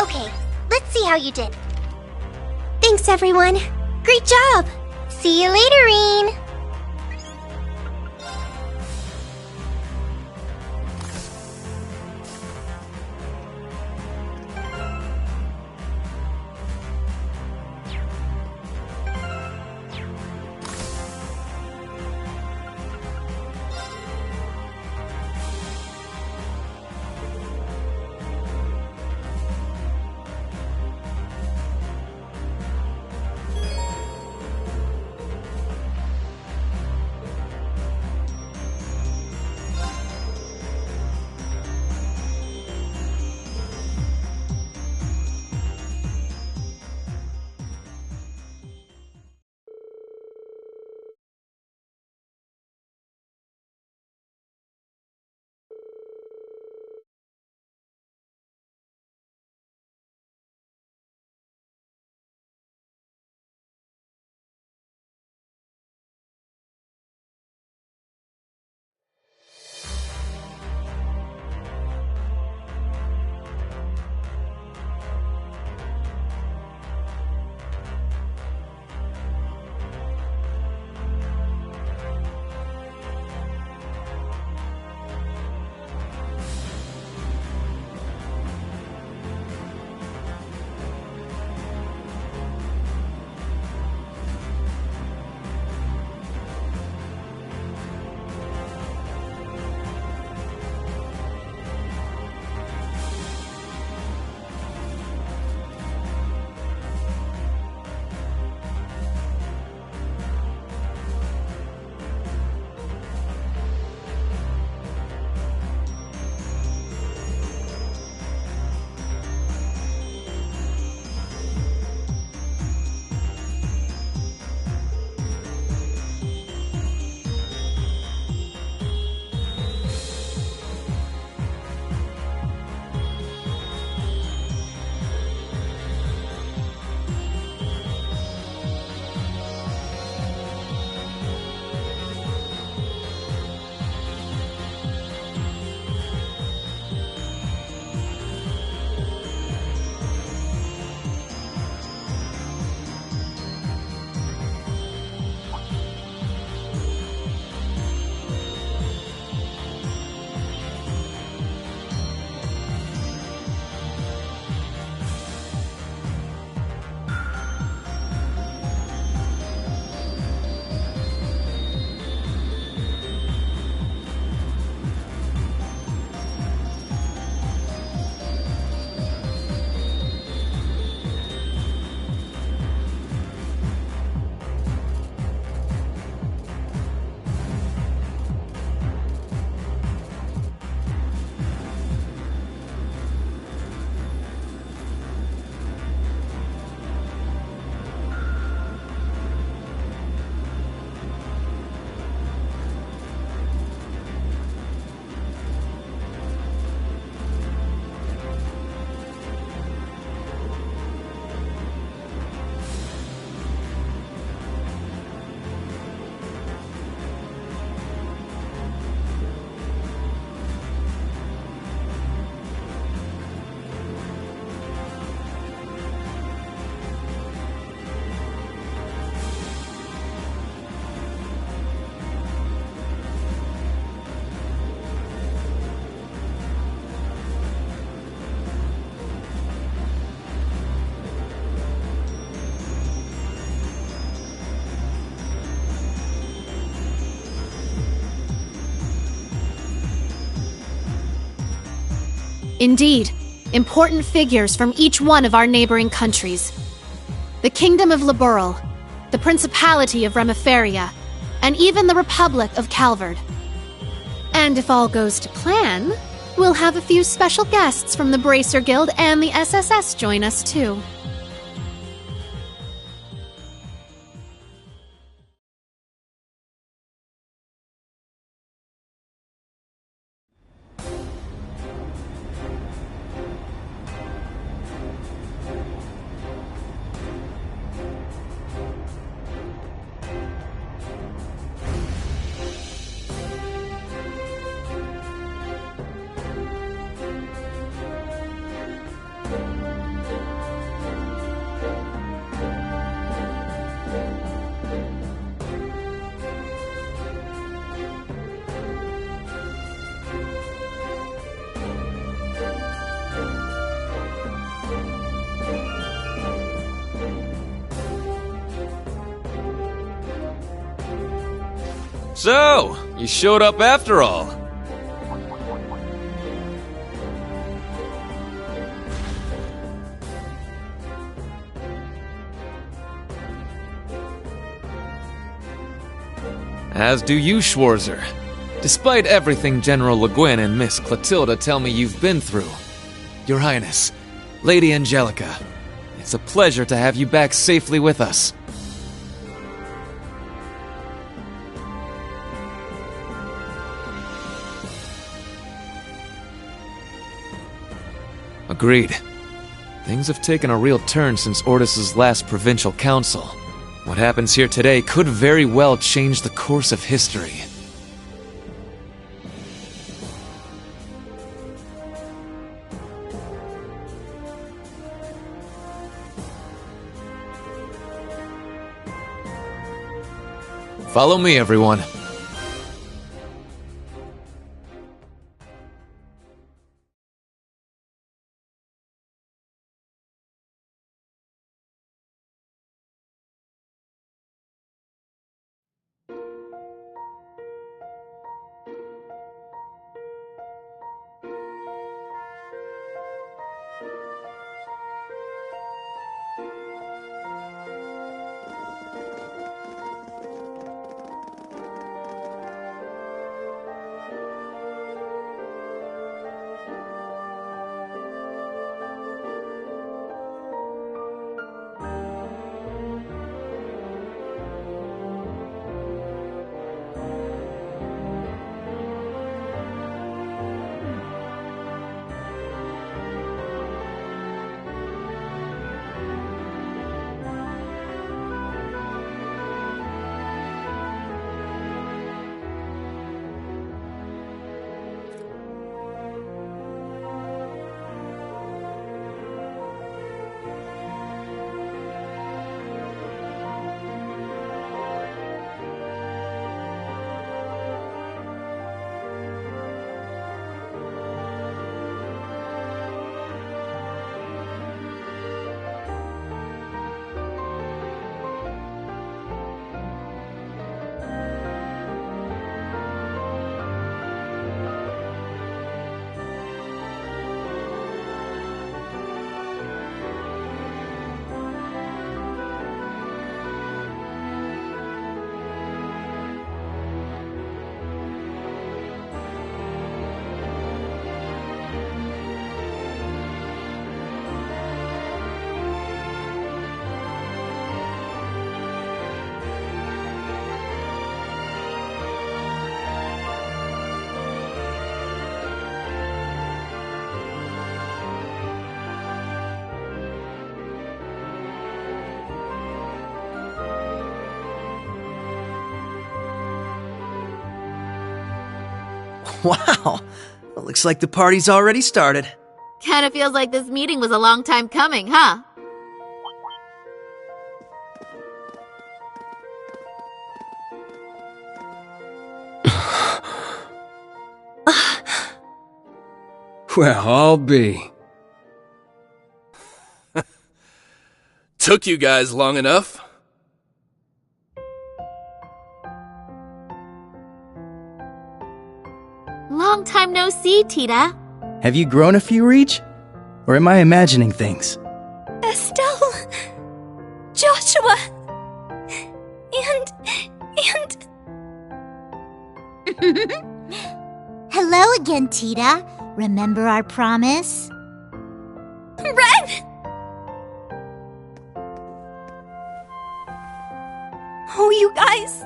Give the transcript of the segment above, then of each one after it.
Okay, let's see how you did. Thanks, everyone. Great job. See you later, Reen. Indeed, important figures from each one of our neighboring countries. The Kingdom of Liberl, the Principality of Remiferia, and even the Republic of Calvard. And if all goes to plan, we'll have a few special guests from the Bracer Guild and the SSS join us too. So, you showed up after all. As do you, Schwarzer. Despite everything General Le Guin and Miss Clotilda tell me you've been through. Your Highness, Lady Angelica, it's a pleasure to have you back safely with us. Agreed. Things have taken a real turn since Ordis's last provincial council. What happens here today could very well change the course of history. Follow me, everyone. Wow, well, looks like the party's already started. Kinda feels like this meeting was a long time coming, huh? Well, I'll be. Took you guys long enough. Long time no see, Tita. Have you grown a few, Reach? Or am I imagining things? Estelle, Joshua, and... Hello again, Tita. Remember our promise? Ren! Oh, you guys.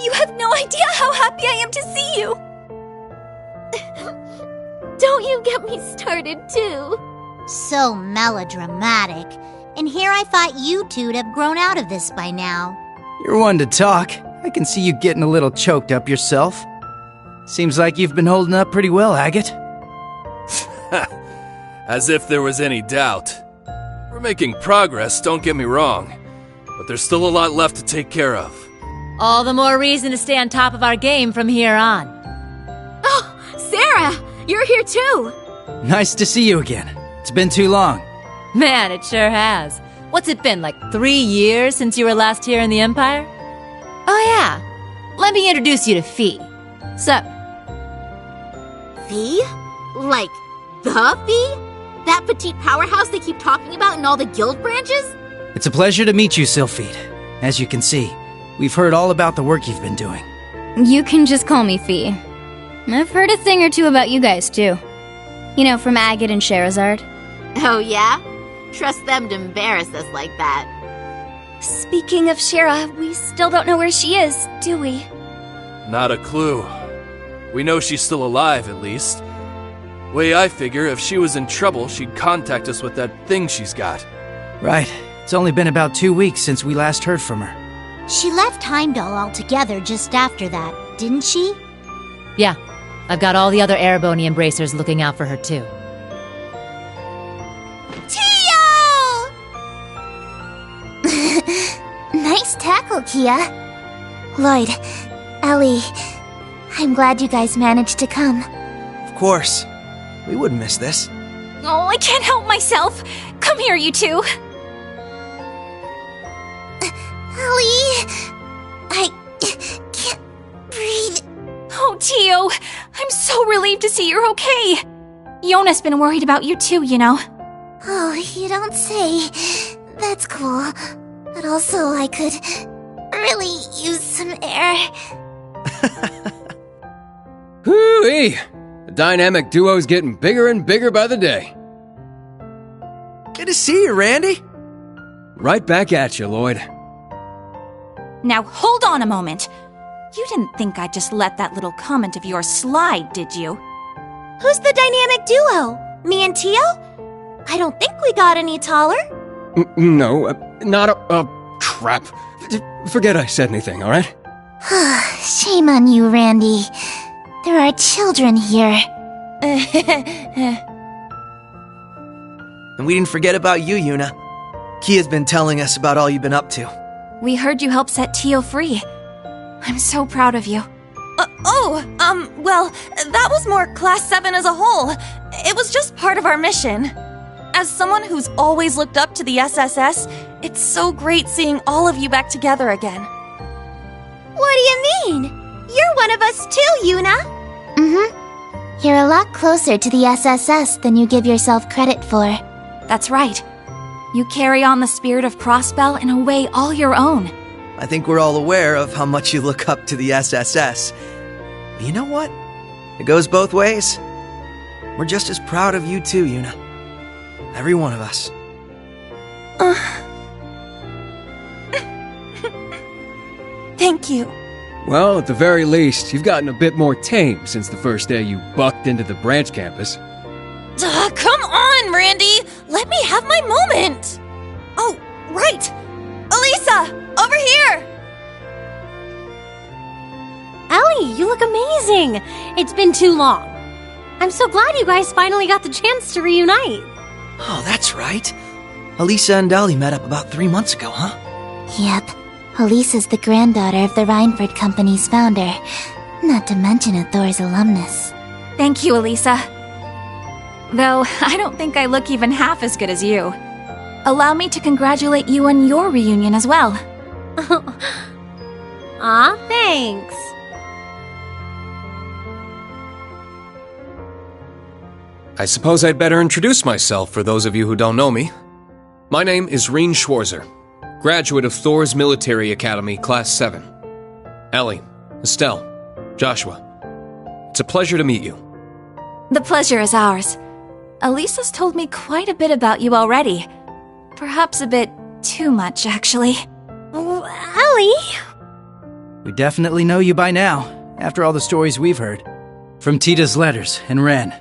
You have no idea how happy I am to see you. Don't you get me started, too. So melodramatic. And here I thought you two'd have grown out of this by now. You're one to talk. I can see you getting a little choked up yourself. Seems like you've been holding up pretty well, Agate. As if there was any doubt. We're making progress, don't get me wrong. But there's still a lot left to take care of. All the more reason to stay on top of our game from here on. Oh, Sarah! You're here, too! Nice to see you again. It's been too long. Man, it sure has. What's it been, like 3 years since you were last here in the Empire? Oh yeah, let me introduce you to Fee. So, Fee? Like, the Fee? That petite powerhouse they keep talking about in all the guild branches? It's a pleasure to meet you, Sylphide. As you can see, we've heard all about the work you've been doing. You can just call me Fee. I've heard a thing or two about you guys, too. You know, from Agate and Sherazard. Oh yeah? Trust them to embarrass us like that. Speaking of Shera, we still don't know where she is, do we? Not a clue. We know she's still alive, at least. Way I figure, if she was in trouble, she'd contact us with that thing she's got. Right. It's only been about 2 weeks since we last heard from her. She left Heimdall altogether just after that, didn't she? yeah, I've got all the other Erebony Embracers looking out for her too. Tio! Nice tackle, Kia. Lloyd, Ellie, I'm glad you guys managed to come. Of course. We wouldn't miss this. Oh, I can't help myself. Come here, you two. Ellie, I can't breathe. Oh, Tio, I'm so relieved to see you're okay. Yona's been worried about you too, you know. Oh, you don't say. That's cool. But also, I could really use some air. Hoo-wee! The dynamic duo's getting bigger and bigger by the day. Good to see you, Randy. Right back at you, Lloyd. Now, hold on a moment. You didn't think I'd just let that little comment of yours slide, did you? Who's the dynamic duo? Me and Tio? I don't think we got any taller. No, not crap. Forget I said anything, alright? Shame on you, Randy. There are children here. And we didn't forget about you, Yuna. Kia's been telling us about all you've been up to. We heard you helped set Tio free. I'm so proud of you. Well, that was more Class 7 as a whole. It was just part of our mission. As someone who's always looked up to the SSS, it's so great seeing all of you back together again. What do you mean? You're one of us too, Yuna. You're a lot closer to the SSS than you give yourself credit for. That's right. You carry on the spirit of Crossbell in a way all your own. I think we're all aware of how much you look up to the SSS. But you know what? It goes both ways. We're just as proud of you too, Yuna. Every one of us. Thank you. Well, at the very least, you've gotten a bit more tame since the first day you bucked into the branch campus. Come on, Randy! Let me have my moment! Oh, right! Elisa! Over here! Ellie, you look amazing! It's been too long. I'm so glad you guys finally got the chance to reunite. Oh, that's right. Elisa and Ellie met up about 3 months ago, huh? Yep. Elisa's the granddaughter of the Reinford Company's founder, not to mention a Thor's alumnus. Thank you, Elisa. Though, I don't think I look even half as good as you. Allow me to congratulate you on your reunion as well. Aw, thanks. I suppose I'd better introduce myself for those of you who don't know me. My name is Reen Schwarzer, graduate of Thor's Military Academy, Class 7. Ellie, Estelle, Joshua, it's a pleasure to meet you. The pleasure is ours. Elisa's told me quite a bit about you already. Perhaps a bit too much, actually. Ellie? We definitely know you by now, after all the stories we've heard. From Tita's letters and Ren,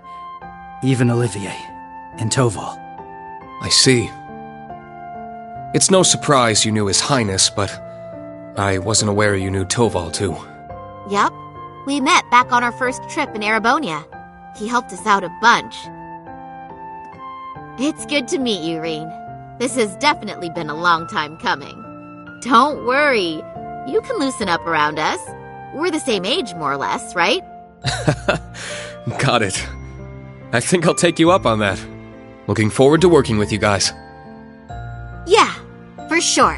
even Olivier and Toval. I see. It's no surprise you knew His Highness, but I wasn't aware you knew Toval too. Yup. We met back on our first trip in Erebonia. He helped us out a bunch. It's good to meet you, Reen. This has definitely been a long time coming. Don't worry. You can loosen up around us. We're the same age, more or less, right? Got it. I think I'll take you up on that. Looking forward to working with you guys. Yeah, for sure.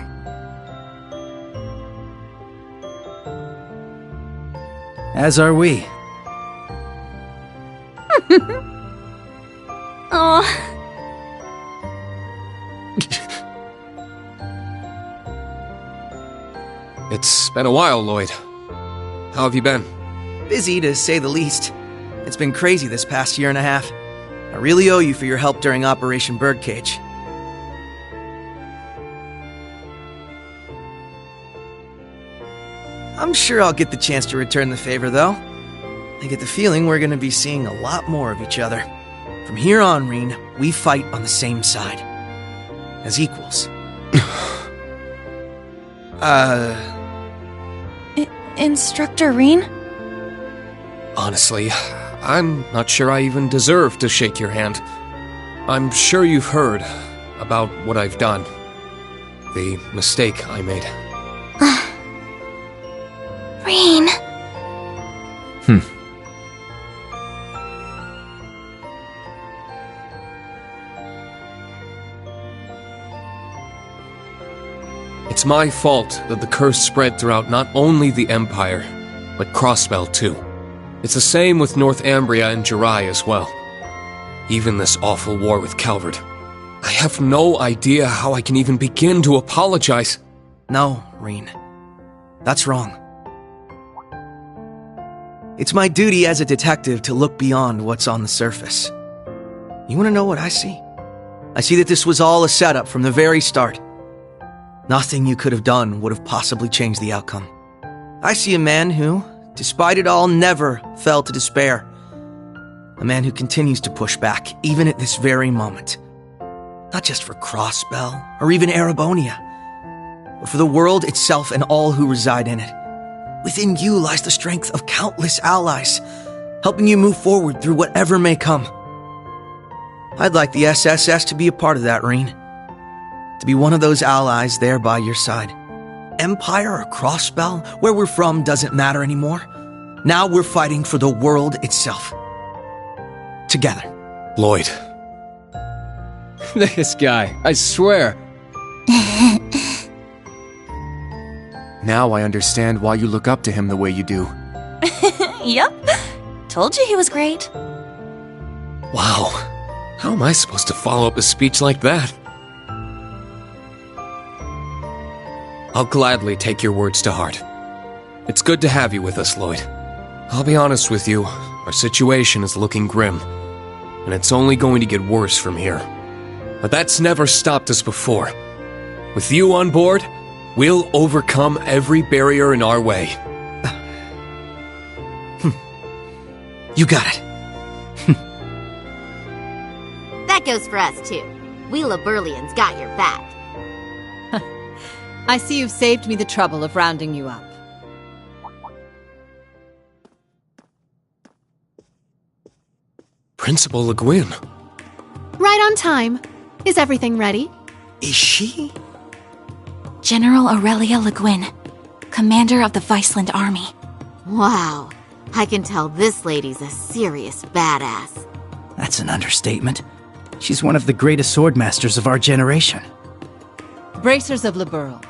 As are we. Oh. It's been a while, Lloyd. How have you been? Busy, to say the least. It's been crazy this past year and a half. I really owe you for your help during Operation Birdcage. I'm sure I'll get the chance to return the favor, though. I get the feeling we're going to be seeing a lot more of each other. From here on, Reen, we fight on the same side. As equals. Instructor Reen? Honestly, I'm not sure I even deserve to shake your hand. I'm sure you've heard about what I've done. The mistake I made. Reen. It's my fault that the curse spread throughout not only the Empire, but Crossbell too. It's the same with Northumbria and Jirai as well. Even this awful war with Calvard. I have no idea how I can even begin to apologize. No, Reen. That's wrong. It's my duty as a detective to look beyond what's on the surface. You want to know what I see? I see that this was all a setup from the very start. Nothing you could have done would have possibly changed the outcome. I see a man who, despite it all, never fell to despair. A man who continues to push back, even at this very moment. Not just for Crossbell, or even Erebonia, but for the world itself and all who reside in it. Within you lies the strength of countless allies, helping you move forward through whatever may come. I'd like the SSS to be a part of that, Reen. To be one of those allies there by your side. Empire or Crossbell, where we're from doesn't matter anymore. Now we're fighting for the world itself. Together. Lloyd. This guy, I swear. Now I understand why you look up to him the way you do. Yep. Told you he was great. Wow. How am I supposed to follow up a speech like that? I'll gladly take your words to heart. It's good to have you with us, Lloyd. I'll be honest with you, our situation is looking grim, and it's only going to get worse from here. But that's never stopped us before. With you on board, we'll overcome every barrier in our way. You got it. That goes for us, too. We Laburlians got your back. I see you've saved me the trouble of rounding you up. Principal Le Guin. Right on time. Is everything ready? Is she? General Aurelia Le Guin, commander of the Viceland Army. Wow. I can tell this lady's a serious badass. That's an understatement. She's one of the greatest swordmasters of our generation. Bracers of Liberl.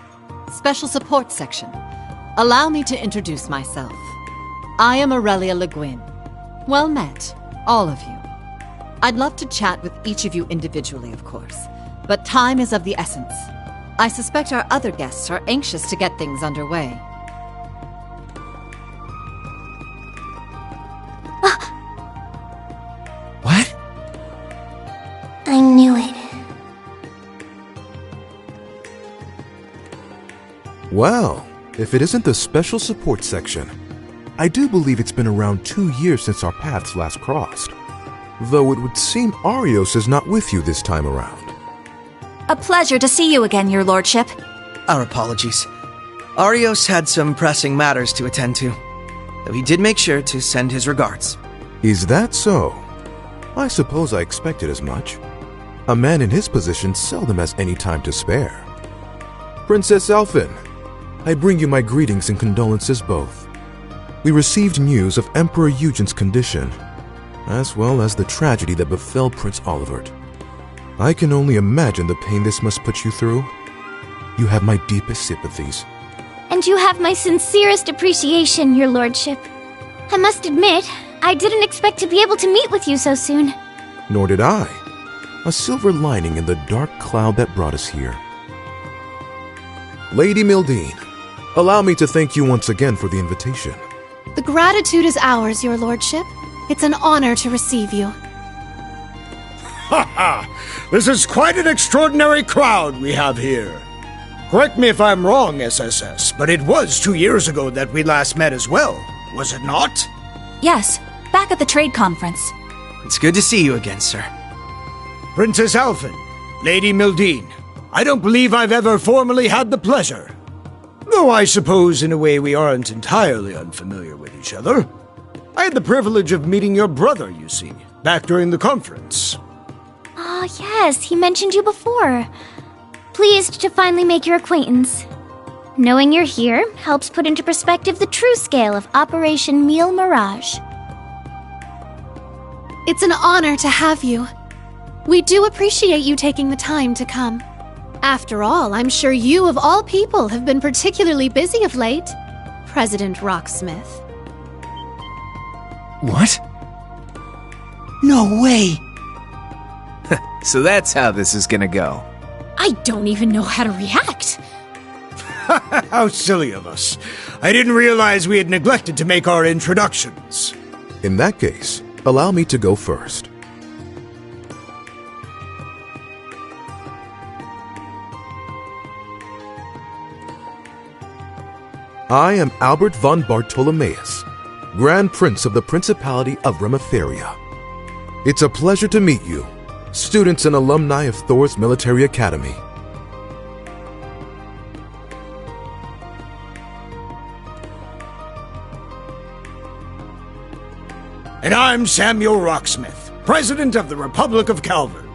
Special Support Section. Allow me to introduce myself. I am Aurelia Le Guin. Well met, all of you. I'd love to chat with each of you individually, of course, but time is of the essence. I suspect our other guests are anxious to get things underway. What? I knew it. Well, if it isn't the Special Support Section, I do believe it's been around 2 years since our paths last crossed. Though it would seem Arios is not with you this time around. A pleasure to see you again, your lordship. Our apologies. Arios had some pressing matters to attend to, though he did make sure to send his regards. Is that so? I suppose I expected as much. A man in his position seldom has any time to spare. Princess Elphin, I bring you my greetings and condolences both. We received news of Emperor Eugen's condition, as well as the tragedy that befell Prince Olivert. I can only imagine the pain this must put you through. You have my deepest sympathies. And you have my sincerest appreciation, your lordship. I must admit, I didn't expect to be able to meet with you so soon. Nor did I. A silver lining in the dark cloud that brought us here. Lady Mildine, allow me to thank you once again for the invitation. The gratitude is ours, your lordship. It's an honor to receive you. Ha ha! This is quite an extraordinary crowd we have here. Correct me if I'm wrong, SSS, but it was 2 years ago that we last met as well, was it not? Yes, back at the trade conference. It's good to see you again, sir. Princess Alphen, Lady Mildine, I don't believe I've ever formally had the pleasure. Though I suppose in a way we aren't entirely unfamiliar with each other. I had the privilege of meeting your brother, you see, back during the conference. Ah, yes, he mentioned you before. Pleased to finally make your acquaintance. Knowing you're here helps put into perspective the true scale of Operation Meal Mirage. It's an honor to have you. We do appreciate you taking the time to come. After all, I'm sure you of all people have been particularly busy of late, President Rocksmith. What? No way! So that's how this is gonna go. I don't even know how to react. How silly of us. I didn't realize we had neglected to make our introductions. In that case, allow me to go first. I am Albert von Bartolomeus, Grand Prince of the Principality of Remiferia. It's a pleasure to meet you, students and alumni of Thor's Military Academy. And I'm Samuel Rocksmith, President of the Republic of Calvard.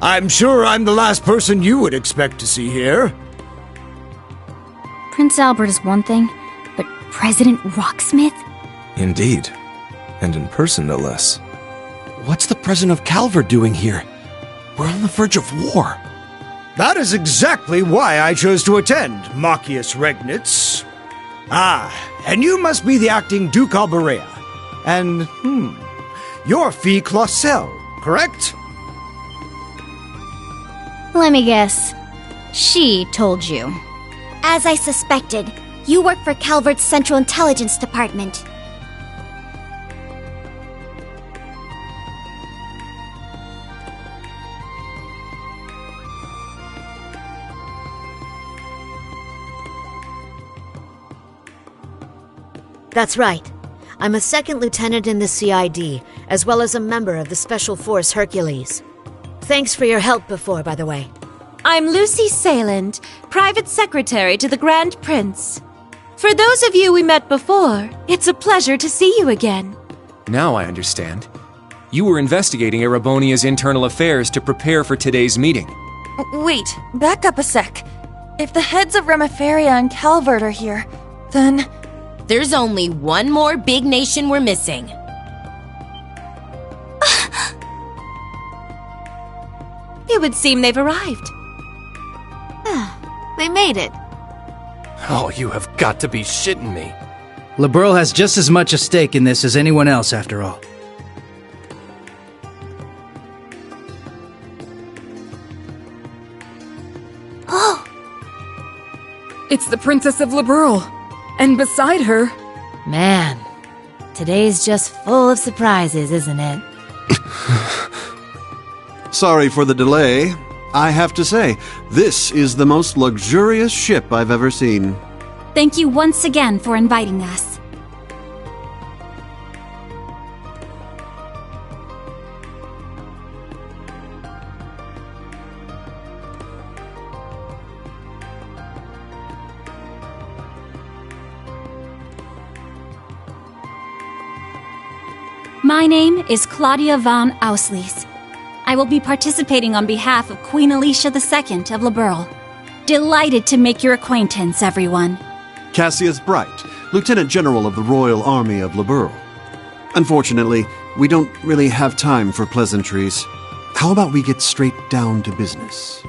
I'm sure I'm the last person you would expect to see here. Prince Albert is one thing, but President Rocksmith? Indeed. And in person, no less. What's the President of Calvard doing here? We're on the verge of war. That is exactly why I chose to attend, Machius Regnitz. Ah, and you must be the acting Duke Alberea. And, you're Fee Clausel, correct? Let me guess. She told you. As I suspected, you work for Calvard's Central Intelligence Department. That's right. I'm a second lieutenant in the CID, as well as a member of the Special Force Hercules. Thanks for your help before, by the way. I'm Lucy Sayland, Private Secretary to the Grand Prince. For those of you we met before, it's a pleasure to see you again. Now I understand. You were investigating Erebonia's internal affairs to prepare for today's meeting. Wait, back up a sec. If the heads of Remiferia and Calvard are here, then... There's only one more big nation we're missing. It would seem they've arrived. They made it. Oh, you have got to be shitting me. Liberl has just as much a stake in this as anyone else, after all. Oh! It's the Princess of Liberl. And beside her... Man, today's just full of surprises, isn't it? Sorry for the delay. I have to say, this is the most luxurious ship I've ever seen. Thank you once again for inviting us. My name is Claudia von Auslies. I will be participating on behalf of Queen Alicia II of Liberl. Delighted to make your acquaintance, everyone. Cassius Bright, Lieutenant General of the Royal Army of Liberl. Unfortunately, we don't really have time for pleasantries. How about we get straight down to business?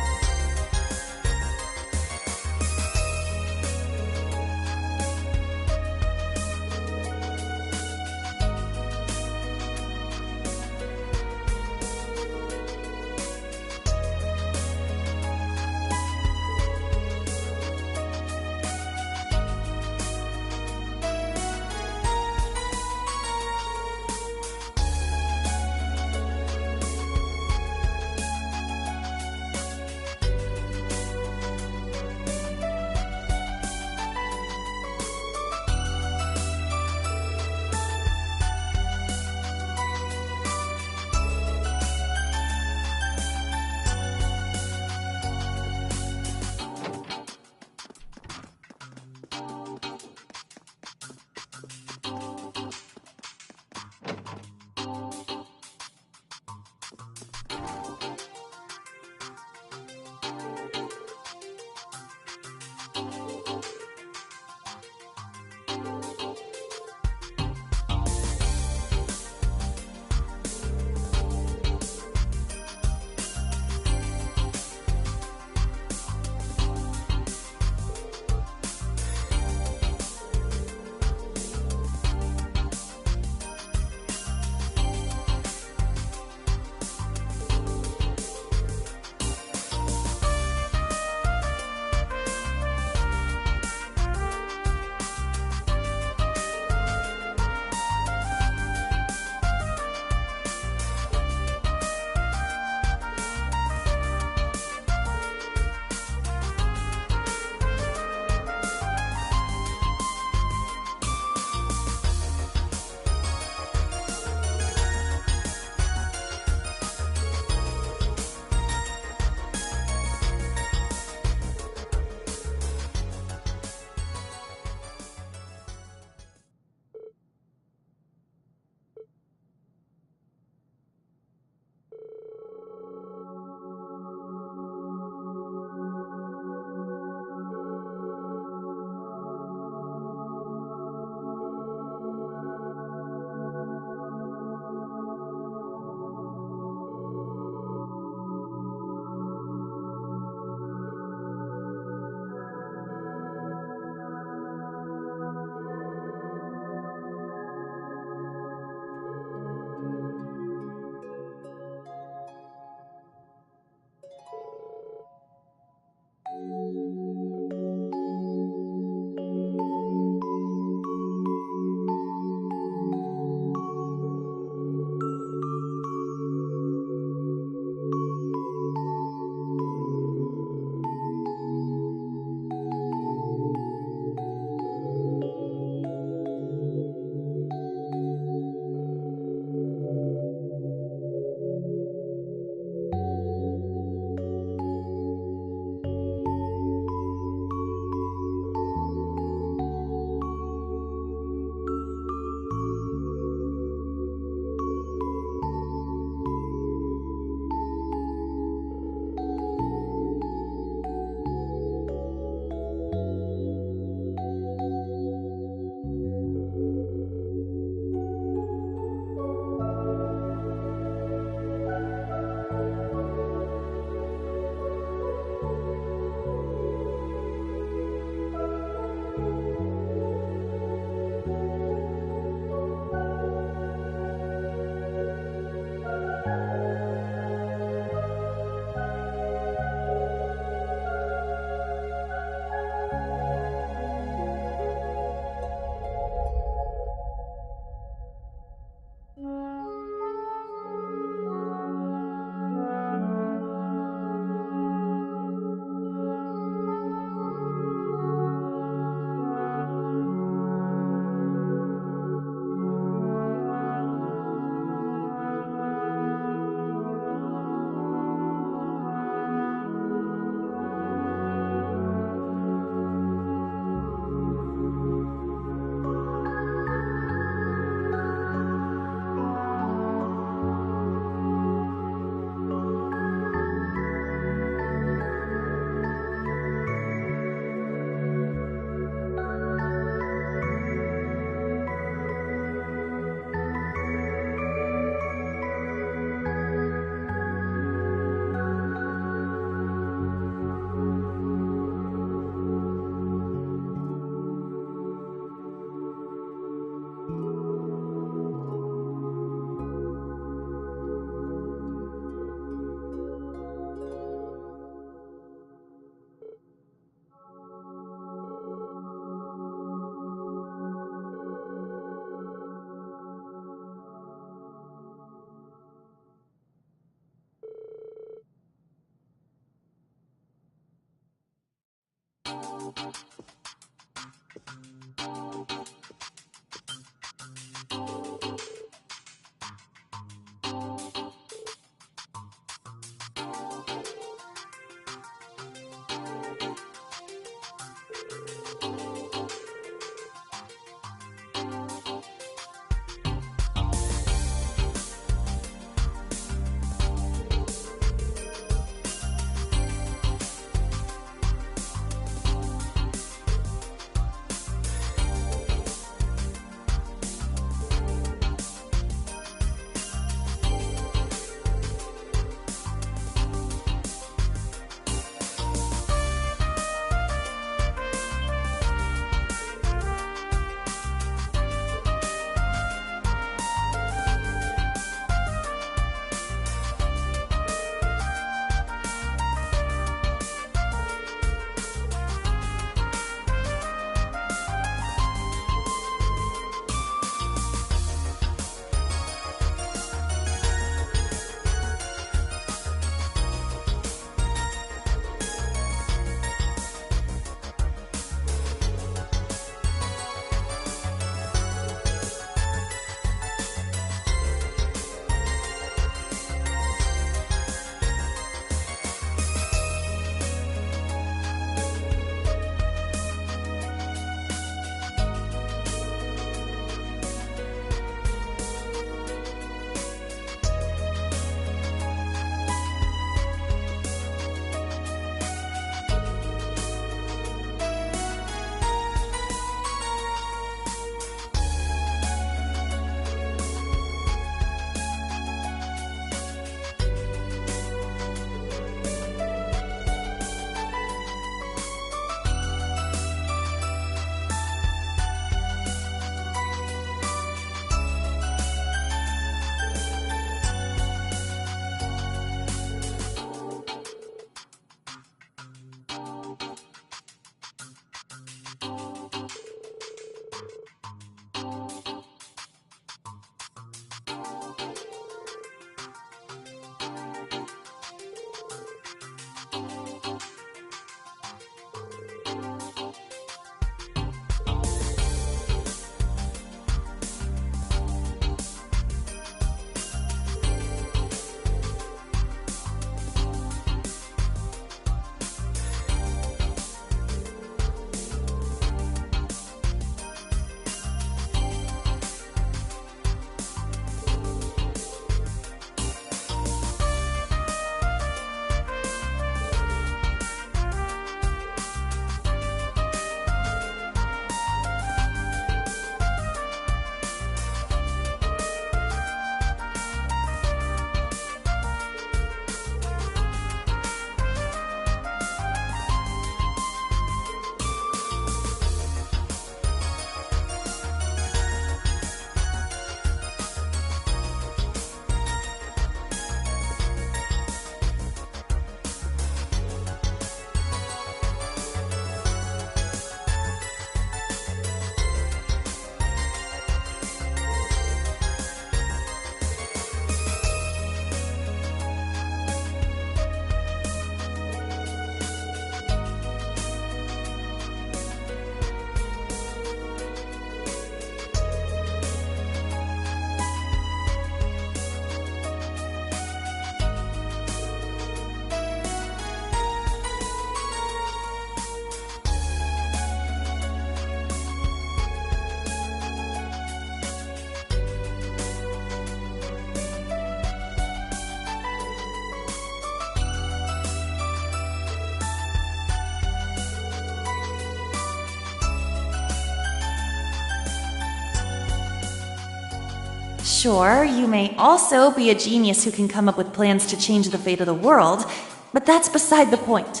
Sure, you may also be a genius who can come up with plans to change the fate of the world, but that's beside the point.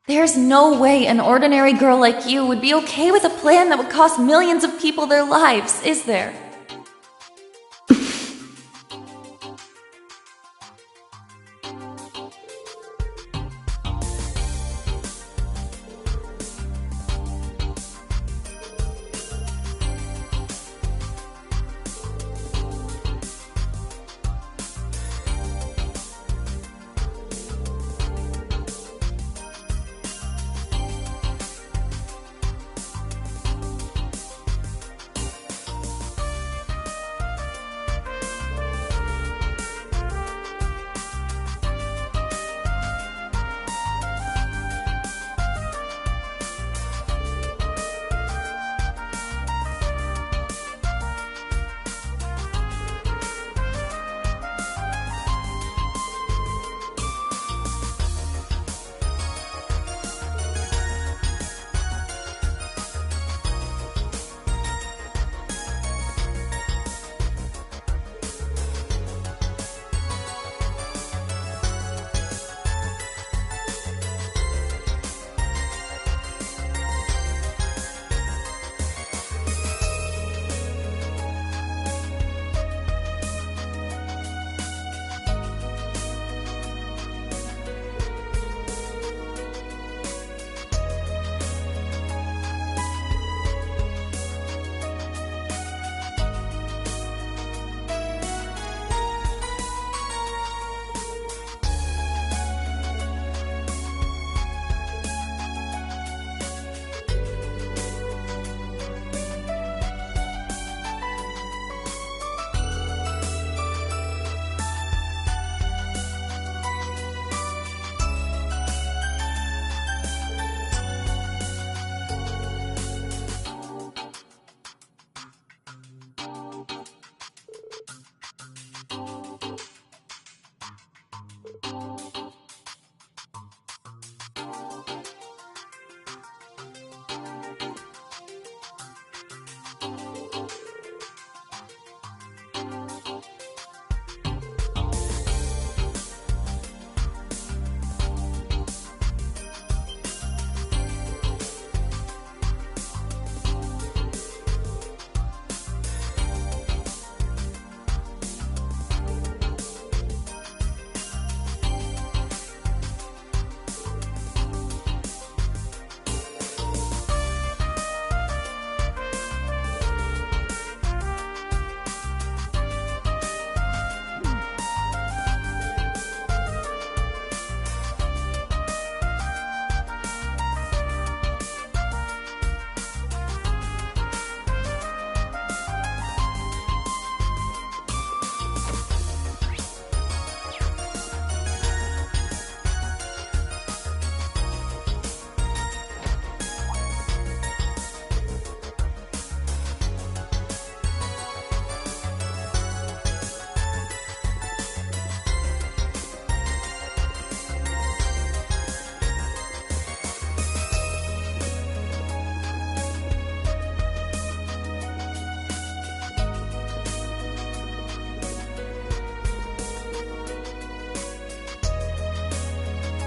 There's no way an ordinary girl like you would be okay with a plan that would cost millions of people their lives, is there?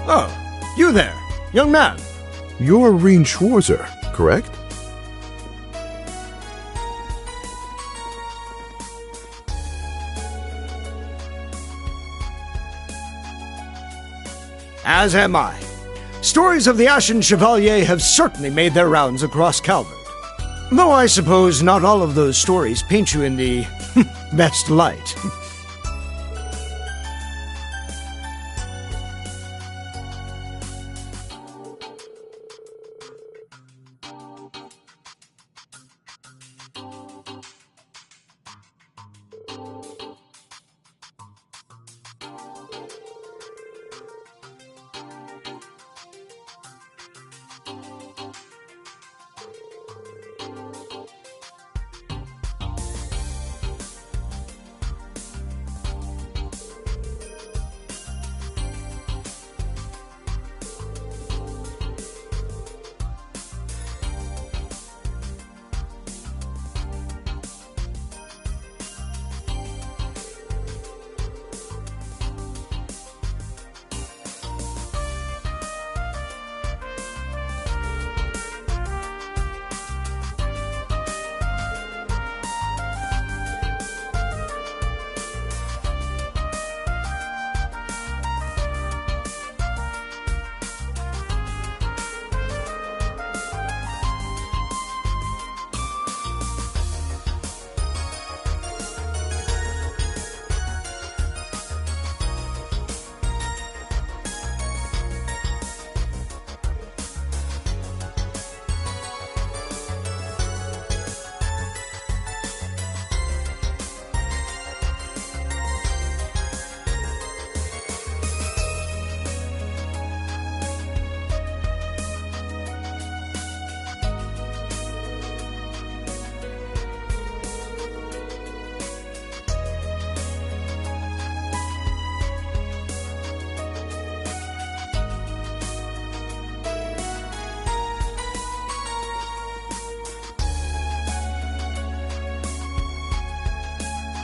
Oh, you there, young man. You're Reen Schwarzer, correct? As am I. Stories of the Ashen Chevalier have certainly made their rounds across Calvert. Though I suppose not all of those stories paint you in the best light.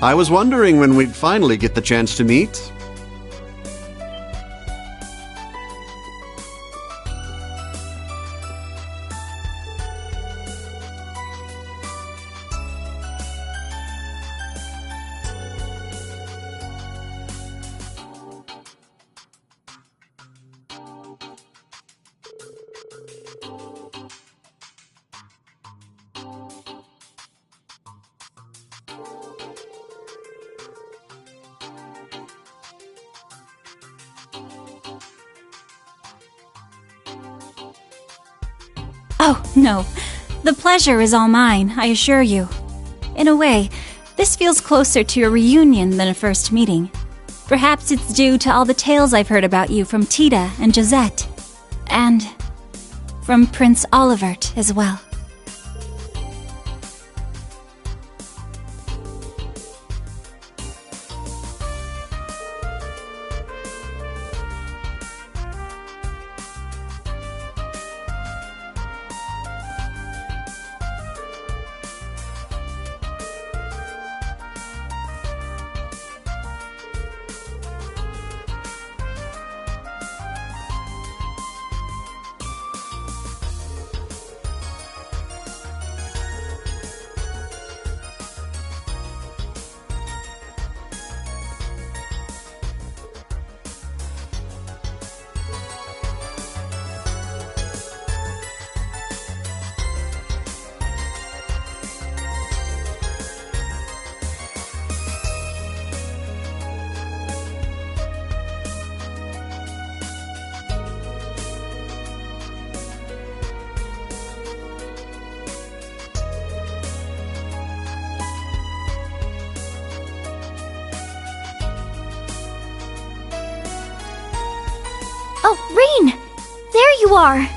I was wondering when we'd finally get the chance to meet. Oh, no. The pleasure is all mine, I assure you. In a way, this feels closer to a reunion than a first meeting. Perhaps it's due to all the tales I've heard about you from Tita and Josette. And from Prince Olivert as well. Oh, Reen! There you are!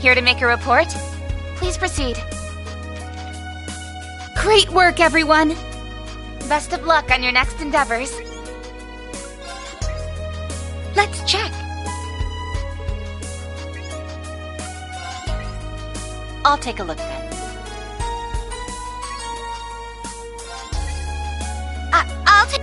Here to make a report? Please proceed. Great work, everyone! Best of luck on your next endeavors. Let's check. I'll take a look then. I'll take...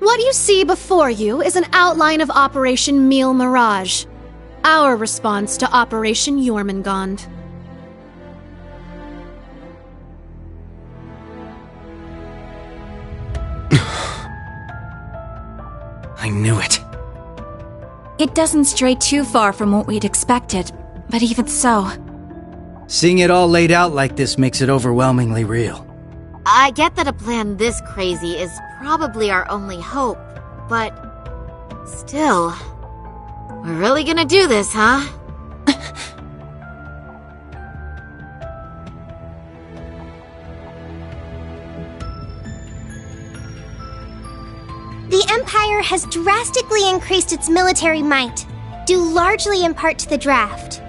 What you see before you is an outline of Operation Meal Mirage, our response to Operation Jormungand. I knew it. It doesn't stray too far from what we'd expected, but even so... Seeing it all laid out like this makes it overwhelmingly real. I get that a plan this crazy is probably our only hope, but still, we're really gonna do this, huh? The Empire has drastically increased its military might, due largely in part to the draft.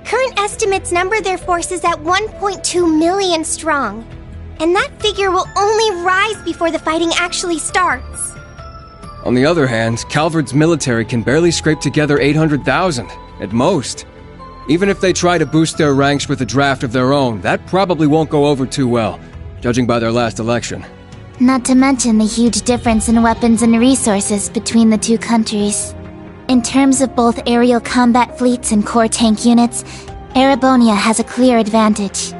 Current estimates number their forces at 1.2 million strong, and that figure will only rise before the fighting actually starts. On the other hand, Calvard's military can barely scrape together 800,000, at most. Even if they try to boost their ranks with a draft of their own, that probably won't go over too well, judging by their last election. Not to mention the huge difference in weapons and resources between the two countries. In terms of both aerial combat fleets and core tank units, Erebonia has a clear advantage.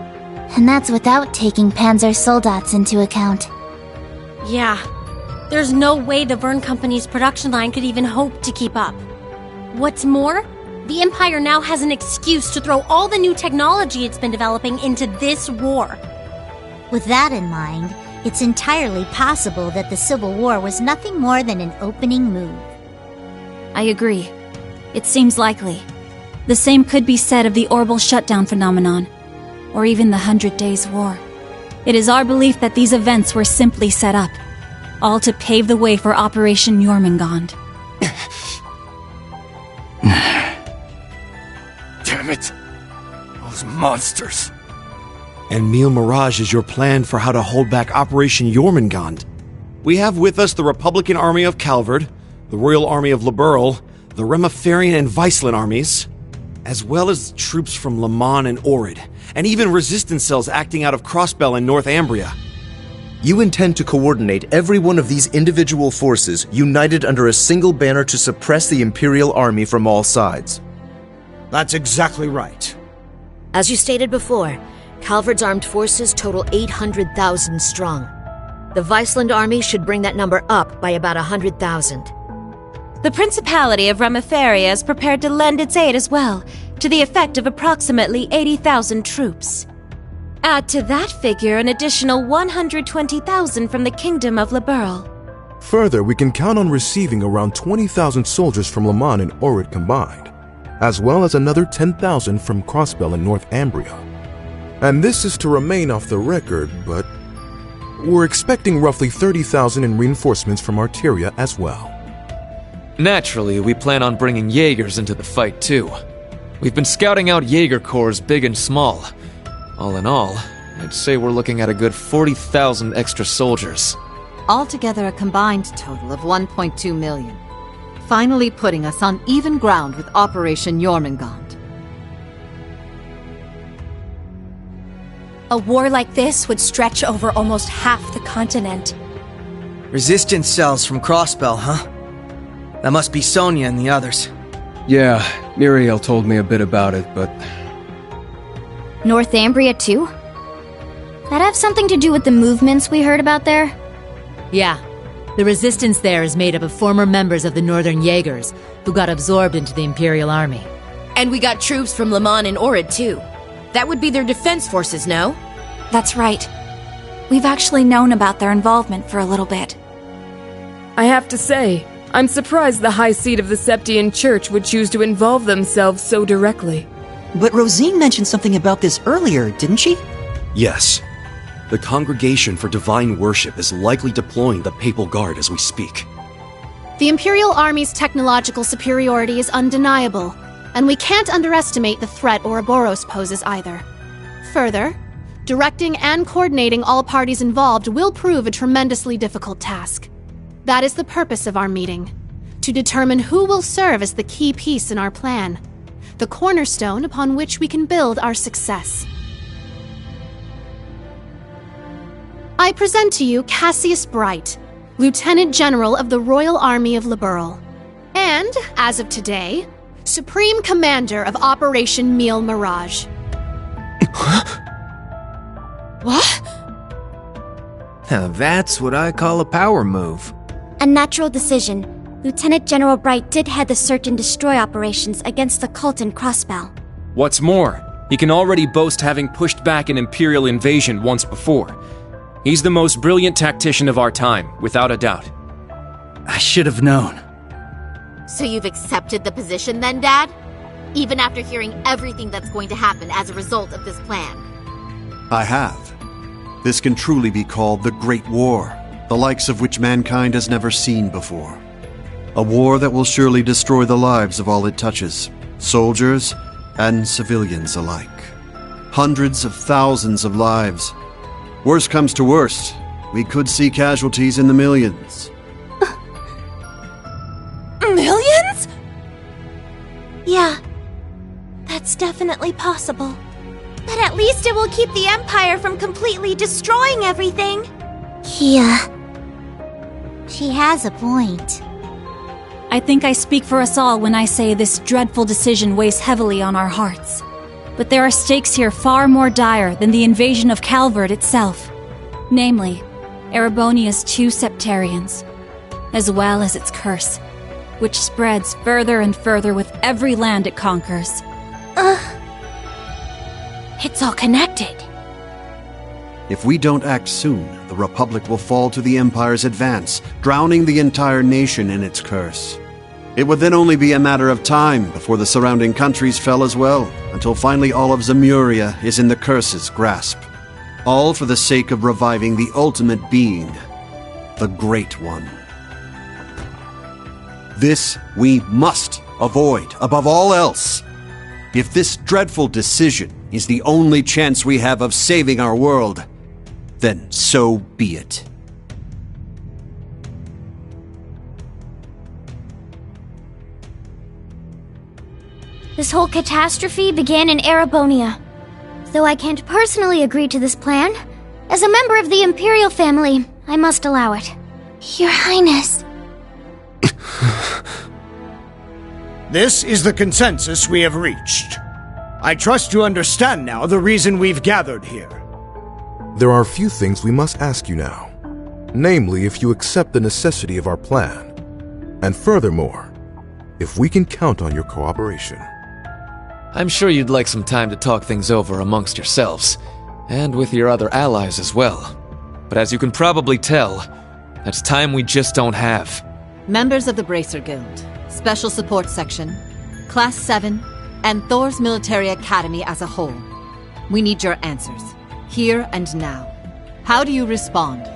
And that's without taking CloudtheXSoldier's into account. Yeah. There's no way the Verne Company's production line could even hope to keep up. What's more, the Empire now has an excuse to throw all the new technology it's been developing into this war. With that in mind, it's entirely possible that the Civil War was nothing more than an opening move. I agree. It seems likely. The same could be said of the orbital shutdown phenomenon, or even the 100 Days War. It is our belief that these events were simply set up, all to pave the way for Operation Jormungand. Damn it! Those monsters! And Meal Mirage is your plan for how to hold back Operation Jormungand. We have with us the Republican Army of Calvard, the Royal Army of Liberl, the Remiferian and Viceland armies, as well as troops from Le Mans and Orid, and even resistance cells acting out of Crossbell and Northumbria. You intend to coordinate every one of these individual forces united under a single banner to suppress the Imperial Army from all sides. That's exactly right. As you stated before, Calvard's armed forces total 800,000 strong. The Viceland army should bring that number up by about 100,000. The Principality of Remiferia is prepared to lend its aid as well, to the effect of approximately 80,000 troops. Add to that figure an additional 120,000 from the Kingdom of Liberl. Further, we can count on receiving around 20,000 soldiers from Le Mans and Orid combined, as well as another 10,000 from Crossbell and Northumbria. And this is to remain off the record, but we're expecting roughly 30,000 in reinforcements from Arteria as well. Naturally, we plan on bringing Jaegers into the fight too. We've been scouting out Jaeger corps big and small. All in all, I'd say we're looking at a good 40,000 extra soldiers. Altogether a combined total of 1.2 million. Finally putting us on even ground with Operation Jormungand. A war like this would stretch over almost half the continent. Resistance cells from Crossbell, huh? That must be Sonia and the others. Yeah, Muriel told me a bit about it, but... Northumbria too? That have something to do with the movements we heard about there? Yeah. The resistance there is made up of former members of the Northern Jaegers, who got absorbed into the Imperial Army. And we got troops from Le Mans and Orid too. That would be their defense forces, no? That's right. We've actually known about their involvement for a little bit. I have to say, I'm surprised the High Seat of the Septian Church would choose to involve themselves so directly. But Rosine mentioned something about this earlier, didn't she? Yes. The Congregation for Divine Worship is likely deploying the Papal Guard as we speak. The Imperial Army's technological superiority is undeniable, and we can't underestimate the threat Ouroboros poses either. Further, directing and coordinating all parties involved will prove a tremendously difficult task. That is the purpose of our meeting, to determine who will serve as the key piece in our plan, the cornerstone upon which we can build our success. I present to you Cassius Bright, Lieutenant General of the Royal Army of Liberl. And, as of today, Supreme Commander of Operation Meal Mirage. What? Now that's what I call a power move. A natural decision. Lieutenant General Bright did head the search and destroy operations against the cult in Crossbell. What's more, he can already boast having pushed back an Imperial invasion once before. He's the most brilliant tactician of our time, without a doubt. I should have known. So you've accepted the position then, Dad? Even after hearing everything that's going to happen as a result of this plan? I have. This can truly be called the Great War, the likes of which mankind has never seen before. A war that will surely destroy the lives of all it touches, soldiers and civilians alike. Hundreds of thousands of lives. Worst comes to worst, we could see casualties in the millions. Millions? Yeah, that's definitely possible. But at least it will keep the Empire from completely destroying everything. Yeah. She has a point. I think I speak for us all when I say this dreadful decision weighs heavily on our hearts. But there are stakes here far more dire than the invasion of Calvard itself. Namely, Erebonia's 2 Septarians, as well as its curse, which spreads further and further with every land it conquers. It's all connected. If we don't act soon, the Republic will fall to the Empire's advance, drowning the entire nation in its curse. It would then only be a matter of time before the surrounding countries fell as well, until finally all of Zemuria is in the curse's grasp. All for the sake of reviving the ultimate being, the Great One. This we must avoid above all else. If this dreadful decision is the only chance we have of saving our world, then so be it. This whole catastrophe began in Erebonia. Though I can't personally agree to this plan, as a member of the Imperial family, I must allow it. Your Highness. This is the consensus we have reached. I trust you understand now the reason we've gathered here. There are a few things we must ask you now. Namely, if you accept the necessity of our plan. And furthermore, if we can count on your cooperation. I'm sure you'd like some time to talk things over amongst yourselves, and with your other allies as well. But as you can probably tell, that's time we just don't have. Members of the Bracer Guild, Special Support Section, Class 7, and Thor's Military Academy as a whole. We need your answers, here and now. How do you respond?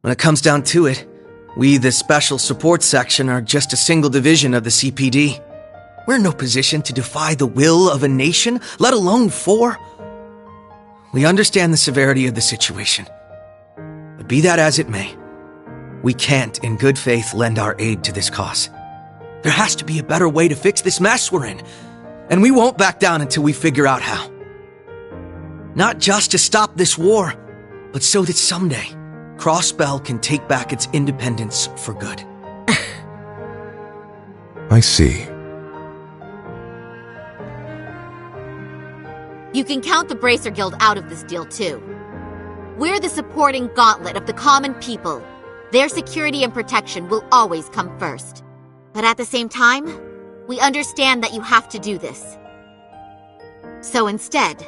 When it comes down to it, we, the Special Support Section, are just a single division of the CPD. We're in no position to defy the will of a nation, let alone 4. We understand the severity of the situation. But be that as it may, we can't, in good faith, lend our aid to this cause. There has to be a better way to fix this mess we're in, and we won't back down until we figure out how. Not just to stop this war, but so that someday, Crossbell can take back its independence for good. I see. You can count the Bracer Guild out of this deal, too. We're the supporting gauntlet of the common people. Their security and protection will always come first. But at the same time, we understand that you have to do this. So instead,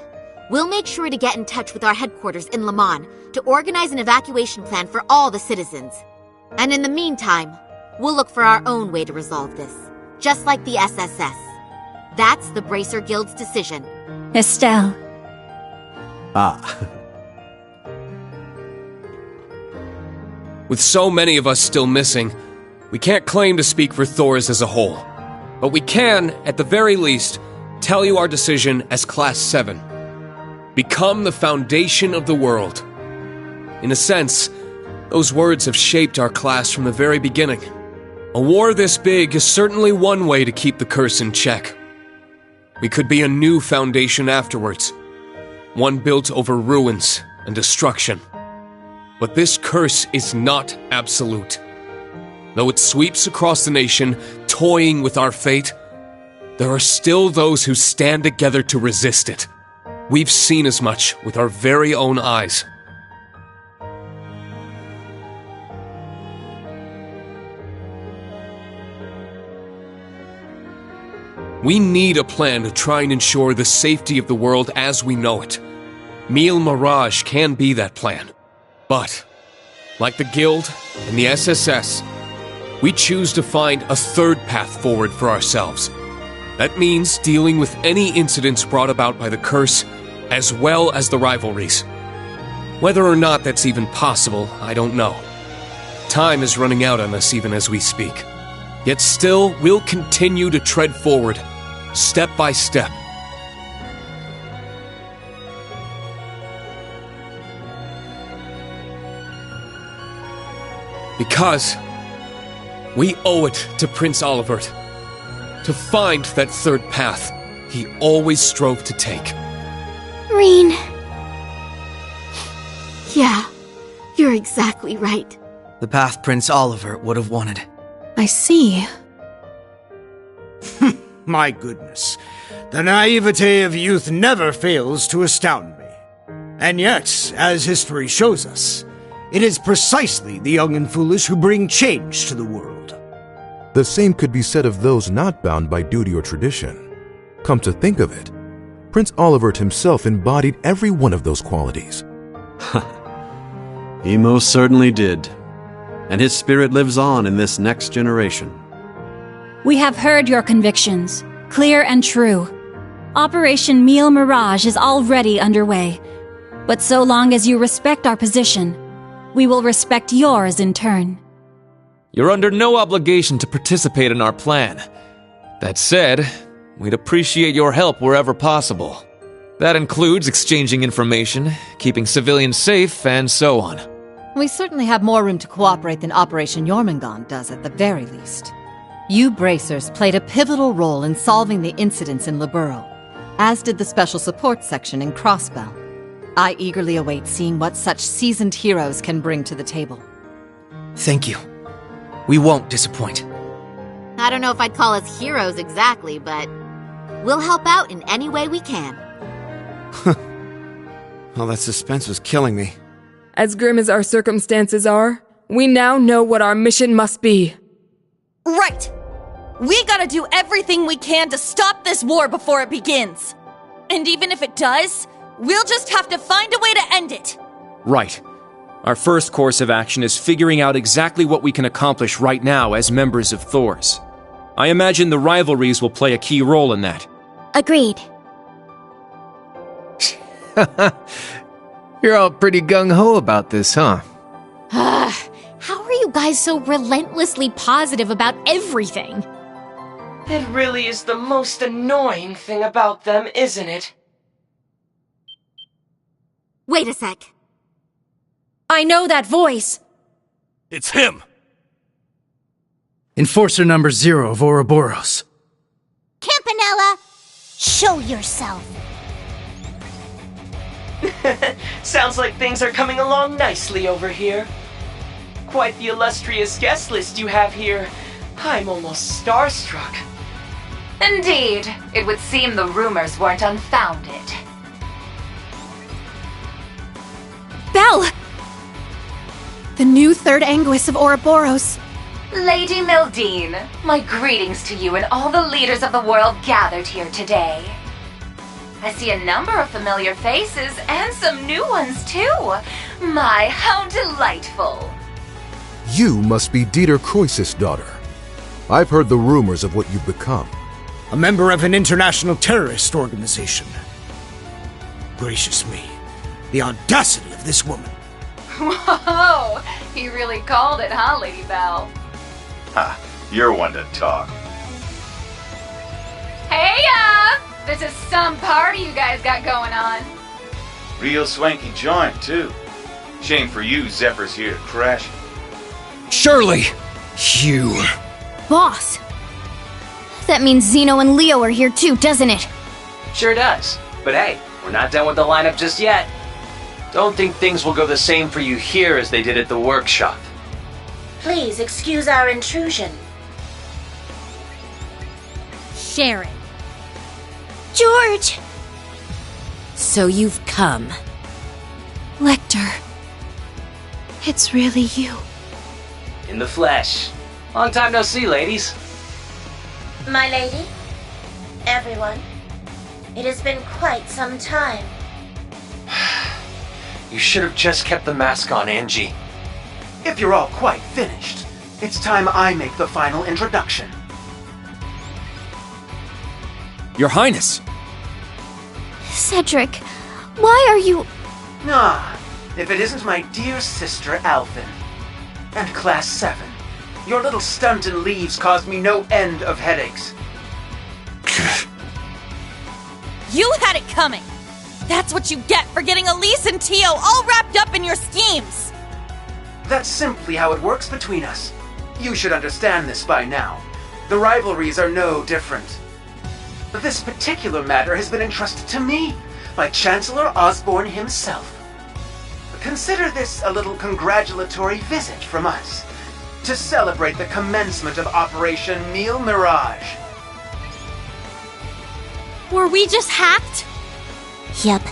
we'll make sure to get in touch with our headquarters in Le Mans to organize an evacuation plan for all the citizens. And in the meantime, we'll look for our own way to resolve this, just like the SSS. That's the Bracer Guild's decision. Estelle. With so many of us still missing, We can't claim to speak for Thors as a whole, but we can, at the very least, tell you our decision as Class 7. Become the foundation of the world. In a sense, those words have shaped our class from the very beginning. A war this big is certainly one way to keep the curse in check. We could be a new foundation afterwards, one built over ruins and destruction. But this curse is not absolute. Though it sweeps across the nation, toying with our fate, there are still those who stand together to resist it. We've seen as much with our very own eyes. We need a plan to try and ensure the safety of the world as we know it. Mil Mirage can be that plan. But, like the Guild and the SSS, we choose to find a third path forward for ourselves. That means dealing with any incidents brought about by the curse, as well as the rivalries. Whether or not that's even possible, I don't know. Time is running out on us even as we speak. Yet still, we'll continue to tread forward, step by step. Because we owe it to Prince Olivert to find that third path he always strove to take. Reen. Yeah, you're exactly right. The path Prince Olivert would have wanted. I see. My goodness. The naivete of youth never fails to astound me. And yet, as history shows us, it is precisely the young and foolish who bring change to the world. The same could be said of those not bound by duty or tradition. Come to think of it, Prince Olivert himself embodied every one of those qualities. He most certainly did. And his spirit lives on in this next generation. We have heard your convictions, clear and true. Operation Mil Mirage is already underway. But so long as you respect our position, we will respect yours in turn. You're under no obligation to participate in our plan. That said, we'd appreciate your help wherever possible. That includes exchanging information, keeping civilians safe, and so on. We certainly have more room to cooperate than Operation Jormungand does at the very least. You Bracers played a pivotal role in solving the incidents in Liberl, as did the Special Support Section in Crossbell. I eagerly await seeing what such seasoned heroes can bring to the table. Thank you. We won't disappoint. I don't know if I'd call us heroes exactly, but we'll help out in any way we can. Well, that suspense was killing me. As grim as our circumstances are, we now know what our mission must be. Right! We gotta do everything we can to stop this war before it begins. And even if it does, we'll just have to find a way to end it. Right. Our first course of action is figuring out exactly what we can accomplish right now as members of Thors. I imagine the rivalries will play a key role in that. Agreed. You're all pretty gung-ho about this, huh? How are you guys so relentlessly positive about everything? It really is the most annoying thing about them, isn't it? Wait a sec. I know that voice. It's him! Enforcer number 0 of Ouroboros. Campanella, show yourself. Sounds like things are coming along nicely over here. Quite the illustrious guest list you have here. I'm almost starstruck. Indeed, it would seem the rumors weren't unfounded. Belle! The new third Anguis of Ouroboros. Lady Mildine, my greetings to you and all the leaders of the world gathered here today. I see a number of familiar faces and some new ones too. My, how delightful. You must be Dieter Croesus' daughter. I've heard the rumors of what you've become. A member of an international terrorist organization. Gracious me, the audacity of this woman. Whoa, he really called it, huh, Lady Belle? Ha, you're one to talk. Hey, this is some party you guys got going on. Real swanky joint, too. Shame for you, Zephyr's here to crash it. Shirley! You... Boss! That means Zeno and Leo are here too, doesn't it? Sure does. But hey, we're not done with the lineup just yet. Don't think things will go the same for you here as they did at the workshop. Please excuse our intrusion. Sharon. George! So you've come. Lecter. It's really you. In the flesh. Long time no see, ladies. My lady, everyone, it has been quite some time. You should have just kept the mask on, Angie. If you're all quite finished, it's time I make the final introduction. Your Highness! Cedric, why are you... Ah, if it isn't my dear sister Alphen. And Class 7. Your little stunt in leaves caused me no end of headaches. You had it coming! That's what you get for getting Elise and Tio all wrapped up in your schemes! That's simply how it works between us. You should understand this by now. The rivalries are no different. This particular matter has been entrusted to me by Chancellor Osborne himself. Consider this a little congratulatory visit from us to celebrate the commencement of Operation Meal Mirage. Were we just hacked? Yep.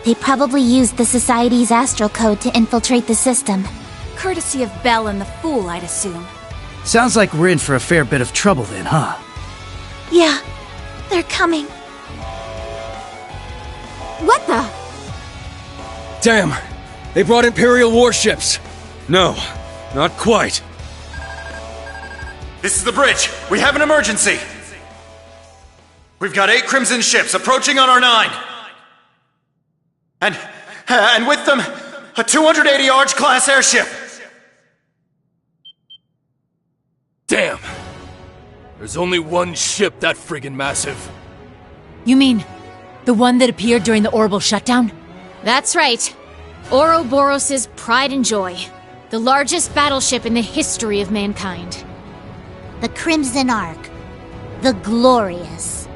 They probably used the Society's astral code to infiltrate the system. Courtesy of Belle and the Fool, I'd assume. Sounds like we're in for a fair bit of trouble then, huh? Yeah, they're coming. What the? Damn! They brought Imperial warships! No, not quite. This is the bridge. We have an emergency. We've got 8 Crimson ships approaching on our 9. And with them, a 280 Arch-class airship. Damn. There's only one ship that friggin' massive. You mean the one that appeared during the orbital shutdown? That's right. Ouroboros' pride and joy. The largest battleship in the history of mankind. The Crimson Ark. The Glorious.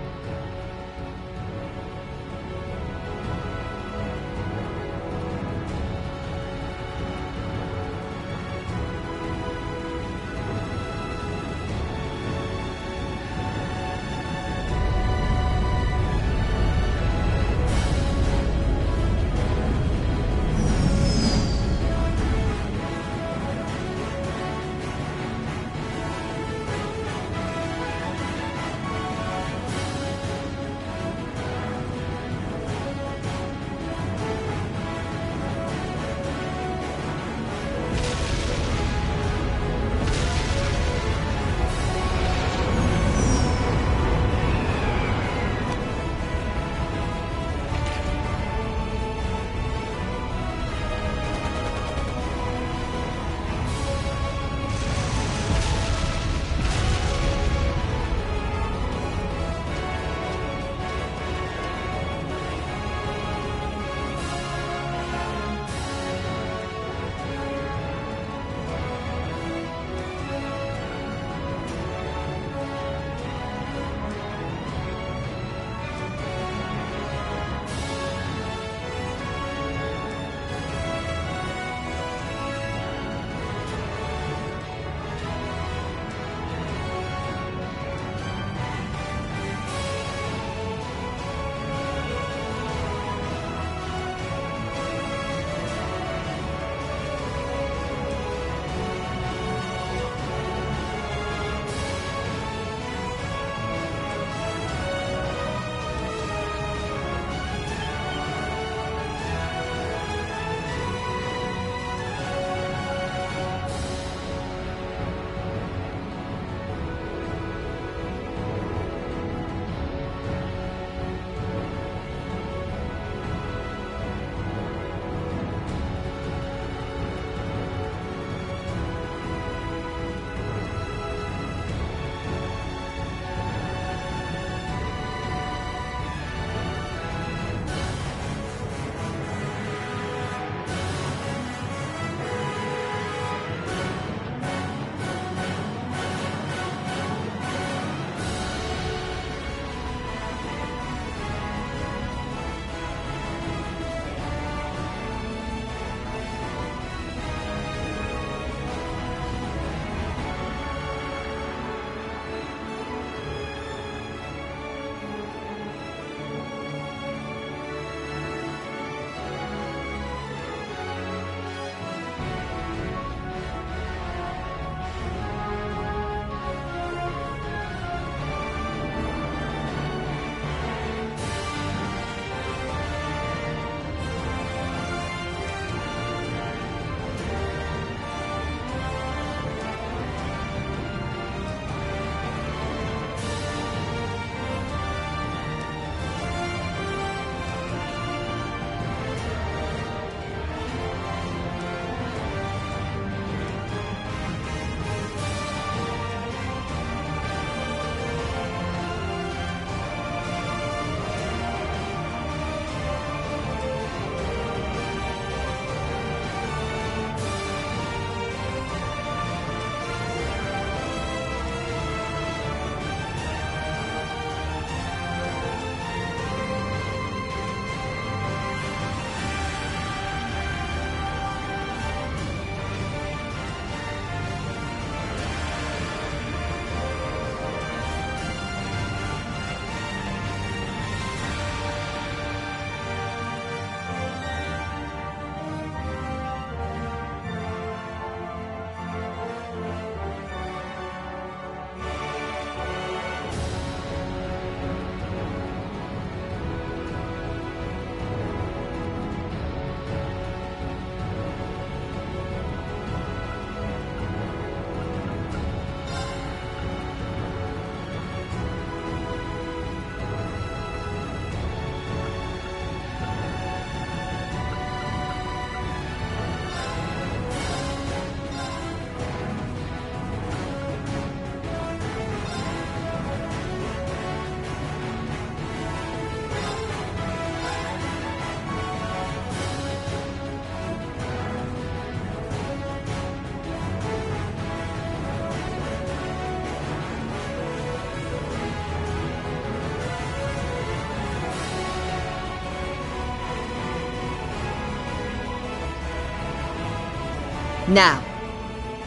Now,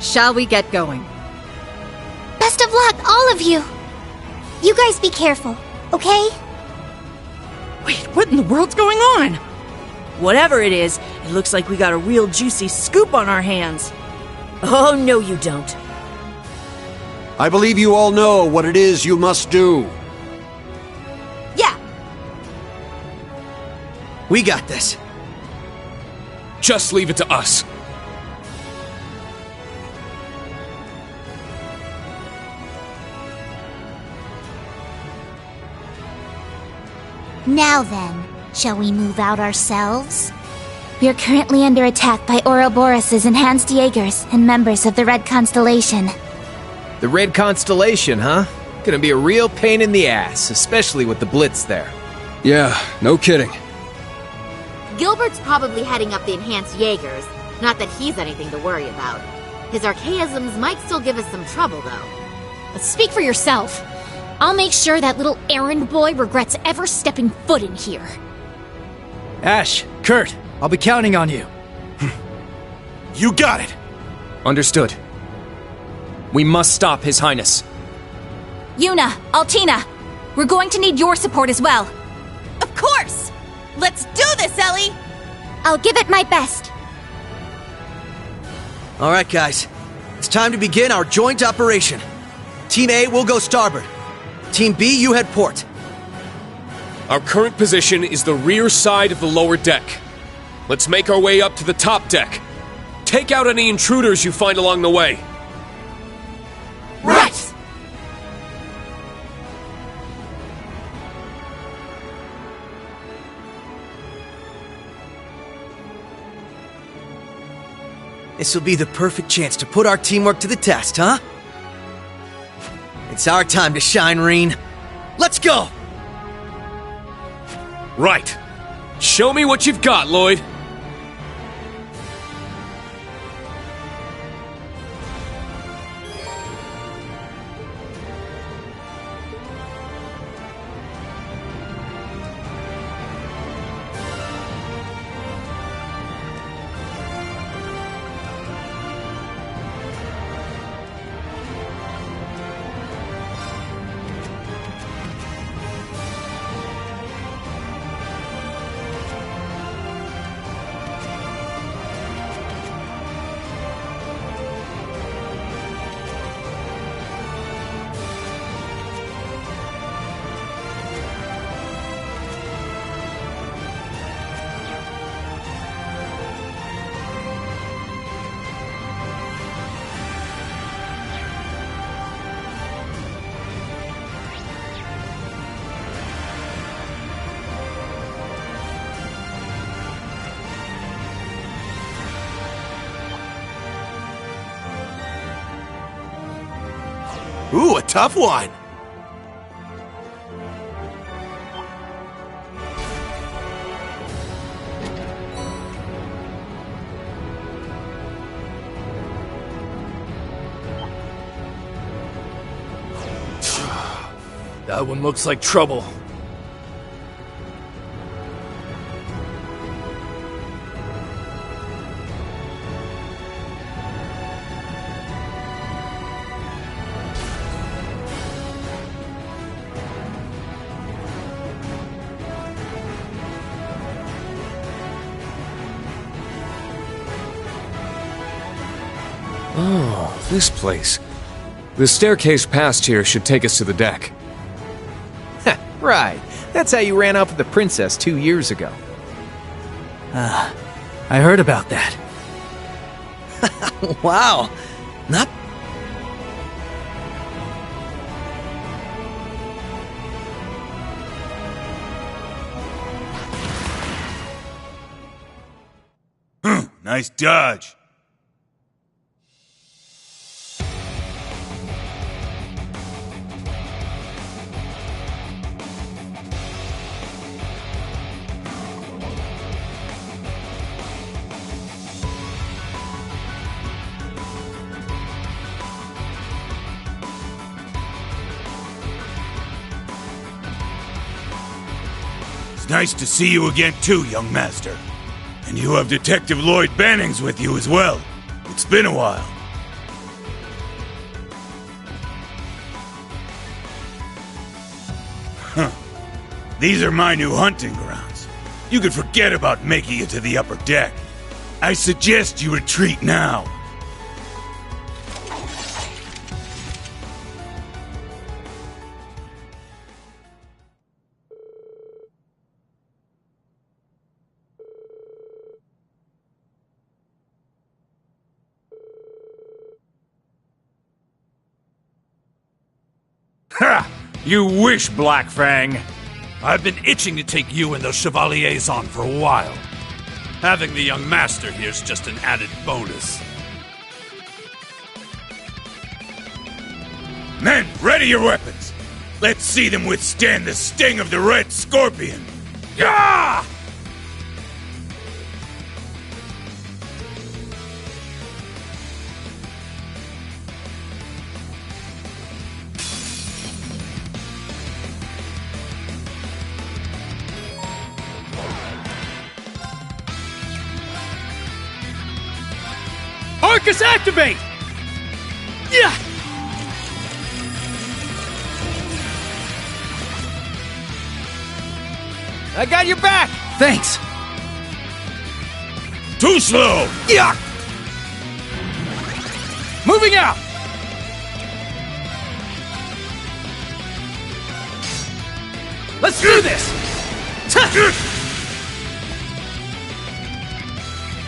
shall we get going? Best of luck, all of you! You guys be careful, okay? Wait, what in the world's going on? Whatever it is, it looks like we got a real juicy scoop on our hands. Oh, no you don't. I believe you all know what it is you must do. Yeah. We got this. Just leave it to us. Now then, shall we move out ourselves? We are currently under attack by Ouroboros' enhanced Jaegers and members of the Red Constellation. The Red Constellation, huh? Gonna be a real pain in the ass, especially with the Blitz there. Yeah, no kidding. Gilbert's probably heading up the enhanced Jaegers. Not that he's anything to worry about. His archaisms might still give us some trouble, though. Speak for yourself. I'll make sure that little errand boy regrets ever stepping foot in here. Ash, Kurt, I'll be counting on you. You got it! Understood. We must stop His Highness. Yuna, Altina, we're going to need your support as well. Of course! Let's do this, Ellie! I'll give it my best. Alright, guys. It's time to begin our joint operation. Team A will go starboard. Team B, you head port. Our current position is the rear side of the lower deck. Let's make our way up to the top deck. Take out any intruders you find along the way. Right! This will be the perfect chance to put our teamwork to the test, huh? It's our time to shine, Reen. Let's go! Right. Show me what you've got, Lloyd. Ooh, a tough one! That one looks like trouble. Oh, this place. The staircase past here should take us to the deck. Right. That's how you ran off with the princess 2 years ago. I heard about that. Wow. Not... Nice dodge. It's nice to see you again too, young master. And you have Detective Lloyd Bannings with you as well. It's been a while. Huh. These are my new hunting grounds. You could forget about making it to the upper deck. I suggest you retreat now. Ha! You wish, Black Fang. I've been itching to take you and those Chevaliers on for a while. Having the young master here's just an added bonus. Men, ready your weapons. Let's see them withstand the sting of the Red Scorpion. Gah! Arcus, activate! Yeah! I got your back! Thanks! Too slow! Yeah! Moving out! Let's do this!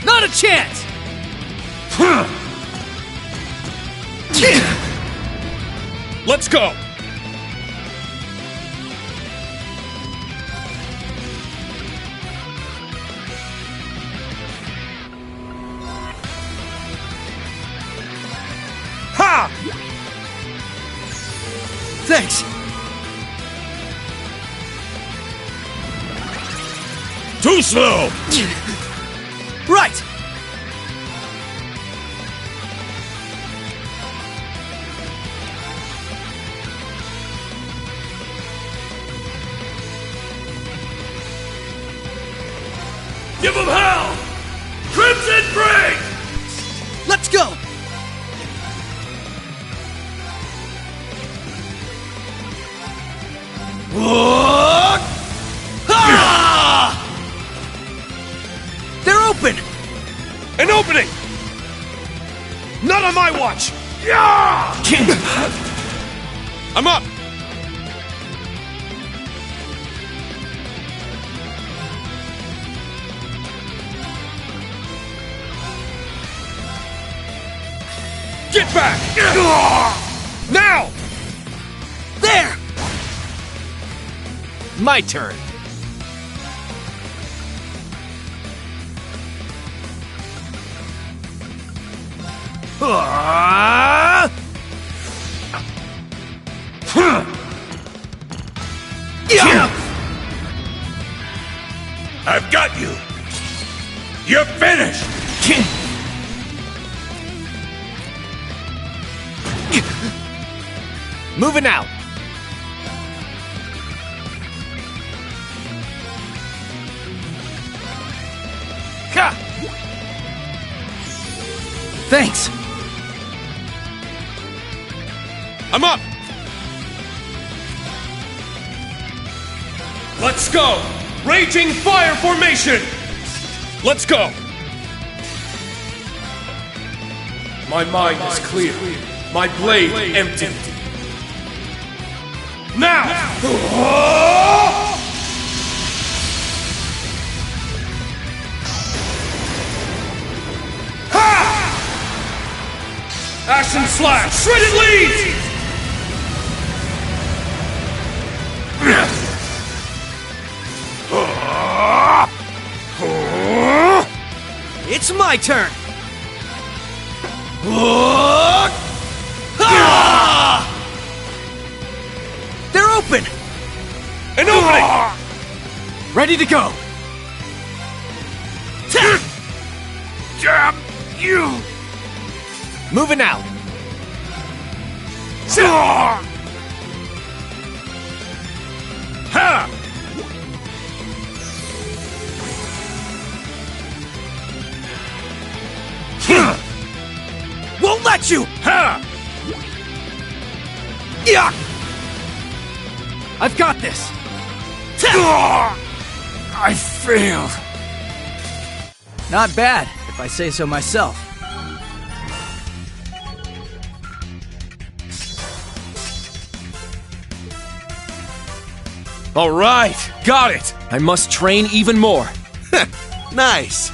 Not a chance! Let's go! Ha! Thanks! Too slow! Right! Give them hell! Crimson Break! Let's go! They're open! An opening! Not on my watch! Yeah! I'm up! Get back! Now! There! My turn. I've got you! You're finished! Moving out. Ha! Thanks! I'm up! Let's go! Raging fire formation! Let's go! My mind is clear. My blade empty. Now! Ha! Ashen slash! Shredded leaves! It's my turn! They're open! An opening! Ready to go! Damn you! Moving out. Ha! got you! Ha! Yeah! I've got this! I failed. Not bad, if I say so myself. All right, got it! I must train even more. Nice.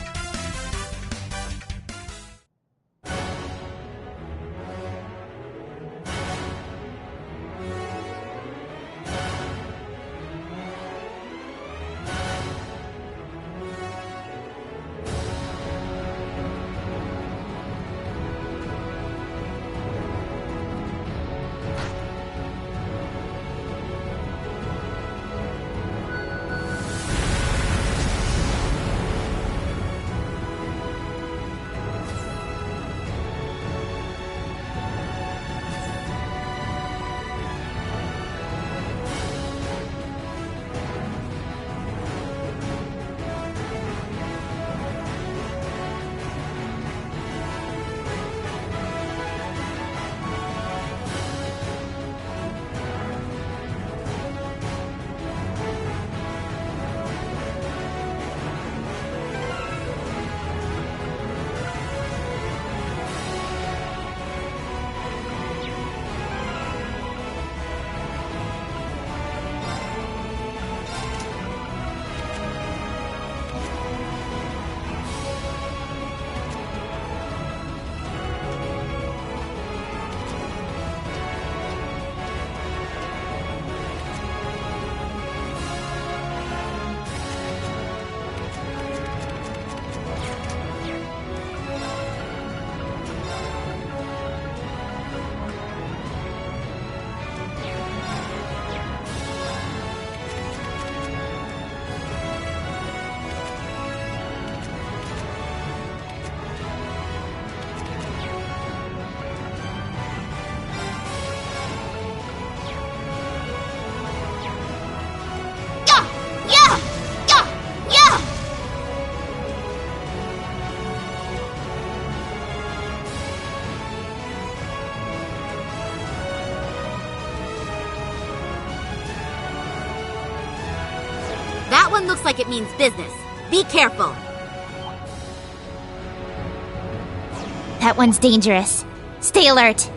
That one looks like it means business. Be careful. That one's dangerous. Stay alert.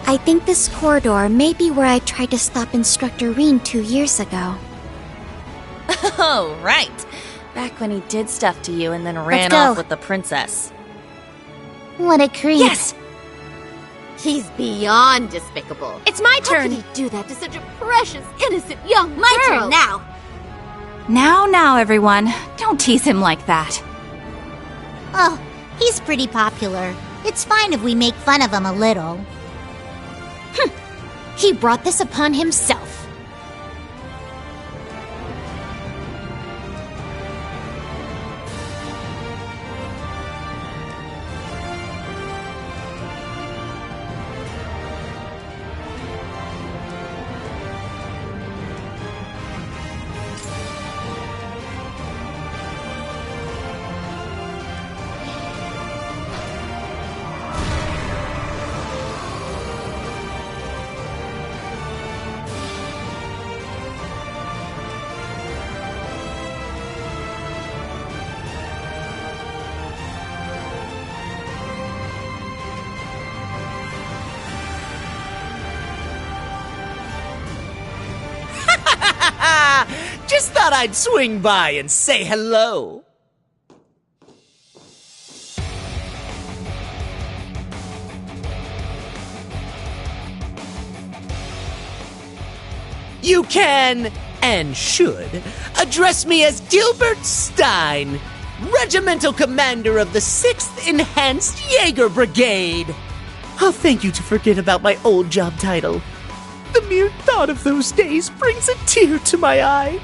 I think this corridor may be where I tried to stop Instructor Reen 2 years ago. Oh, right. Back when he did stuff to you and then ran go. off with the princess. What a creep. Yes! He's beyond despicable. It's my How turn. could he do that to such a precious, innocent young My girl? turn now. Now, everyone. Don't tease him like that. Oh, he's pretty popular. It's fine if we make fun of him a little. He brought this upon himself. Just thought I'd swing by and say hello. You can and should, address me as Gilbert Stein, Regimental Commander of the 6th Enhanced Jaeger Brigade. I'll thank you to forget about my old job title. The mere thought of those days brings a tear to my eye.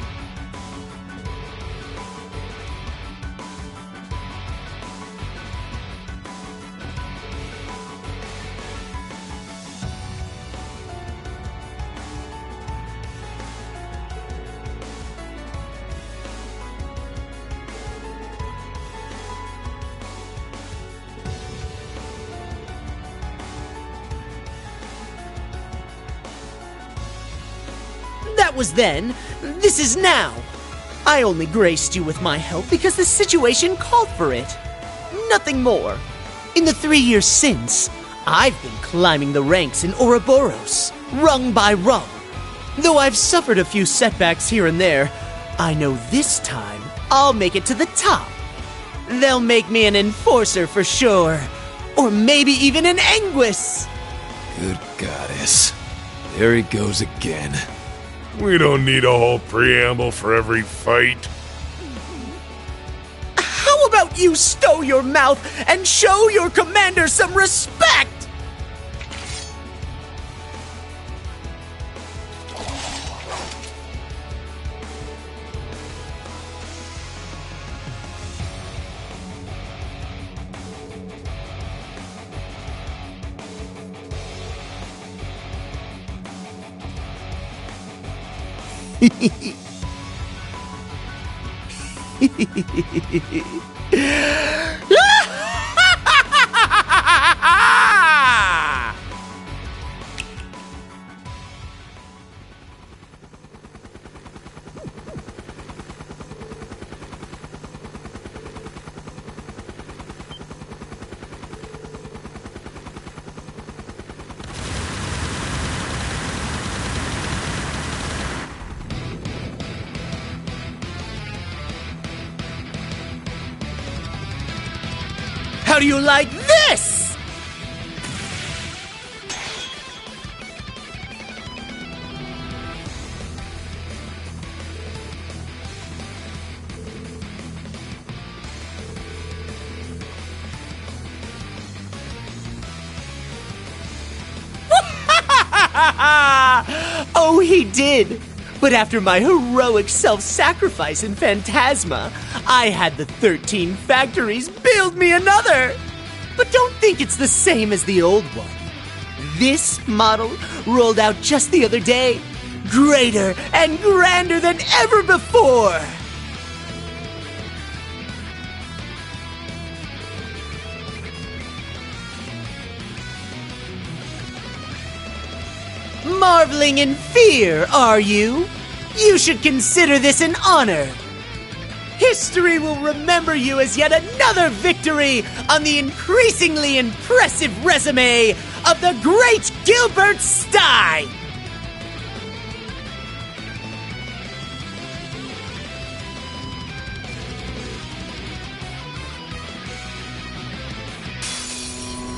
That was then. This is now. I only graced you with my help because the situation called for it. Nothing more. In the 3 years since, I've been climbing the ranks in Ouroboros, rung by rung. Though I've suffered a few setbacks here and there, I know this time I'll make it to the top. They'll make me an enforcer for sure. Or maybe even an Anguis. Good goddess. There he goes again. We don't need a whole preamble for every fight. How about you stow your mouth and show your commander some respect? How do you like this? Oh, he did. But after my heroic self-sacrifice in Phantasma, I had the 13 factories build me another. But don't think it's the same as the old one. This model rolled out just the other day, greater and grander than ever before. Marveling in fear, are you? You should consider this an honor. History will remember you as yet another victory on the increasingly impressive resume of the great Gilbert Stein.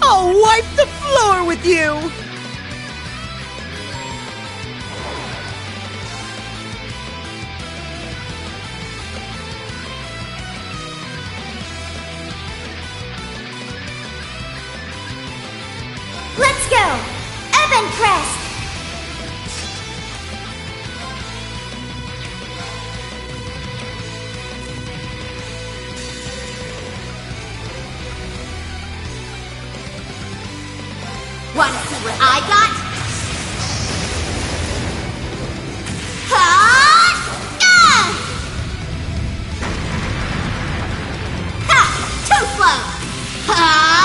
I'll wipe the floor with you. Let's go! Evan Crest! Wanna see what I got? Ha! Too slow! Ha!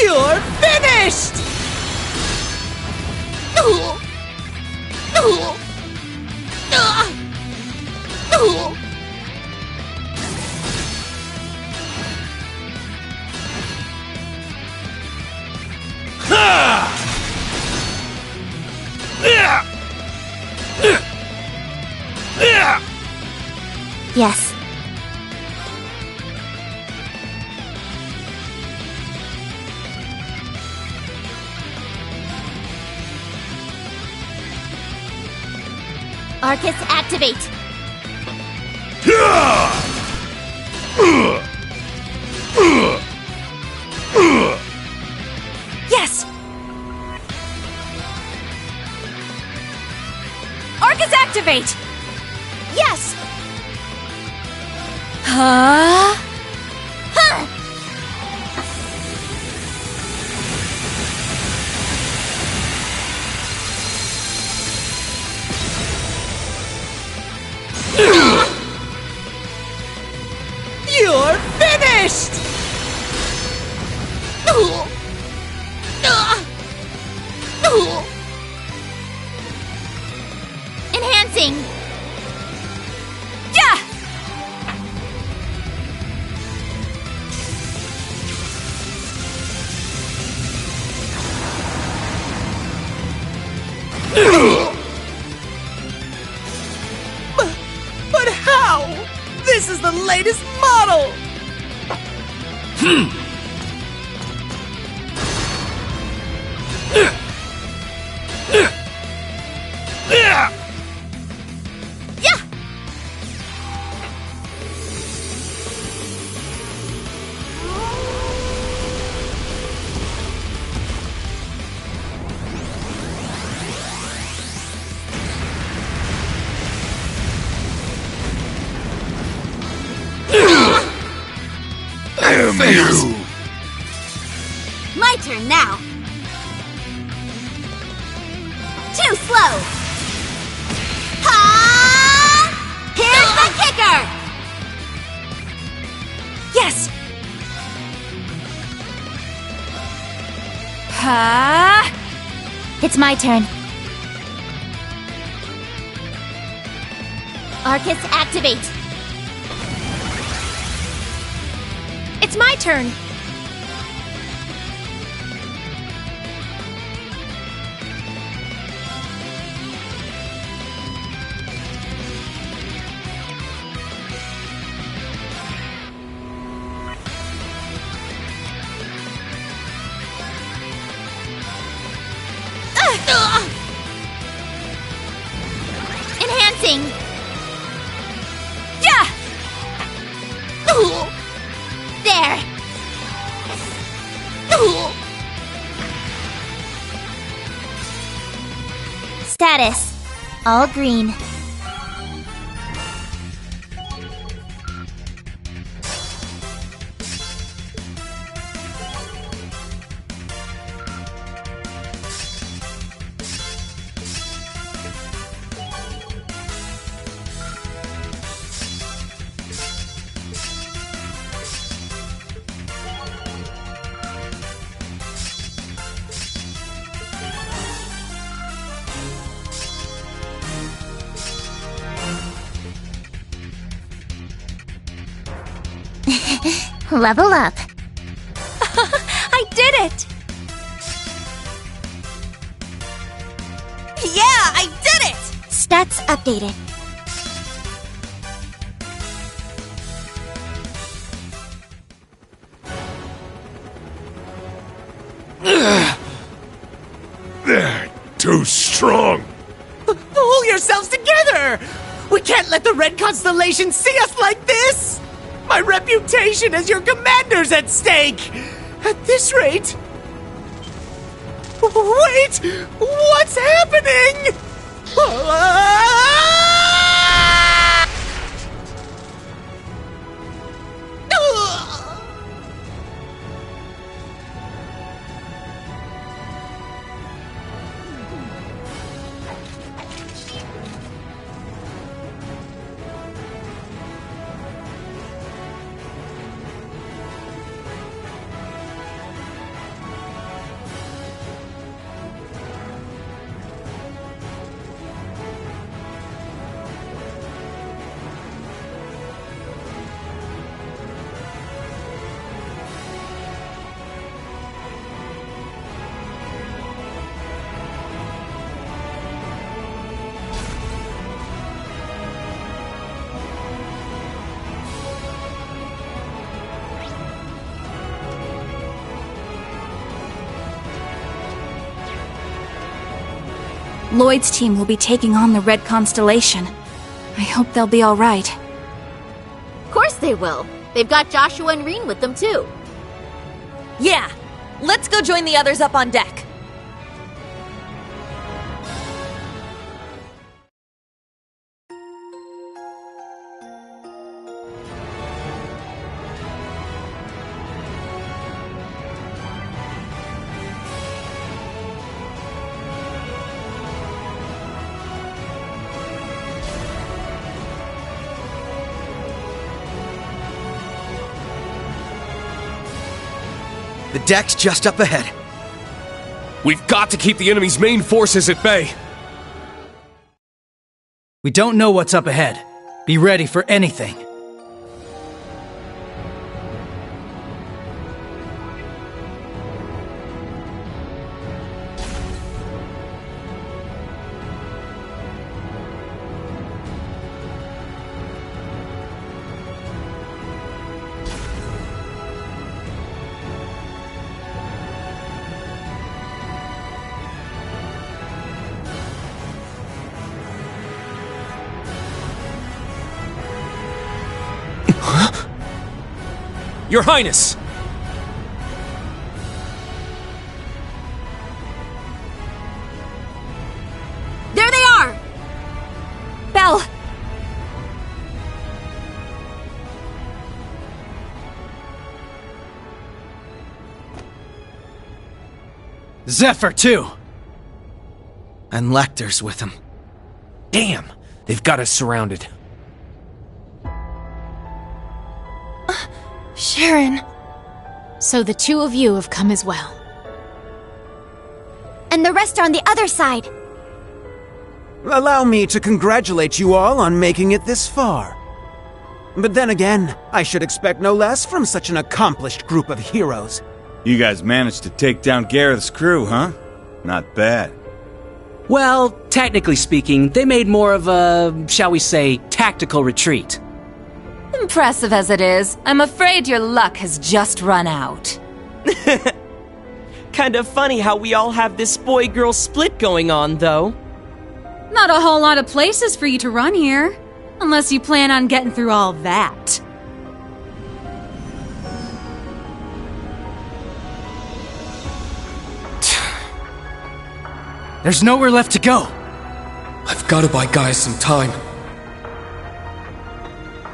You're finished! Yes. Arcus, activate! Yes! Arcus, activate! Yes! Huh? You're finished! Enhancing! Yeah! But how? This is the latest model! Damn you! My turn now! Too slow! Ha! Here's the kicker! Yes! Huh? It's my turn. Arcus, activate! It's my turn. Enhancing! Yeah! There! Status. All green. Level up. I did it! Yeah, I did it! Stats updated. They're too strong. Pull yourselves together! We can't let the Red Constellation see us like this! My reputation as your commander's at stake! At this rate... Wait! What's happening? Lloyd's team will be taking on the Red Constellation. I hope they'll be alright. Of course they will. They've got Joshua and Reen with them, too. Yeah, let's go join the others up on deck. The deck's just up ahead. We've got to keep the enemy's main forces at bay. We don't know what's up ahead. Be ready for anything. Your Highness! There they are! Belle! Zephyr, too! And Lecter's with him. Damn! They've got us surrounded. Sharon. So the two of you have come as well. And the rest are on the other side. Allow me to congratulate you all on making it this far. But then again, I should expect no less from such an accomplished group of heroes. You guys managed to take down Gareth's crew, huh? Not bad. Well, technically speaking, they made more of a, shall we say, tactical retreat. Impressive as it is, I'm afraid your luck has just run out. Kind of funny how we all have this boy-girl split going on, though. Not a whole lot of places for you to run here. Unless you plan on getting through all that. There's nowhere left to go. I've got to buy guys some time.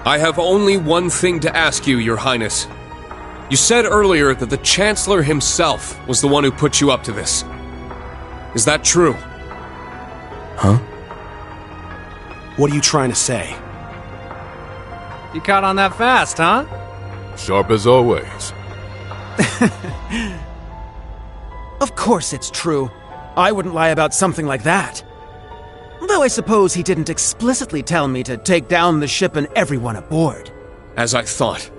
I have only one thing to ask you, Your Highness. You said earlier that the Chancellor himself was the one who put you up to this. Is that true? Huh? What are you trying to say? You caught on that fast, huh? Sharp as always. Of course it's true. I wouldn't lie about something like that. Though I suppose he didn't explicitly tell me to take down the ship and everyone aboard. As I thought.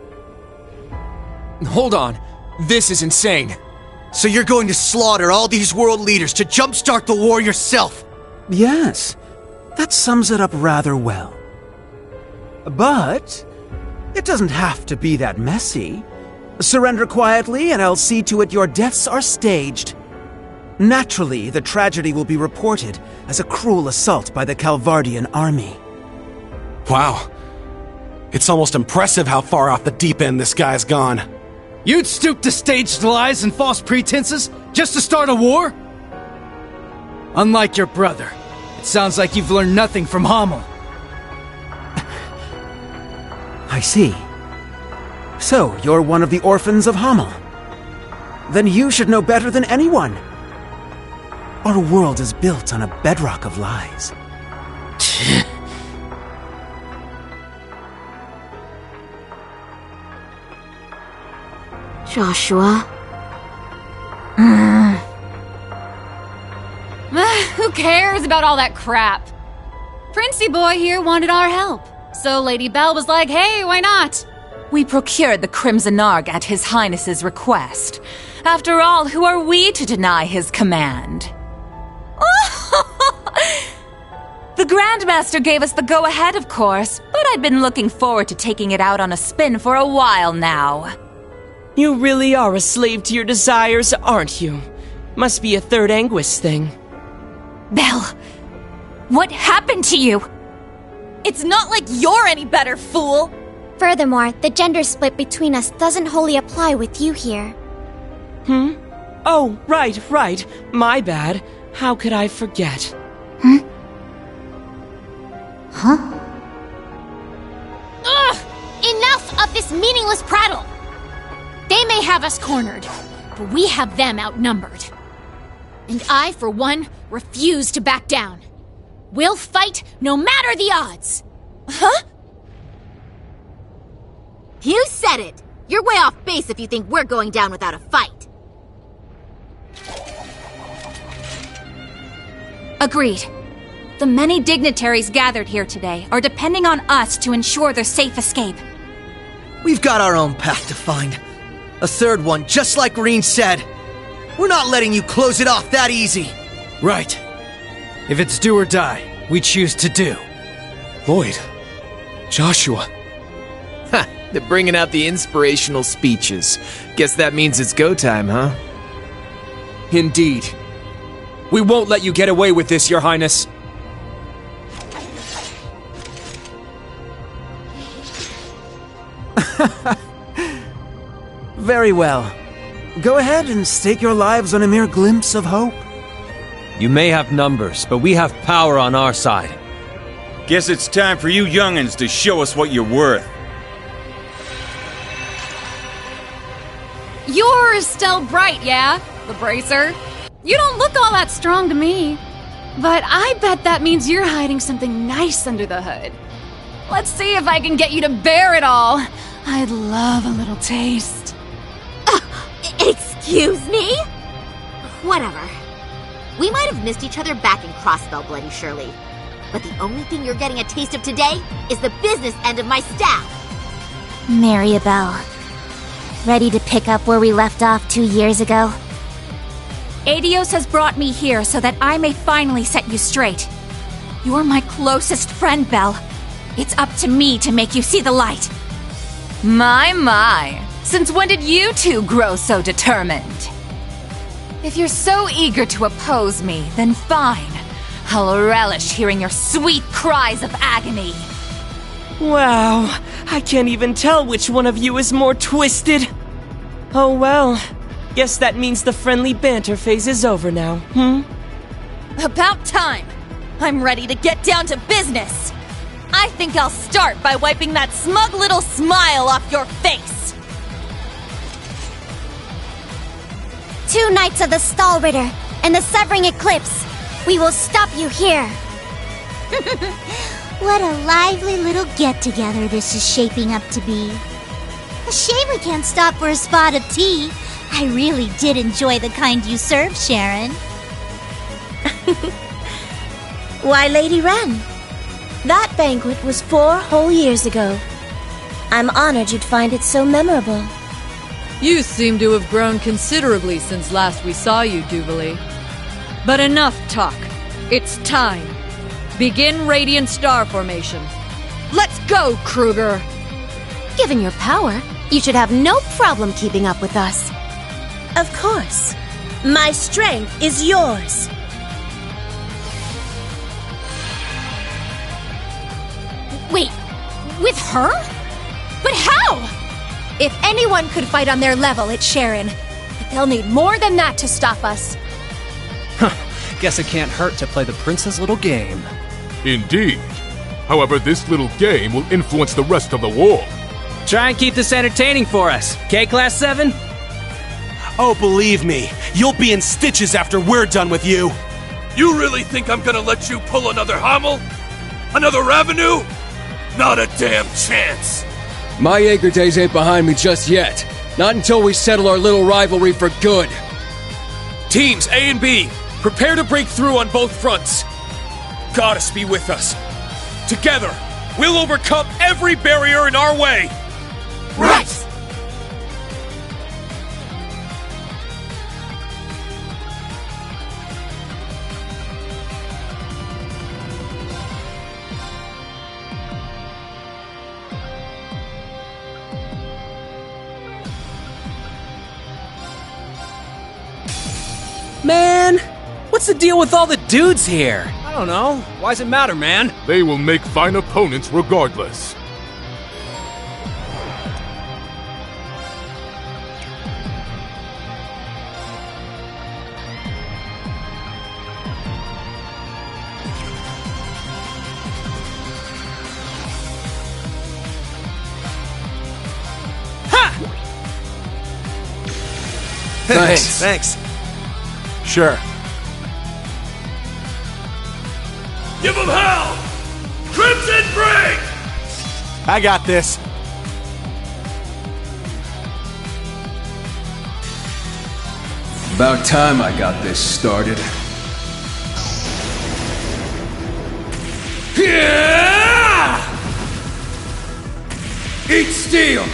Hold on. This is insane. So you're going to slaughter all these world leaders to jumpstart the war yourself? Yes, that sums it up rather well. But it doesn't have to be that messy. Surrender quietly and I'll see to it your deaths are staged. Naturally, the tragedy will be reported as a cruel assault by the Calvardian army. Wow. It's almost impressive how far off the deep end this guy's gone. You'd stoop to staged lies and false pretenses just to start a war? Unlike your brother, it sounds like you've learned nothing from Hamel. I see. So, you're one of the orphans of Hamel. Then you should know better than anyone. Our world is built on a bedrock of lies. Joshua? Who cares about all that crap? Princey boy here wanted our help. So Lady Belle was like, hey, why not? We procured the Crimson Arg at His Highness's request. After all, who are we to deny his command? The Grandmaster gave us the go-ahead, of course, but I'd been looking forward to taking it out on a spin for a while now. You really are a slave to your desires, aren't you? Must be a Third Anguis thing. Belle, what happened to you? It's not like you're any better, fool! Furthermore, the gender split between us doesn't wholly apply with you here. Oh, right. My bad. How could I forget? Ugh! Enough of this meaningless prattle! They may have us cornered, but we have them outnumbered. And I, for one, refuse to back down. We'll fight no matter the odds! Huh? You said it! You're way off base if you think we're going down without a fight. Agreed. The many dignitaries gathered here today are depending on us to ensure their safe escape. We've got our own path to find. A third one, just like Reen said. We're not letting you close it off that easy. Right. If it's do or die, we choose to do. Lloyd. Joshua. Ha! They're bringing out the inspirational speeches. Guess that means it's go time, huh? Indeed. We won't let you get away with this, Your Highness. Very well. Go ahead and stake your lives on a mere glimpse of hope. You may have numbers, but we have power on our side. Guess it's time for you young'uns to show us what you're worth. You're Estelle Bright, yeah? The bracer? You don't look all that strong to me. But I bet that means you're hiding something nice under the hood. Let's see if I can get you to bear it all. I'd love a little taste. Excuse me? Whatever. We might have missed each other back in Crossbell, Bloody Shirley. But the only thing you're getting a taste of today is the business end of my staff. Maribel. Ready to pick up where we left off 2 years ago? Adios has brought me here so that I may finally set you straight. You're my closest friend, Belle. It's up to me to make you see the light. My. Since when did you two grow so determined? If you're so eager to oppose me, then fine. I'll relish hearing your sweet cries of agony. Wow, I can't even tell which one of you is more twisted. Oh well, guess that means the friendly banter phase is over now, About time! I'm ready to get down to business! I think I'll start by wiping that smug little smile off your face! 2 Knights of the Stallritter and the Severing Eclipse. We will stop you here. What a lively little get-together this is shaping up to be. A shame we can't stop for a spot of tea. I really did enjoy the kind you served, Sharon. Why, Lady Wren, that banquet was 4 whole years ago. I'm honored you'd find it so memorable. You seem to have grown considerably since last we saw you, Duvalie. But enough talk. It's time. Begin Radiant Star Formation. Let's go, Kruger! Given your power, you should have no problem keeping up with us. Of course. My strength is yours. Wait, with her? But how? If anyone could fight on their level, it's Sharon. But they'll need more than that to stop us. Guess it can't hurt to play the prince's little game. Indeed. However, this little game will influence the rest of the war. Try and keep this entertaining for us, okay, Class 7? Oh, believe me, you'll be in stitches after we're done with you. You really think I'm gonna let you pull another Hummel? Another revenue? Not a damn chance. My Jaeger days ain't behind me just yet. Not until we settle our little rivalry for good. Teams A and B, prepare to break through on both fronts. Goddess be with us. Together, we'll overcome every barrier in our way. Right! Man, What's the deal with all the dudes here? I don't know. Why does it matter, man? They will make fine opponents regardless. Thanks. Sure. Give them hell! Crimson Break! I got this. About time I got this started. Yeah! Eat steel!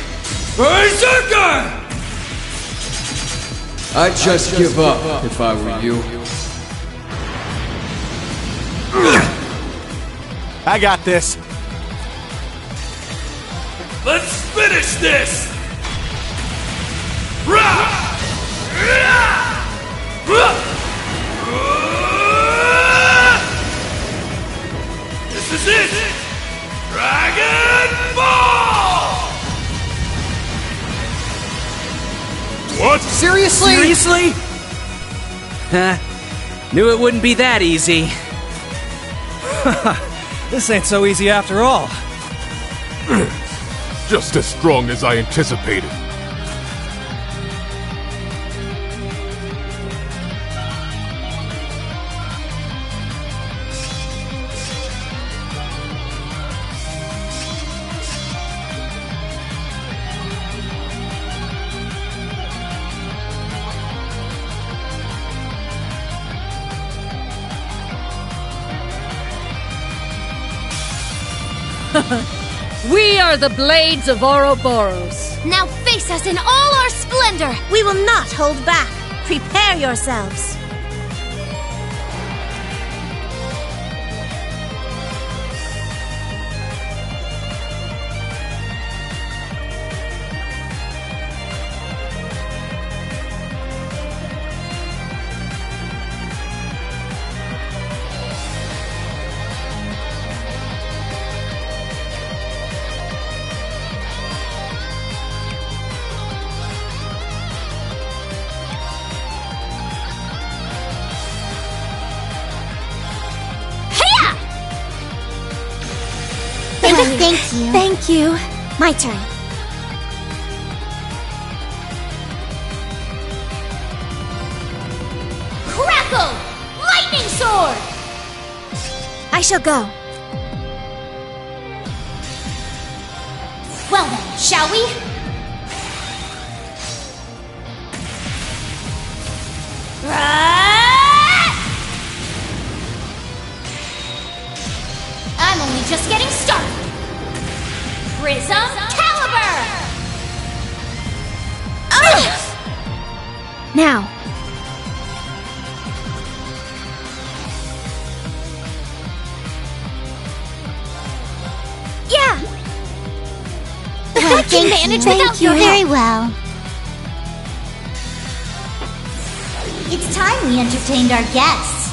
Berserker! I'd just give up if I were you. I got this. Let's finish this! This is it! Dragon Ball! What? Seriously? Knew it wouldn't be that easy. This ain't so easy after all. Just as strong as I anticipated. We are the Blades of Ouroboros. Now face us in all our splendor! We will not hold back. Prepare yourselves. Thank you. My turn. Crackle! Lightning sword! I shall go. Well then, shall we? I'm only just getting started. Prism Caliber! Now. Yeah! Well, thank you very well. It's time we entertained our guests.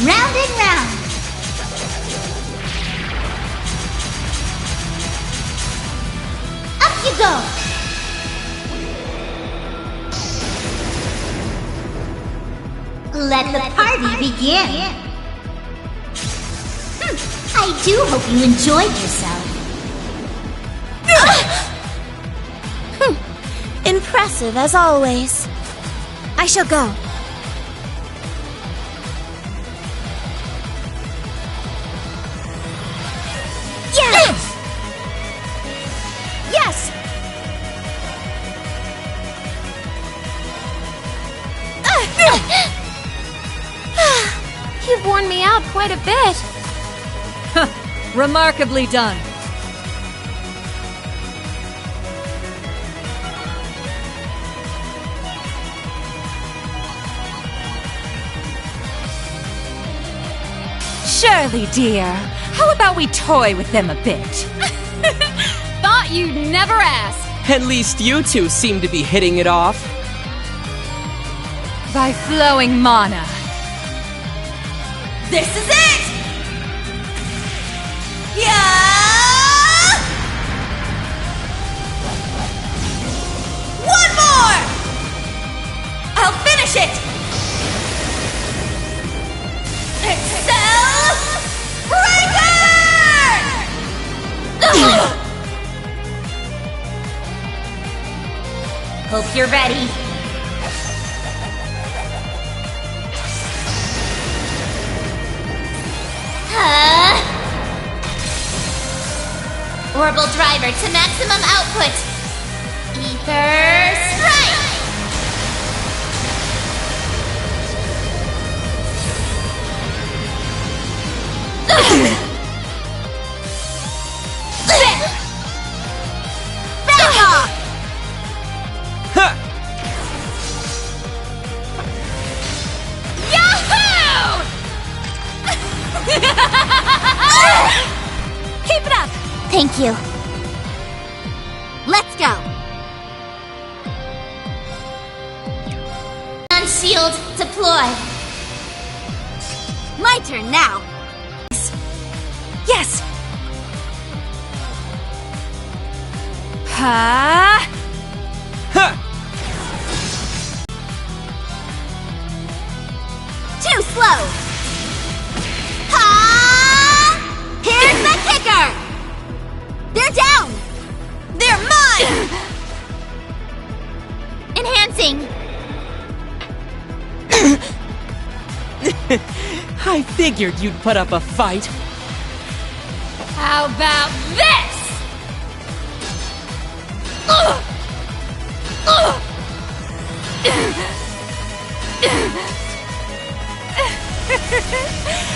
Round and round. Up you go. Let the party begin. I do hope you enjoyed yourself. Impressive as always. I shall go. Yes! Yes! You've worn me out quite a bit. Remarkably done. Shirley, dear, how about we toy with them a bit? Thought you'd never ask. At least you two seem to be hitting it off. by flowing mana. This is it! Yeah! One more! I'll finish it! Excel Breaker! Hope you're ready. Orbital driver to maximum output. Ether strike! Back off! Yahoo! Keep it up! Thank you. Let's go! Shield deployed. My turn now! Yes! Ha! Too slow! Ha! Here's the kicker! They're down! They're mine! Enhancing. I figured you'd put up a fight. How about this?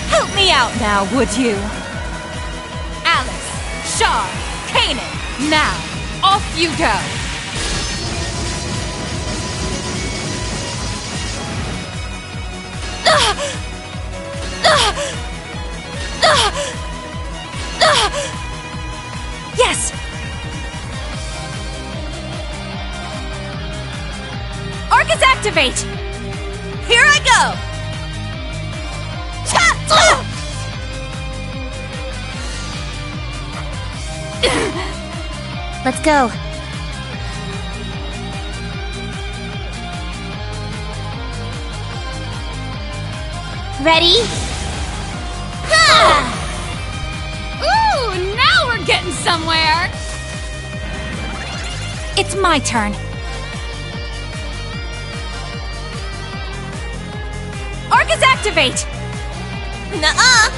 Help me out now, would you? Alice, Shar, Kanan, now, off you go! Yes! Arcus activate! Here I go! Let's go. Ready? Ha! Ooh, now we're getting somewhere! It's my turn. Arcus activate! Nuh-uh!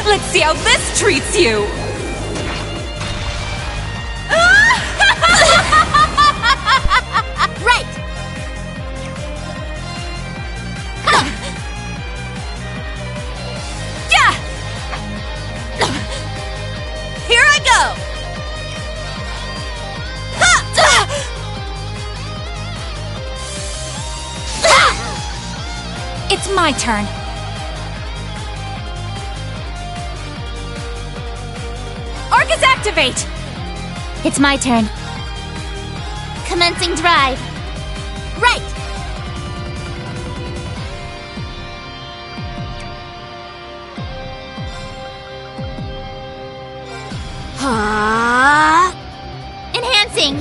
Let's see how this treats you! Right! Yeah! Here I go! It's my turn. Arcus activate! It's my turn. Commencing drive. Right! Enhancing.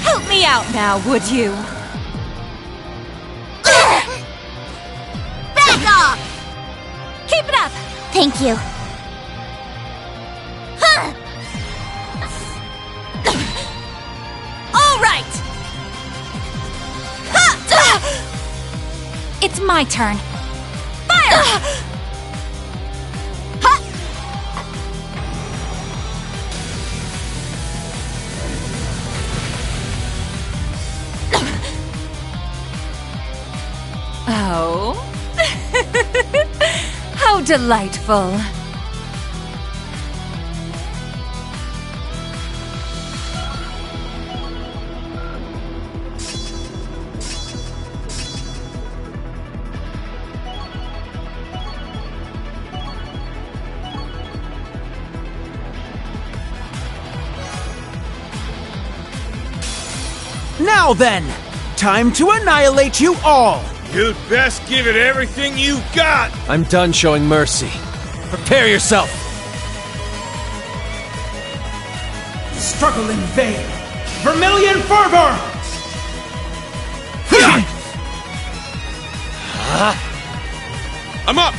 Help me out now, would you? Back off! Keep it up! Thank you. All right! It's my turn. Fire! Oh. How delightful. Now then, time to annihilate you all! You'd best give it everything you got! I'm done showing mercy. Prepare yourself! Struggle in vain! Vermilion fervor! I'm up!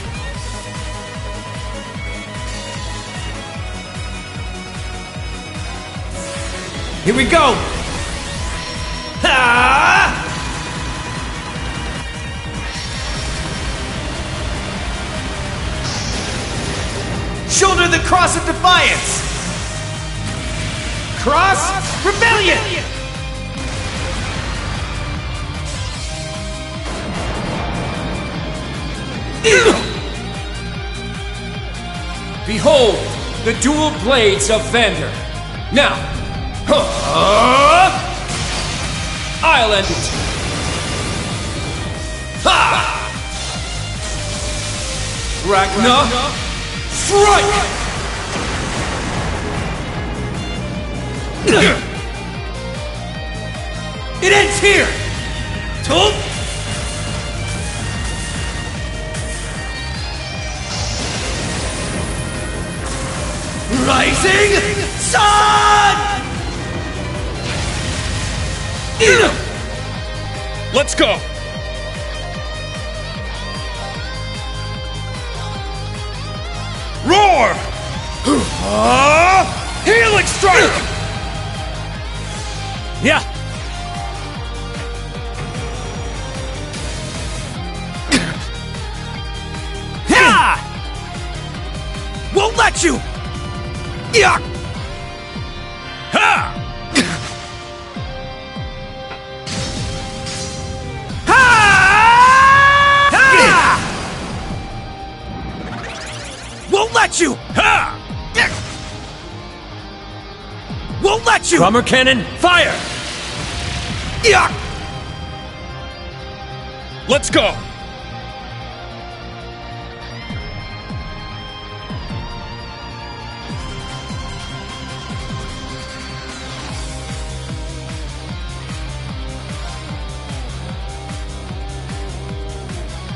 Here we go! Shoulder the cross of defiance! Cross rebellion! Behold, the dual blades of Vander. Now, I'll end it. Ha! Ragna, strike! It ends here! Tulp! Rising Sun! Let's go! Roar! Healing strike! Yeah! Won't let you! Yeah! Ha! Won't let you! Ha! Won't let you! Drummer cannon, fire! Yeah! Let's go!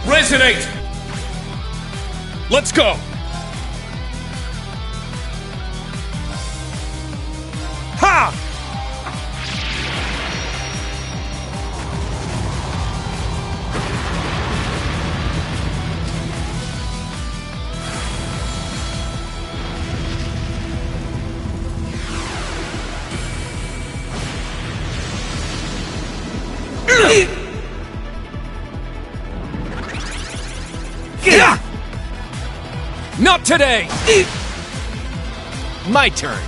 Resonate! Let's go! Ha! Not today! My turn.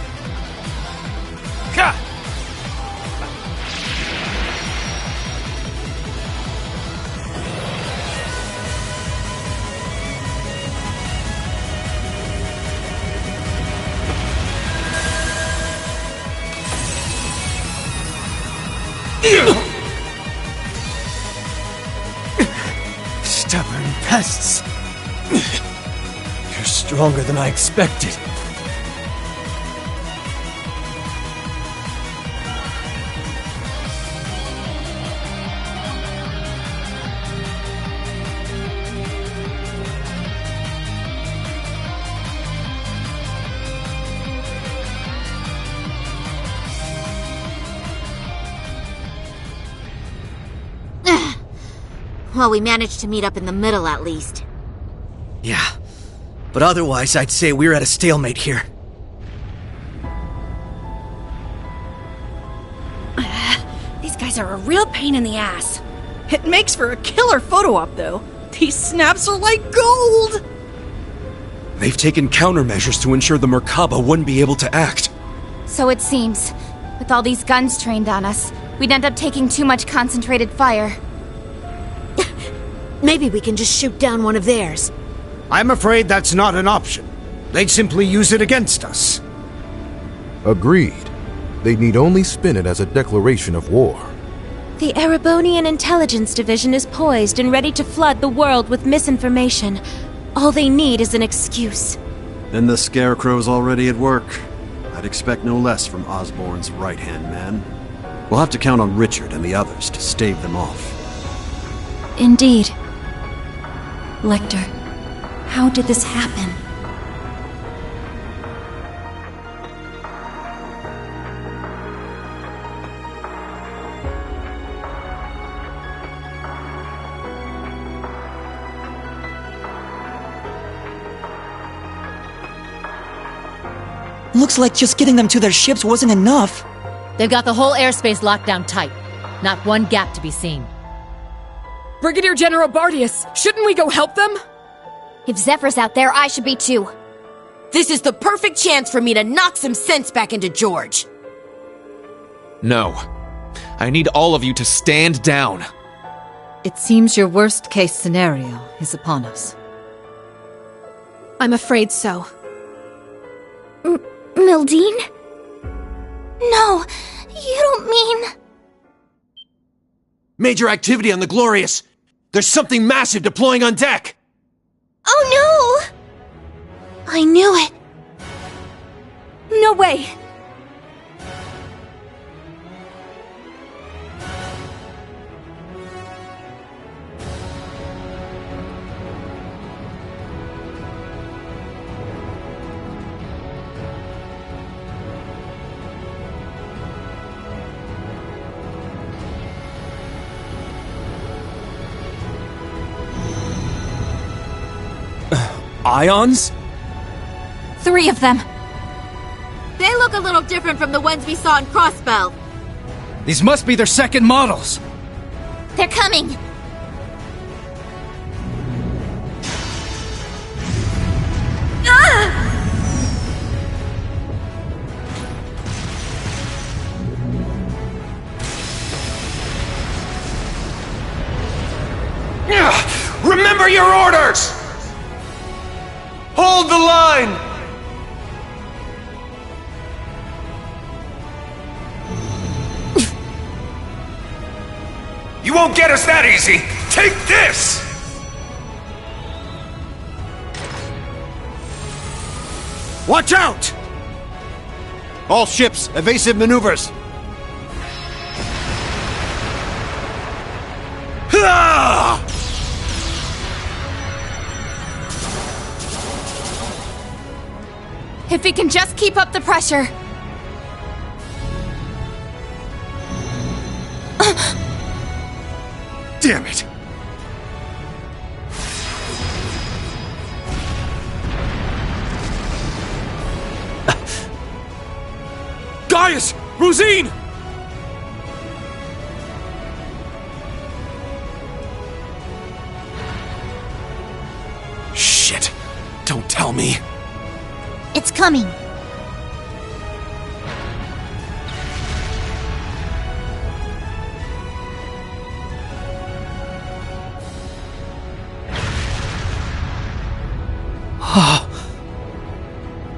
Stubborn pests! You're stronger than I expected. Well, we managed to meet up in the middle at least. Yeah, but otherwise I'd say we're at a stalemate here. These guys are a real pain in the ass. It makes for a killer photo op, though. These snaps are like gold! They've taken countermeasures to ensure the Merkaba wouldn't be able to act. So it seems. With all these guns trained on us, we'd end up taking too much concentrated fire. Maybe we can just shoot down one of theirs. I'm afraid that's not an option. They'd simply use it against us. Agreed. They need only spin it as a declaration of war. The Erebonian Intelligence Division is poised and ready to flood the world with misinformation. All they need is an excuse. Then the Scarecrow's already at work. I'd expect no less from Osborn's right-hand man. We'll have to count on Richard and the others to stave them off. Indeed. Lecter, how did this happen? Looks like just getting them to their ships wasn't enough. They've got the whole airspace locked down tight. Not one gap to be seen. Brigadier General Bardius, shouldn't we go help them? If Zephyr's out there, I should be too. This is the perfect chance for me to knock some sense back into George. No. I need all of you to stand down. It seems your worst-case scenario is upon us. I'm afraid so. Mildine? No, you don't mean... Major activity on the Glorious! There's something massive deploying on deck! Oh no! I knew it. No way! Ions? 3 of them. They look a little different from the ones we saw in Crossbell. These must be their second models. They're coming. Remember your orders! Hold the line! You won't get us that easy! Take this! Watch out! All ships, evasive maneuvers. Ah! If he can just keep up the pressure. Damn it! Gaius! Rosine! Shit! Don't tell me. It's coming.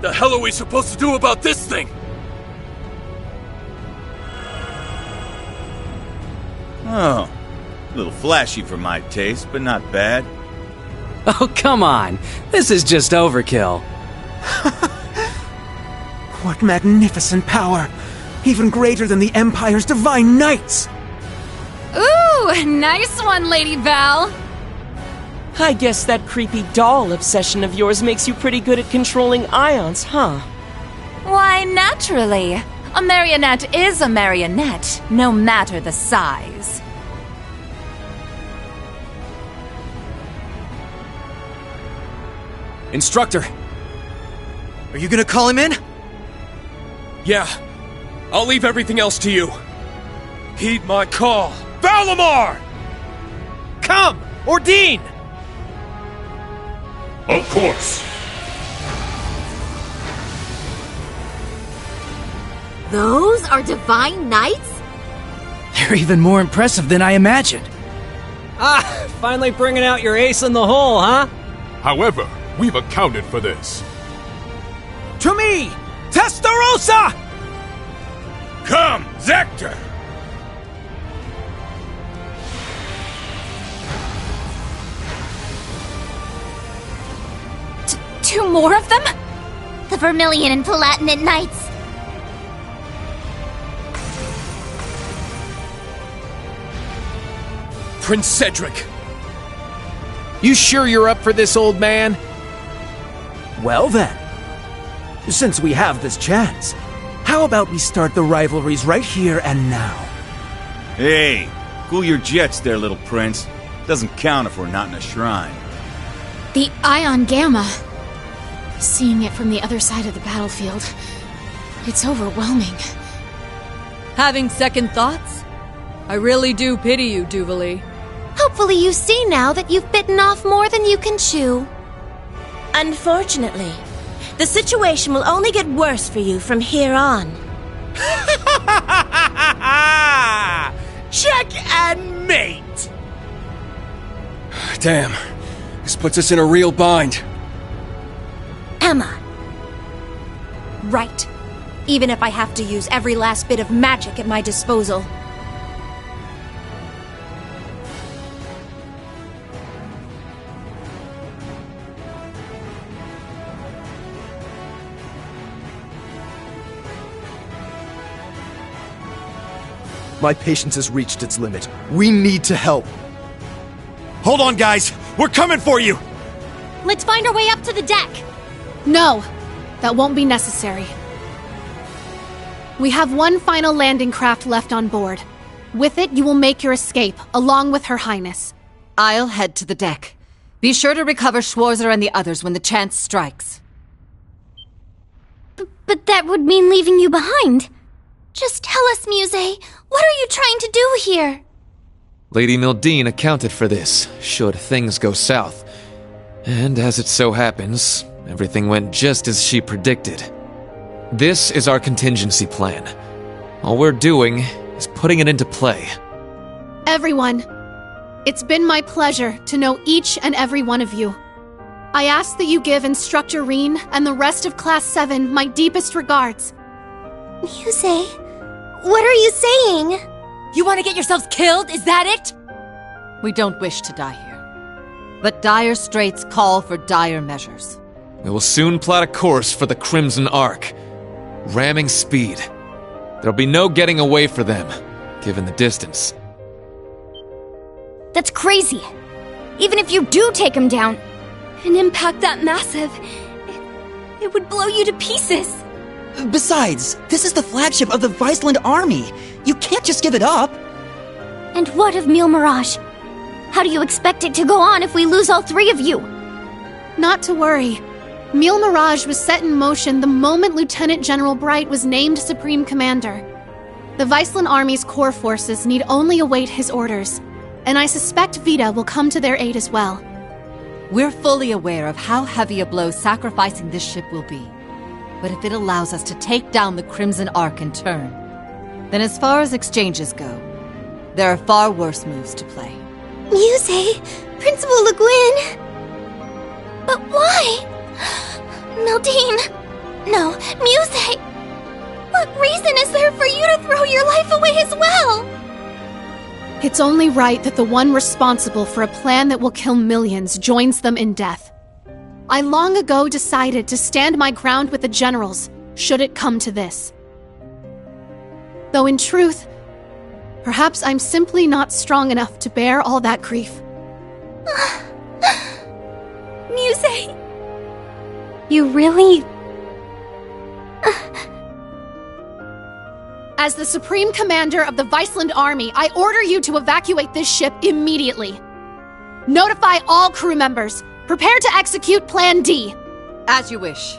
The hell are we supposed to do about this thing? Oh, a little flashy for my taste, but not bad. Oh, come on. This is just overkill. What magnificent power! Even greater than the Empire's divine knights! Ooh, nice one, Lady Val. I guess that creepy doll obsession of yours makes you pretty good at controlling ions, huh? Why, naturally. A marionette is a marionette, no matter the size. Instructor! Are you gonna call him in? Yeah. I'll leave everything else to you. Heed my call. Valimar! Come! Ordine! Of course. Those are divine knights? They're even more impressive than I imagined. Ah, finally bringing out your ace in the hole, huh? However, we've accounted for this. To me! Testarossa! Come, Zector! Two more of them? The Vermilion and Palatinate Knights. Prince Cedric. You sure you're up for this, old man? Well then, since we have this chance, how about we start the rivalries right here and now? Hey, cool your jets there, little prince. Doesn't count if we're not in a shrine. The Ion Gamma. Seeing it from the other side of the battlefield, it's overwhelming. Having second thoughts? I really do pity you, Duvalie. Hopefully you see now that you've bitten off more than you can chew. Unfortunately, the situation will only get worse for you from here on. Check and mate! Damn, this puts us in a real bind. Emma. Right. Even if I have to use every last bit of magic at my disposal. My patience has reached its limit. We need to help. Hold on, guys! We're coming for you! Let's find our way up to the deck! No, that won't be necessary. We have one final landing craft left on board. With it, you will make your escape, along with Her Highness. I'll head to the deck. Be sure to recover Schwarzer and the others when the chance strikes. But that would mean leaving you behind. Just tell us, Muse, what are you trying to do here? Lady Mildine accounted for this, should things go south. And as it so happens, everything went just as she predicted. This is our contingency plan. All we're doing is putting it into play. Everyone, it's been my pleasure to know each and every one of you. I ask that you give Instructor Reen and the rest of Class 7 my deepest regards. Muse, what are you saying? You want to get yourselves killed? Is that it? We don't wish to die here. But dire straits call for dire measures. We will soon plot a course for the Crimson Arc. Ramming speed. There'll be no getting away for them, given the distance. That's crazy. Even if you do take him down, An impact that massive, it would blow you to pieces. Besides, this is the flagship of the Viceland army. You can't just give it up. And what of Mille Mirage? How do you expect it to go on if we lose all three of you? Not to worry. Mille Mirage was set in motion the moment Lieutenant General Bright was named Supreme Commander. The Viceland Army's core forces need only await his orders, and I suspect Vita will come to their aid as well. We're fully aware of how heavy a blow sacrificing this ship will be. But if it allows us to take down the Crimson Arc in turn, then as far as exchanges go, there are far worse moves to play. Muse, Principal Le Guin. But why? Mildine. No, Muse. What reason is there for you to throw your life away as well? It's only right that the one responsible for a plan that will kill millions joins them in death. I long ago decided to stand my ground with the generals, should it come to this. Though in truth, perhaps I'm simply not strong enough to bear all that grief. Muse! You really... As the Supreme Commander of the Viceland Army, I order you to evacuate this ship immediately. Notify all crew members. Prepare to execute Plan D. As you wish.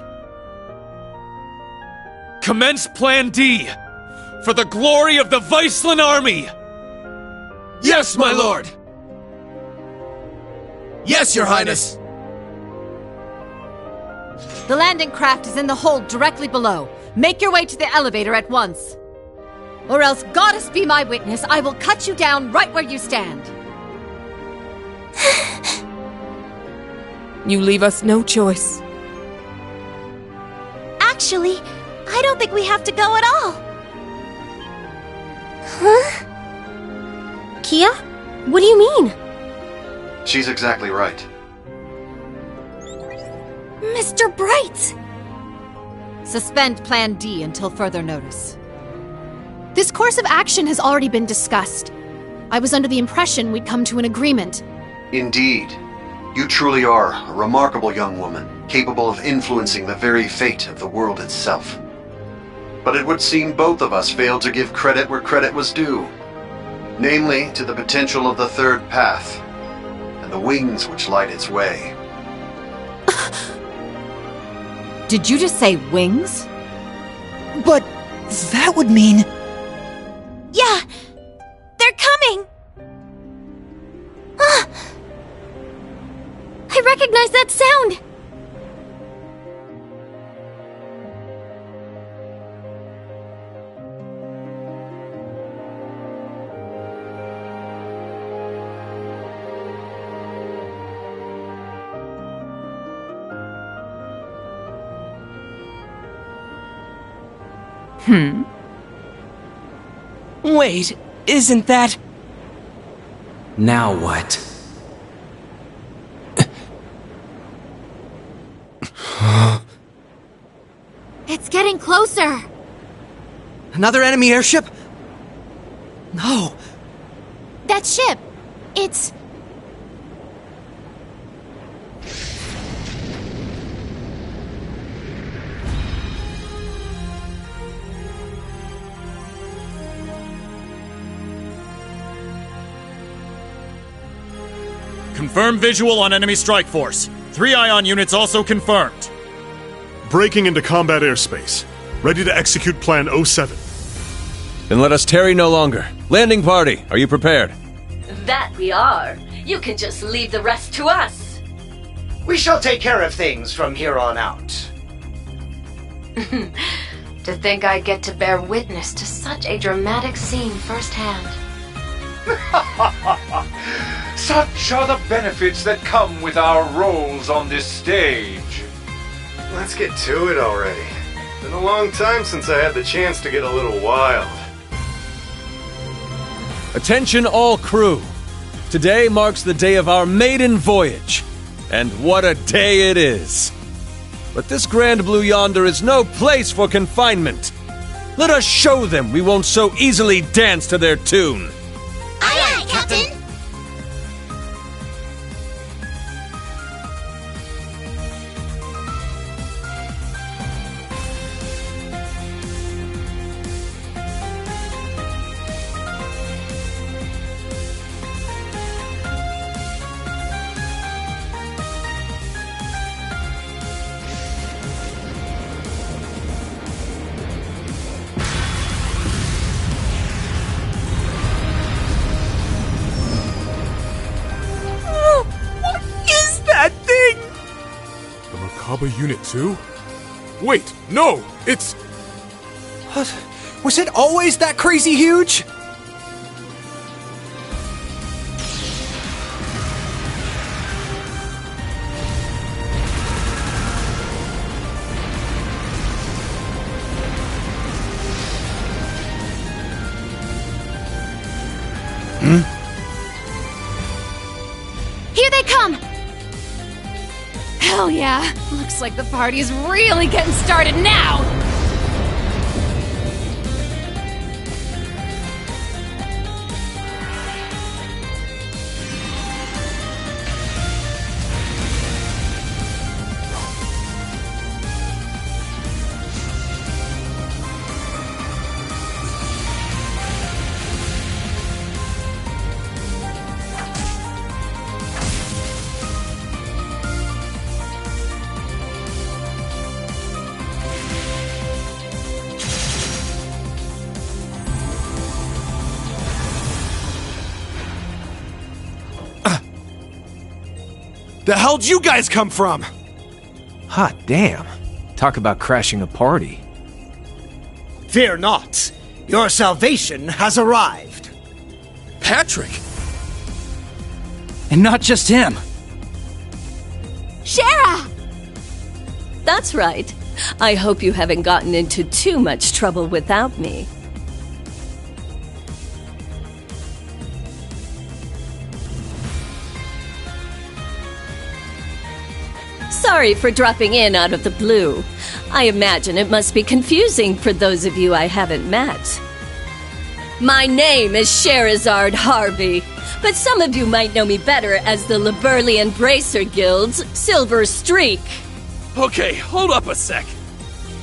Commence Plan D! For the glory of the Viceland Army! Yes, my lord! Yes, your highness! The landing craft is in the hold directly below. Make your way to the elevator at once. Or else, goddess be my witness, I will cut you down right where you stand. You leave us no choice. Actually, I don't think we have to go at all. Huh? Kia? What do you mean? She's exactly right. Mr. Bright! Suspend Plan D until further notice. This course of action has already been discussed. I was under the impression we'd come to an agreement. Indeed. You truly are a remarkable young woman, capable of influencing the very fate of the world itself. But it would seem both of us failed to give credit where credit was due. Namely, to the potential of the third path, and the wings which light its way. Did you just say wings? But that would mean... Yeah! They're coming! I recognize that sound! Wait, isn't that... Now what? It's getting closer! Another enemy airship? No! That ship! It's... Confirmed visual on enemy strike force. 3 ion units also confirmed. Breaking into combat airspace. Ready to execute Plan 07. Then let us tarry no longer. Landing party, are you prepared? That we are. You can just leave the rest to us. We shall take care of things from here on out. To think I get to bear witness to such a dramatic scene firsthand. Such are the benefits that come with our roles on this stage. Let's get to it already. Been a long time since I had the chance to get a little wild. Attention all crew. Today marks the day of our maiden voyage. And what a day it is. But this Grand Blue yonder is no place for confinement. Let us show them we won't so easily dance to their tune. Aye, aye, Captain! Unit 2? Wait, no! It's... What? Was it always that crazy huge? Here they come! Hell yeah! Looks like the party's really getting started now! The hell'd you guys come from? Hot damn. Talk about crashing a party. Fear not. Your salvation has arrived. Patrick! And not just him. Shara! That's right. I hope you haven't gotten into too much trouble without me. Sorry for dropping in out of the blue. I imagine it must be confusing for those of you I haven't met. My name is Sherazard Harvey, but some of you might know me better as the Liberlian Bracer Guild's Silver Streak. Okay, hold up a sec.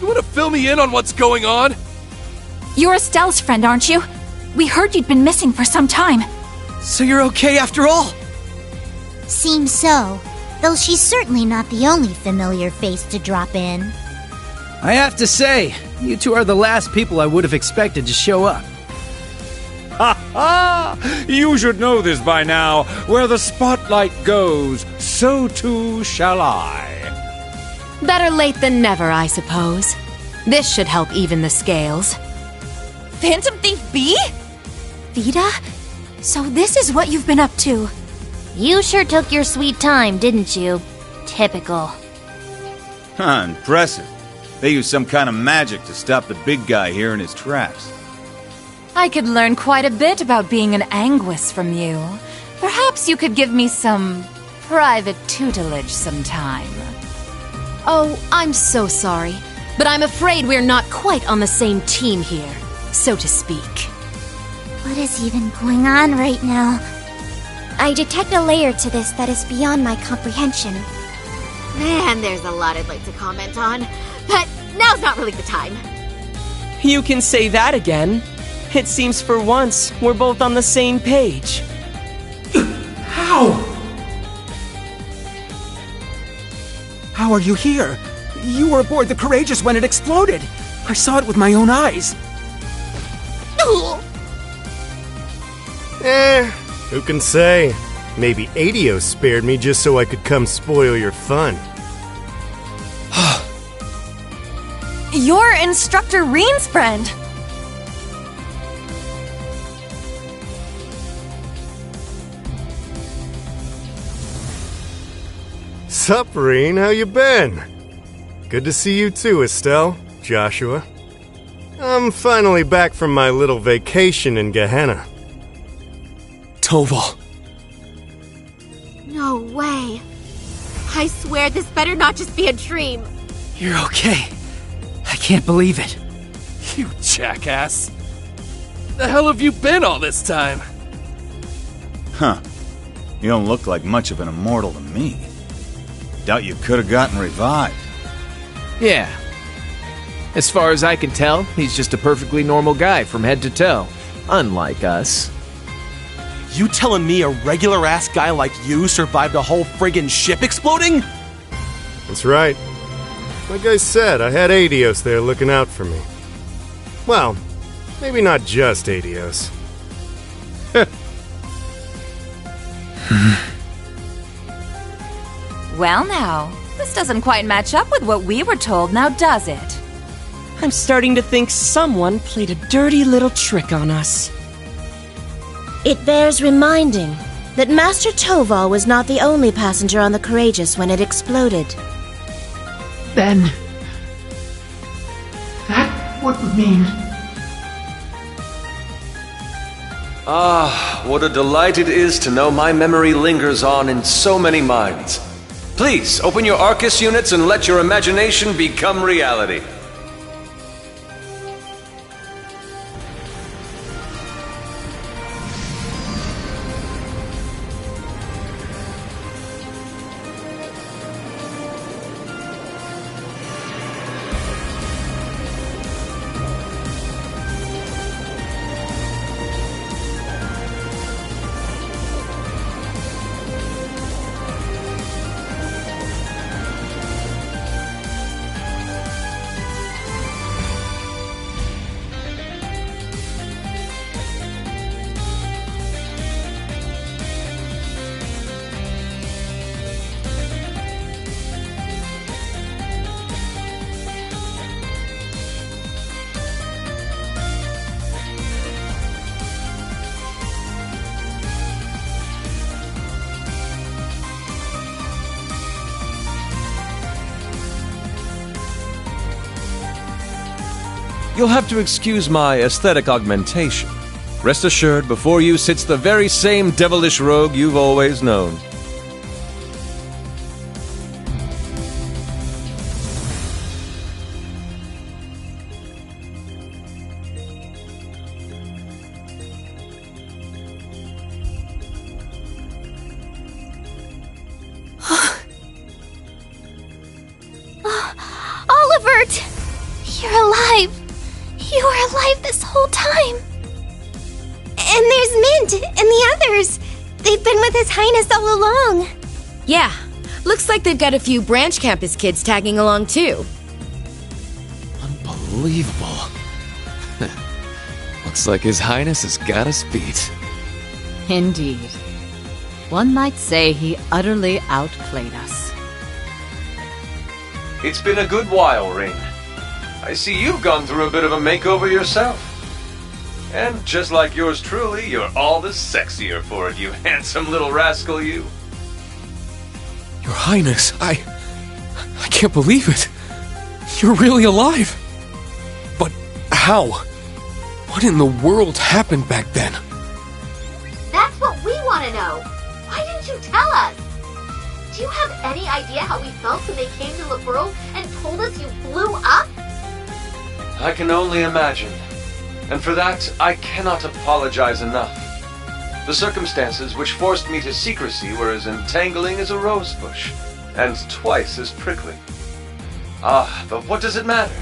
You want to fill me in on what's going on? You're Estelle's friend, aren't you? We heard you'd been missing for some time. So you're okay after all? Seems so, though she's certainly not the only familiar face to drop in. I have to say, you two are the last people I would have expected to show up. Ha ha! You should know this by now. Where the spotlight goes, so too shall I. Better late than never, I suppose. This should help even the scales. Phantom Thief B? Vita? So this is what you've been up to. You sure took your sweet time, didn't you? Typical. Huh, impressive. They use some kind of magic to stop the big guy here in his tracks. I could learn quite a bit about being an Anguis from you. Perhaps you could give me some private tutelage sometime. Oh, I'm so sorry, but I'm afraid we're not quite on the same team here, so to speak. What is even going on right now? I detect a layer to this that is beyond my comprehension. Man, there's a lot I'd like to comment on, but now's not really the time. You can say that again. It seems for once we're both on the same page. How? How are you here? You were aboard the Courageous when it exploded. I saw it with my own eyes. Who can say? Maybe Adios spared me just so I could come spoil your fun. You're Instructor Reen's friend. Sup, Reen? How you been? Good to see you too, Estelle, Joshua. I'm finally back from my little vacation in Gehenna. Toval. No way. I swear this better not just be a dream. You're okay. I can't believe it. You jackass. The hell have you been all this time? Huh. You don't look like much of an immortal to me. Doubt you could have gotten revived. Yeah. As far as I can tell, he's just a perfectly normal guy from head to toe. Unlike us. You telling me a regular-ass guy like you survived a whole friggin' ship exploding? That's right. Like I said, I had Adios there looking out for me. Well, maybe not just Adios. Well now, this doesn't quite match up with what we were told, now does it? I'm starting to think someone played a dirty little trick on us. It bears reminding that Master Toval was not the only passenger on the Courageous when it exploded. Then... that would mean... Ah, what a delight it is to know my memory lingers on in so many minds. Please, open your Arcus units and let your imagination become reality. You'll have to excuse my aesthetic augmentation. Rest assured, before you sits the very same devilish rogue you've always known. alive this whole time. And there's Mint and the others. They've been with His Highness all along. Yeah, looks like they've got a few branch campus kids tagging along too. Unbelievable. Looks like His Highness has got us beat. Indeed. One might say he utterly outplayed us. It's been a good while, Rain. I see you've gone through a bit of a makeover yourself. And just like yours truly, you're all the sexier for it, you handsome little rascal, you. Your Highness, I can't believe it. You're really alive. But how? What in the world happened back then? That's what we want to know. Why didn't you tell us? Do you have any idea how we felt when they came to Liberl and told us you blew up? I can only imagine. And for that, I cannot apologize enough. The circumstances which forced me to secrecy were as entangling as a rose bush, and twice as prickly. Ah, but what does it matter?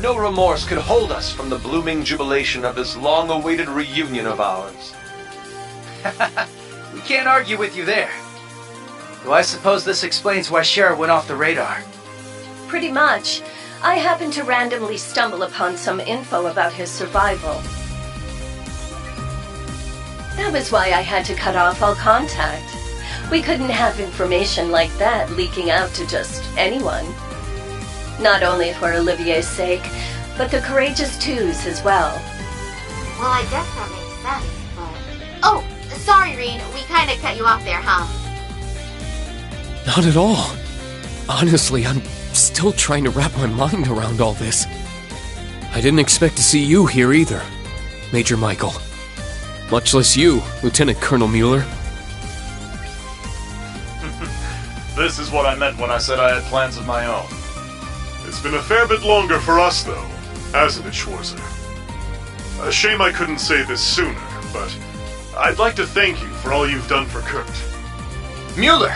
No remorse could hold us from the blooming jubilation of this long-awaited reunion of ours. We can't argue with you there. Though I suppose this explains why Shara went off the radar. Pretty much. I happened to randomly stumble upon some info about his survival. That was why I had to cut off all contact. We couldn't have information like that leaking out to just anyone. Not only for Olivier's sake, but the Courageous Two's as well. Well, I guess that makes sense, but... Oh, sorry, Reen. We kinda cut you off there, huh? Not at all. Honestly, I'm still trying to wrap my mind around all this. I didn't expect to see you here either, Major Michael. Much less you, Lieutenant Colonel Mueller. This is what I meant when I said I had plans of my own. It's been a fair bit longer for us, though, hasn't it, Schwarzer? A shame I couldn't say this sooner, but I'd like to thank you for all you've done for Kurt. Mueller!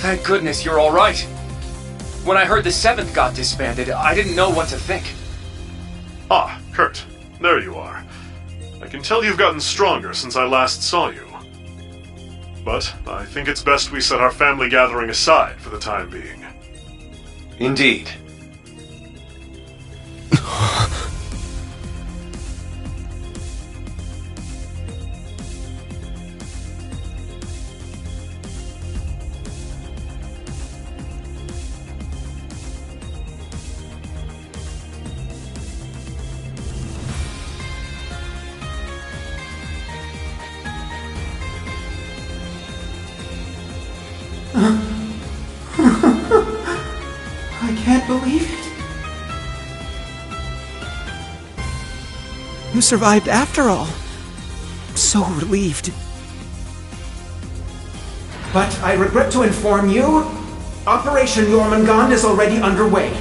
Thank goodness you're alright. When I heard the 7th got disbanded, I didn't know what to think. Ah, Kurt. There you are. I can tell you've gotten stronger since I last saw you. But I think it's best we set our family gathering aside for the time being. Indeed. I can't believe it. You survived after all. I'm so relieved. But I regret to inform you, Operation Jormungand is already underway.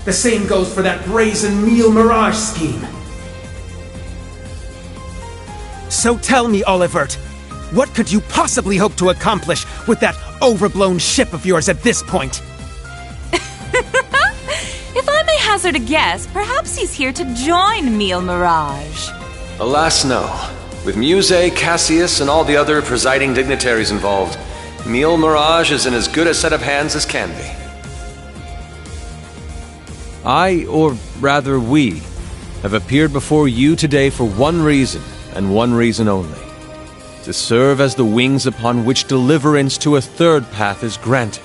The same goes for that brazen meal mirage scheme. So tell me, Olivert, what could you possibly hope to accomplish with that overblown ship of yours at this point? If I may hazard a guess, perhaps he's here to join Meal Mirage. Alas, no. With Muse, Cassius, and all the other presiding dignitaries involved, Meal Mirage is in as good a set of hands as can be. I, or rather we, have appeared before you today for one reason, and one reason only. To serve as the wings upon which deliverance to a third path is granted.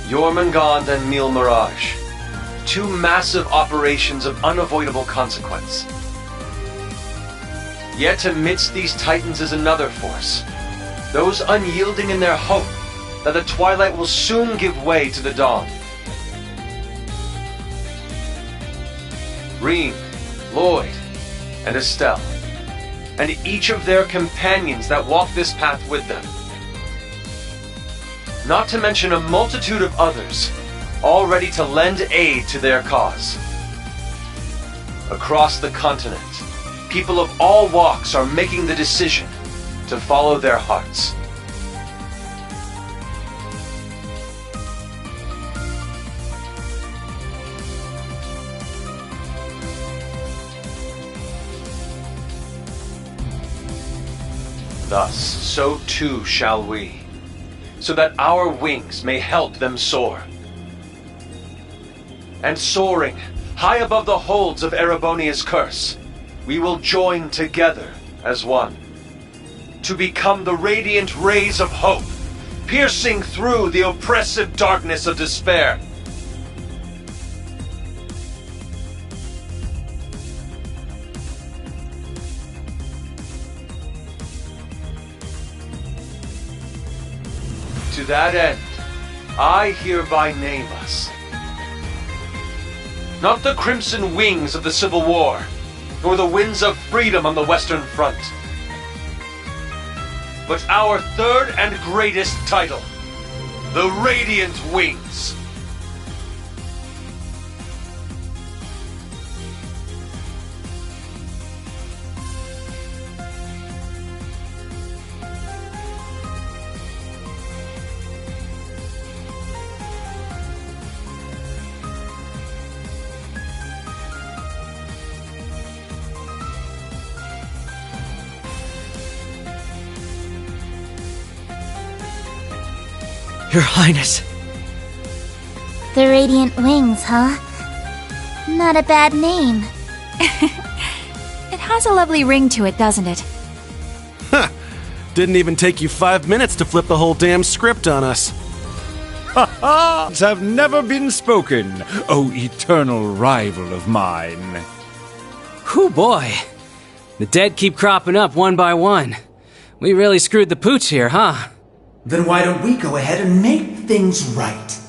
Jormungand and Meal Mirage. Two massive operations of unavoidable consequence. Yet amidst these titans is another force. Those unyielding in their hope that the twilight will soon give way to the dawn. Reem, Lloyd, and Estelle, and each of their companions that walk this path with them. Not to mention a multitude of others, all ready to lend aid to their cause. Across the continent, people of all walks are making the decision to follow their hearts. Thus, so too shall we, so that our wings may help them soar. And soaring, high above the holds of Erebonia's curse, we will join together as one, to become the radiant rays of hope, piercing through the oppressive darkness of despair. To that end, I hereby name us. Not the crimson wings of the Civil War, nor the winds of freedom on the Western Front, but our third and greatest title, the Radiant Wings. Your Highness. The Radiant Wings, huh? Not a bad name. It has a lovely ring to it, doesn't it? Huh. Didn't even take you 5 minutes to flip the whole damn script on us. Ha-ha! Have never been spoken, O eternal rival of mine. Whew, boy. The dead keep cropping up one by one. We really screwed the pooch here, huh? Then why don't we go ahead and make things right?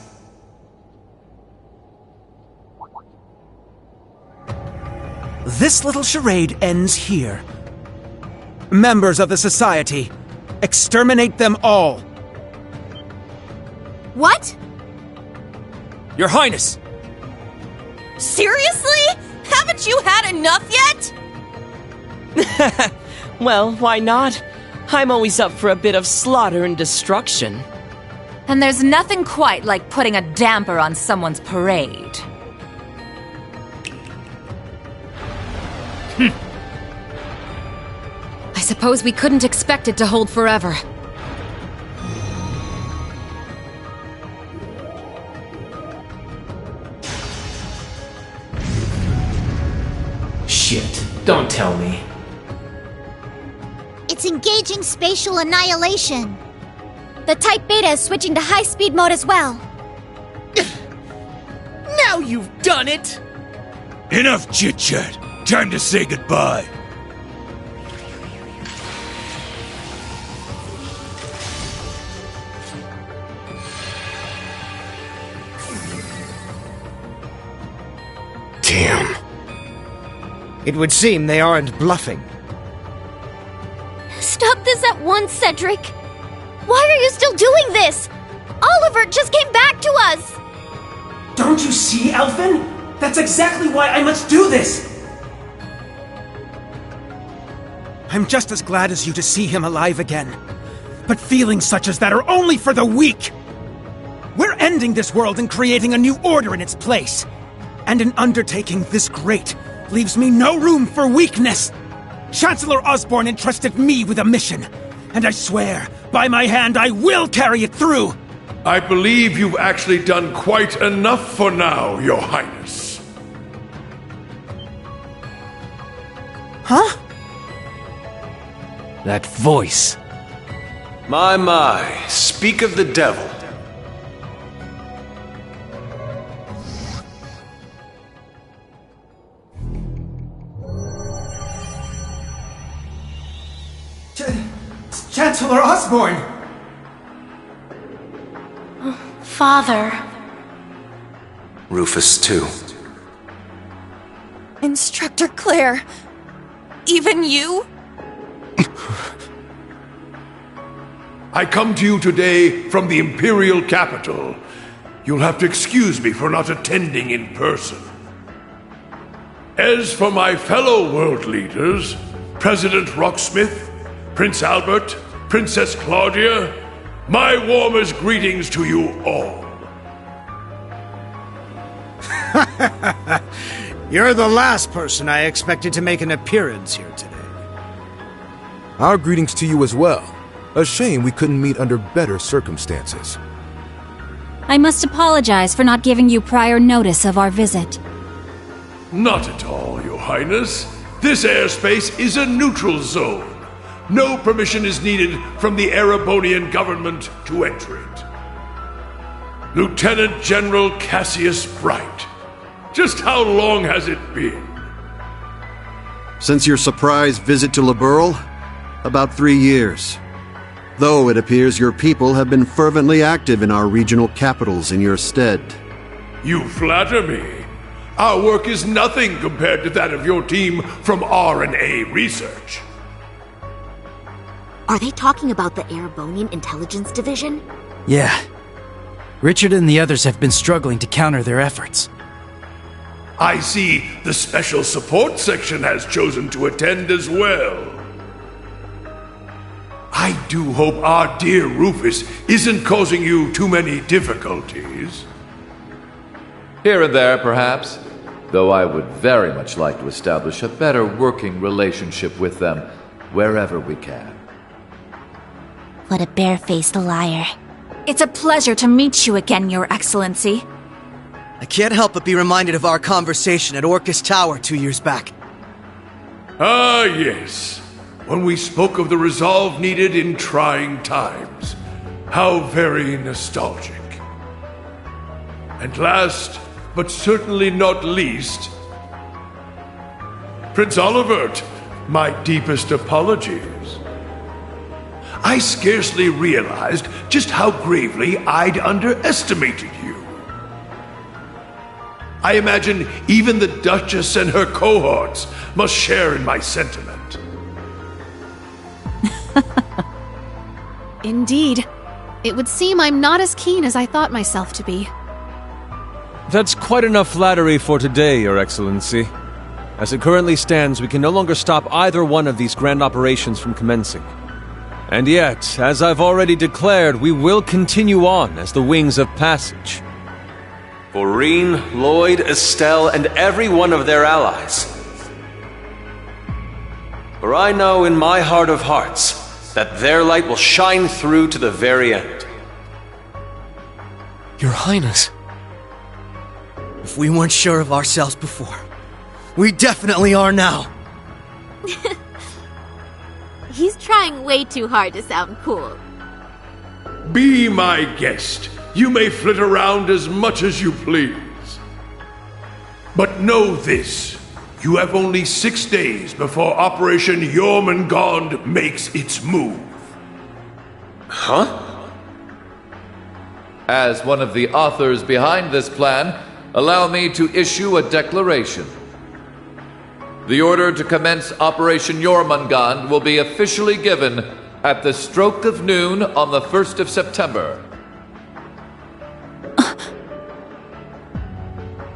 This little charade ends here. Members of the Society, exterminate them all. What? Your Highness! Seriously? Haven't you had enough yet? Well, why not? I'm always up for a bit of slaughter and destruction. And there's nothing quite like putting a damper on someone's parade. I suppose we couldn't expect it to hold forever. Shit, don't tell me. It's engaging spatial annihilation. The Type Beta is switching to high-speed mode as well. Now you've done it! Enough chit-chat. Time to say goodbye. Damn. It would seem they aren't bluffing. Stop this at once, Cedric! Why are you still doing this? Oliver just came back to us! Don't you see, Elfin? That's exactly why I must do this! I'm just as glad as you to see him alive again. But feelings such as that are only for the weak! We're ending this world and creating a new order in its place. And an undertaking this great leaves me no room for weakness! Chancellor Osborne entrusted me with a mission, and I swear, by my hand, I will carry it through! I believe you've actually done quite enough for now, Your Highness. Huh? That voice. My, speak of the devil. Chancellor Osborne! Father. Rufus, too. Instructor Claire. Even you? I come to you today from the Imperial capital. You'll have to excuse me for not attending in person. As for my fellow world leaders, President Rocksmith, Prince Albert, Princess Claudia, my warmest greetings to you all. You're the last person I expected to make an appearance here today. Our greetings to you as well. A shame we couldn't meet under better circumstances. I must apologize for not giving you prior notice of our visit. Not at all, Your Highness. This airspace is a neutral zone. No permission is needed from the Erebonian government to enter it. Lieutenant General Cassius Bright. Just how long has it been? Since your surprise visit to Liberl? About 3 years. Though it appears your people have been fervently active in our regional capitals in your stead. You flatter me. Our work is nothing compared to that of your team from R&A Research. Are they talking about the Erebonian Intelligence Division? Yeah. Richard and the others have been struggling to counter their efforts. I see the Special Support Section has chosen to attend as well. I do hope our dear Rufus isn't causing you too many difficulties. Here and there, perhaps. Though I would very much like to establish a better working relationship with them wherever we can. What a barefaced liar. It's a pleasure to meet you again, Your Excellency. I can't help but be reminded of our conversation at Orcus Tower 2 years back. Ah, yes. When we spoke of the resolve needed in trying times. How very nostalgic. And last, but certainly not least, Prince Olivert, my deepest apologies. I scarcely realized just how gravely I'd underestimated you. I imagine even the Duchess and her cohorts must share in my sentiment. Indeed. It would seem I'm not as keen as I thought myself to be. That's quite enough flattery for today, Your Excellency. As it currently stands, we can no longer stop either one of these grand operations from commencing. And yet, as I've already declared, we will continue on as the Wings of Passage. For Reen, Lloyd, Estelle, and every one of their allies. For I know in my heart of hearts that their light will shine through to the very end. Your Highness. If we weren't sure of ourselves before, we definitely are now. He's trying way too hard to sound cool. Be my guest. You may flit around as much as you please. But know this. You have only 6 days before Operation Jormungand makes its move. Huh? As one of the authors behind this plan, allow me to issue a declaration. The order to commence Operation Jormungand will be officially given at the stroke of noon on the 1st of September.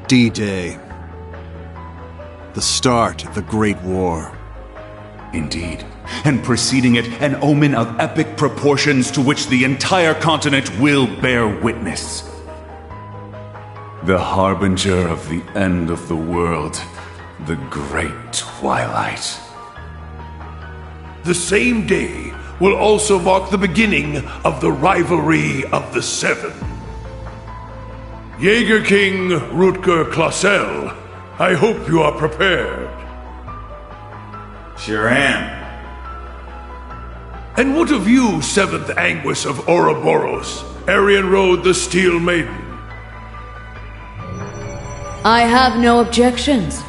D-Day. The start of the Great War. Indeed. And preceding it, an omen of epic proportions to which the entire continent will bear witness. The harbinger of the end of the world. The Great Twilight. The same day will also mark the beginning of the rivalry of the Seven. Jaeger King Rutger Clausel, I hope you are prepared. Sure am. And what of you, 7th Anguis of Ouroboros, Arian Road the Steel Maiden? I have no objections.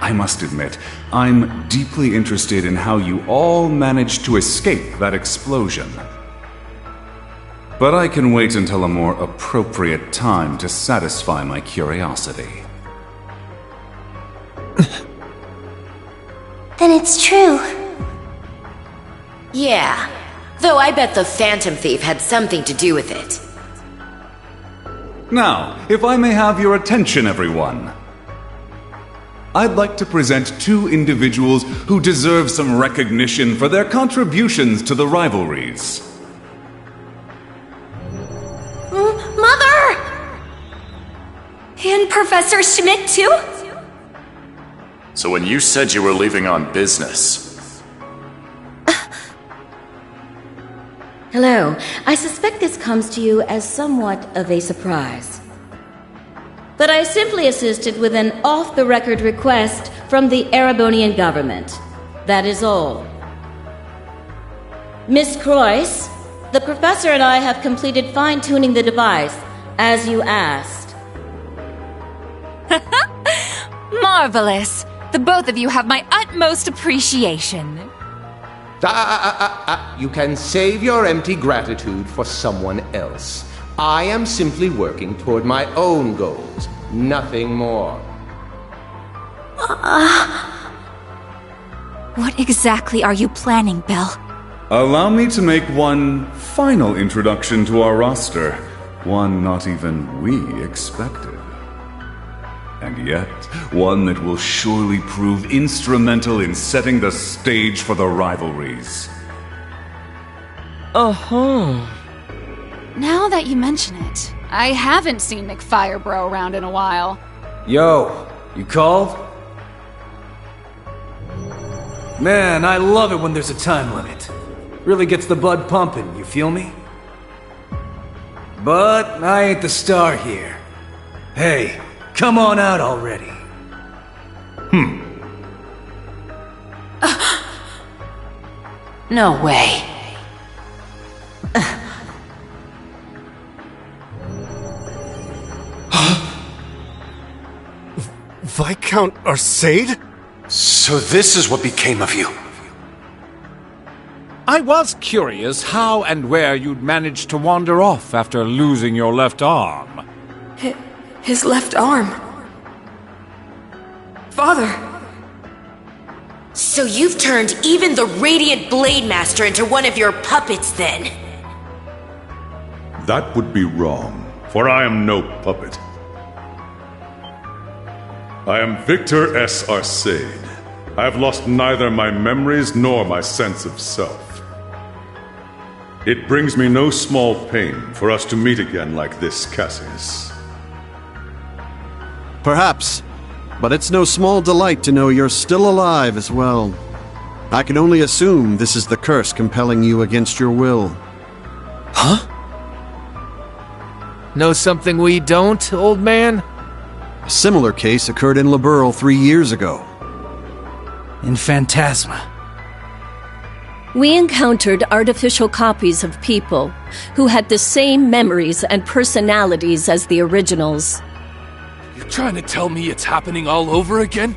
I must admit, I'm deeply interested in how you all managed to escape that explosion. But I can wait until a more appropriate time to satisfy my curiosity. Then it's true. Yeah, though I bet the Phantom Thief had something to do with it. Now, if I may have your attention, everyone. I'd like to present two individuals who deserve some recognition for their contributions to the rivalries. Mother! And Professor Schmidt, too? So when you said you were leaving on business... Hello. I suspect this comes to you as somewhat of a surprise. But I simply assisted with an off-the-record request from the Erebonian government. That is all. Miss Croyce, the professor and I have completed fine-tuning the device, as you asked. Marvelous! The both of you have my utmost appreciation. You can save your empty gratitude for someone else. I am simply working toward my own goals, nothing more. What exactly are you planning, Belle? Allow me to make one final introduction to our roster, one not even we expected. And yet, one that will surely prove instrumental in setting the stage for the rivalries. Now that you mention it, I haven't seen McFirebro around in a while. Yo, you called? Man, I love it when there's a time limit. Really gets the blood pumping, you feel me? But I ain't the star here. Hey, come on out already. No way. Viscount Arcade? So this is what became of you. I was curious how and where you'd managed to wander off after losing your left arm. His left arm. Father! So you've turned even the Radiant Blade Master into one of your puppets, then? That would be wrong, for I am no puppet. I am Victor S. Arcade. I have lost neither my memories nor my sense of self. It brings me no small pain for us to meet again like this, Cassius. Perhaps, but it's no small delight to know you're still alive as well. I can only assume this is the curse compelling you against your will. Huh? Know something we don't, old man? A similar case occurred in Liberl 3 years ago. In Phantasma. We encountered artificial copies of people who had the same memories and personalities as the originals. You're trying to tell me it's happening all over again?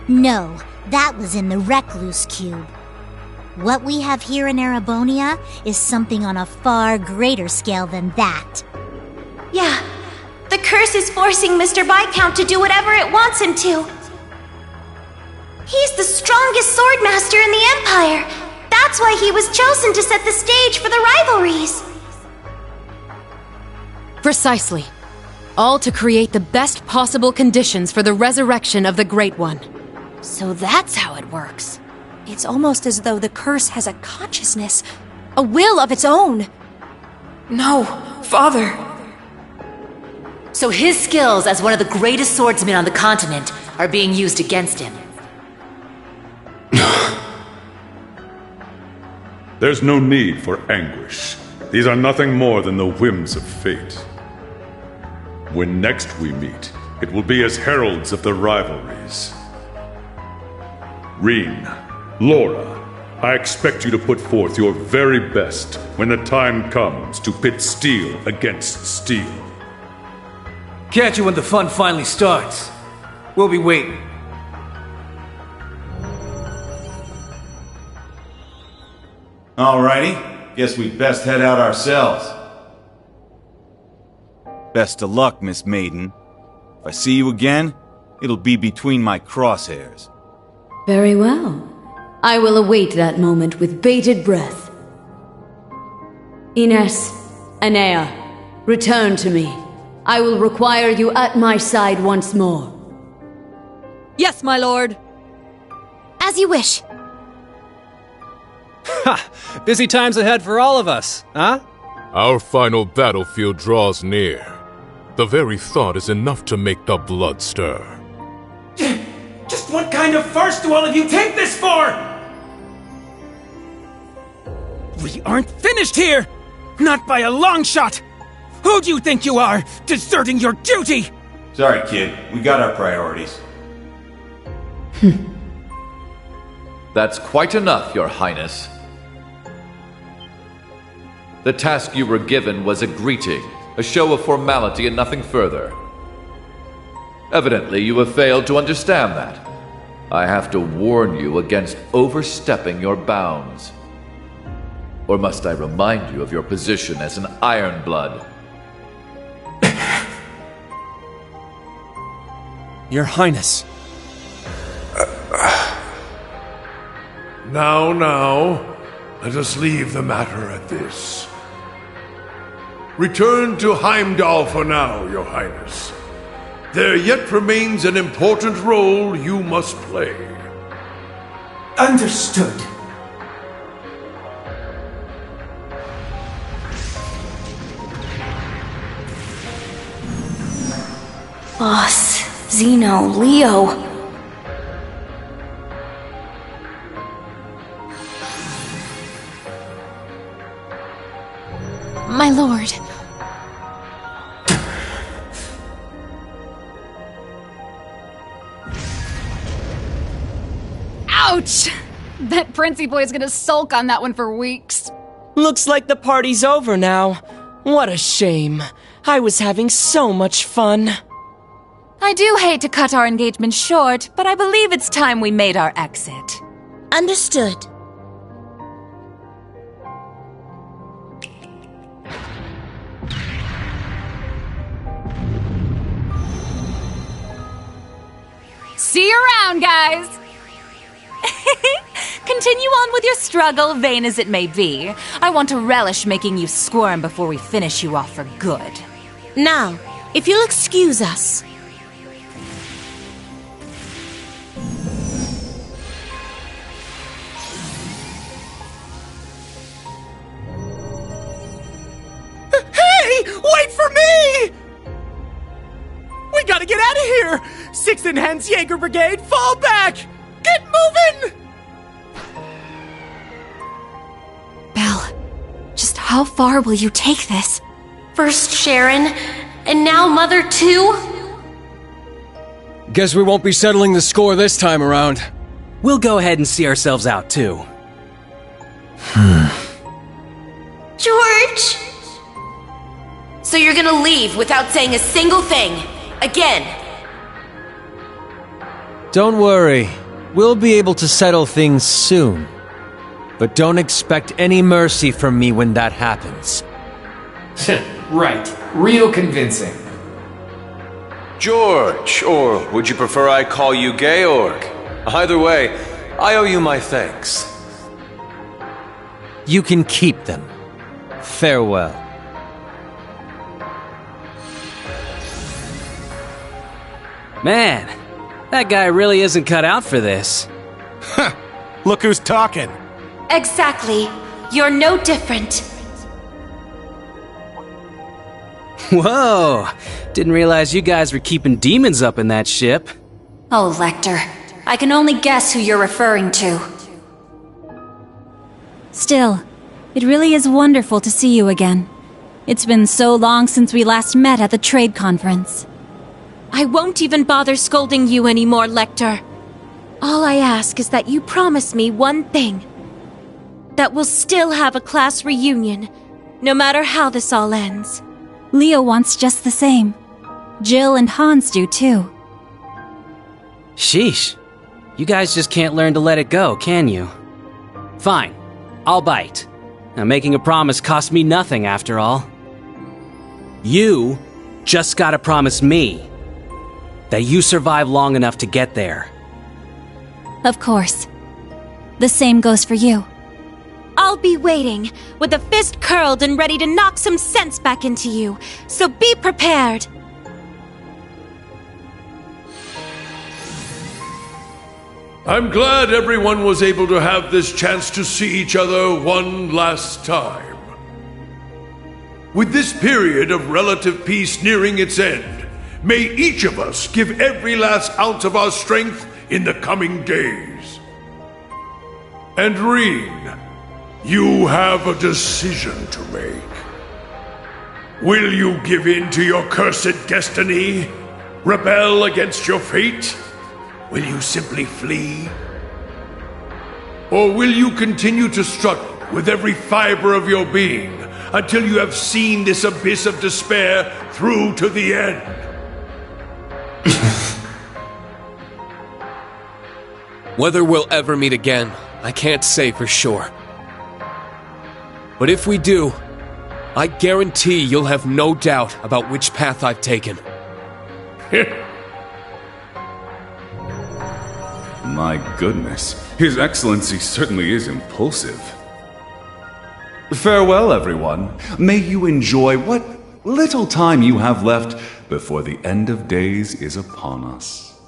No, that was in the Recluse Cube. What we have here in Erebonia is something on a far greater scale than that. Yeah, the curse is forcing Mr. Viscount to do whatever it wants him to. He's the strongest swordmaster in the Empire. That's why he was chosen to set the stage for the rivalries. Precisely. All to create the best possible conditions for the resurrection of the Great One. So that's how it works. It's almost as though the curse has a consciousness, a will of its own. No, Father. So his skills as one of the greatest swordsmen on the continent are being used against him. There's no need for anguish. These are nothing more than the whims of fate. When next we meet, it will be as heralds of the rivalries. Reen, Laura, I expect you to put forth your very best when the time comes to pit steel against steel. Catch you when the fun finally starts. We'll be waiting. Alrighty, guess we'd best head out ourselves. Best of luck, Miss Maiden. If I see you again, it'll be between my crosshairs. Very well. I will await that moment with bated breath. Ines, Anea, return to me. I will require you at my side once more. Yes, my lord. As you wish. Ha! Busy times ahead for all of us, huh? Our final battlefield draws near. The very thought is enough to make the blood stir. Just what kind of farce do all of you take this for? We aren't finished here! Not by a long shot! Who do you think you are, deserting your duty? Sorry, kid. We got our priorities. That's quite enough, Your Highness. The task you were given was a greeting, a show of formality and nothing further. Evidently, you have failed to understand that. I have to warn you against overstepping your bounds. Or must I remind you of your position as an Ironblood? Your Highness. Now, let us leave the matter at this. Return to Heimdall for now, Your Highness. There yet remains an important role you must play. Understood. Boss, Zeno, Leo. My lord. Ouch! Bet Princey Boy's gonna sulk on that one for weeks. Looks like the party's over now. What a shame. I was having so much fun. I do hate to cut our engagement short, but I believe it's time we made our exit. Understood. See you around, guys! Continue on with your struggle, vain as it may be. I want to relish making you squirm before we finish you off for good. Now, if you'll excuse us. Hey! Wait for me! We gotta get out of here! 6th and Hens Jaeger Brigade, fall back! Get moving! Belle, just how far will you take this? First Sharon, and now Mother too? Guess we won't be settling the score this time around. We'll go ahead and see ourselves out, too. George! So you're gonna leave without saying a single thing? Again? Don't worry. We'll be able to settle things soon. But don't expect any mercy from me when that happens. Right. Real convincing. George, or would you prefer I call you Georg? Either way, I owe you my thanks. You can keep them. Farewell. Man, that guy really isn't cut out for this. Look who's talking. Exactly. You're no different. Whoa! Didn't realize you guys were keeping demons up in that ship. Oh, Lecter. I can only guess who you're referring to. Still, it really is wonderful to see you again. It's been so long since we last met at the trade conference. I won't even bother scolding you anymore, Lecter. All I ask is that you promise me one thing. That we'll still have a class reunion, no matter how this all ends. Leo wants just the same. Jill and Hans do too. Sheesh. You guys just can't learn to let it go, can you? Fine. I'll bite. Now, making a promise cost me nothing, after all. You just gotta promise me that you survive long enough to get there. Of course. The same goes for you. I'll be waiting, with a fist curled and ready to knock some sense back into you, so be prepared. I'm glad everyone was able to have this chance to see each other one last time. With this period of relative peace nearing its end, may each of us give every last ounce of our strength in the coming days. And Reen, you have a decision to make. Will you give in to your cursed destiny? Rebel against your fate? Will you simply flee? Or will you continue to struggle with every fiber of your being until you have seen this abyss of despair through to the end? Whether we'll ever meet again, I can't say for sure. But if we do, I guarantee you'll have no doubt about which path I've taken. My goodness, His Excellency certainly is impulsive. Farewell, everyone. May you enjoy what little time you have left before the end of days is upon us.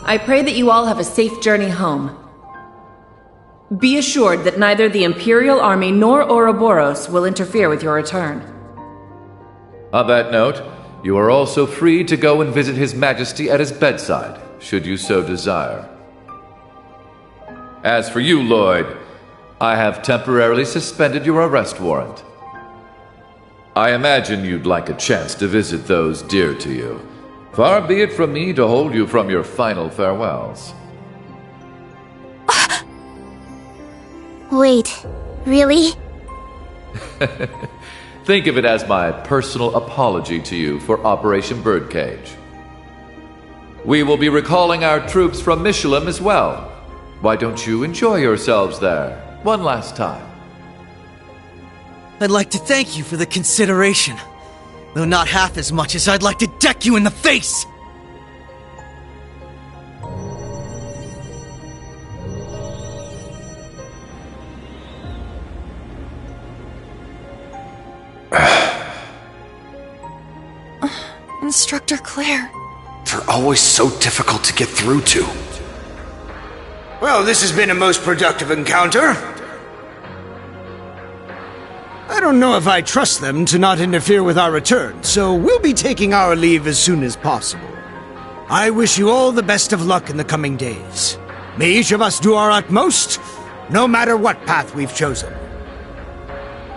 I pray that you all have a safe journey home. Be assured that neither the Imperial Army nor Ouroboros will interfere with your return. On that note, you are also free to go and visit His Majesty at his bedside, should you so desire. As for you, Lloyd, I have temporarily suspended your arrest warrant. I imagine you'd like a chance to visit those dear to you. Far be it from me to hold you from your final farewells. Wait, really? Think of it as my personal apology to you for Operation Birdcage. We will be recalling our troops from Michelin as well. Why don't you enjoy yourselves there one last time? I'd like to thank you for the consideration, though not half as much as I'd like to deck you in the face! Instructor Claire. They're always so difficult to get through to. Well, this has been a most productive encounter. I don't know if I trust them to not interfere with our return, so we'll be taking our leave as soon as possible. I wish you all the best of luck in the coming days. May each of us do our utmost, no matter what path we've chosen.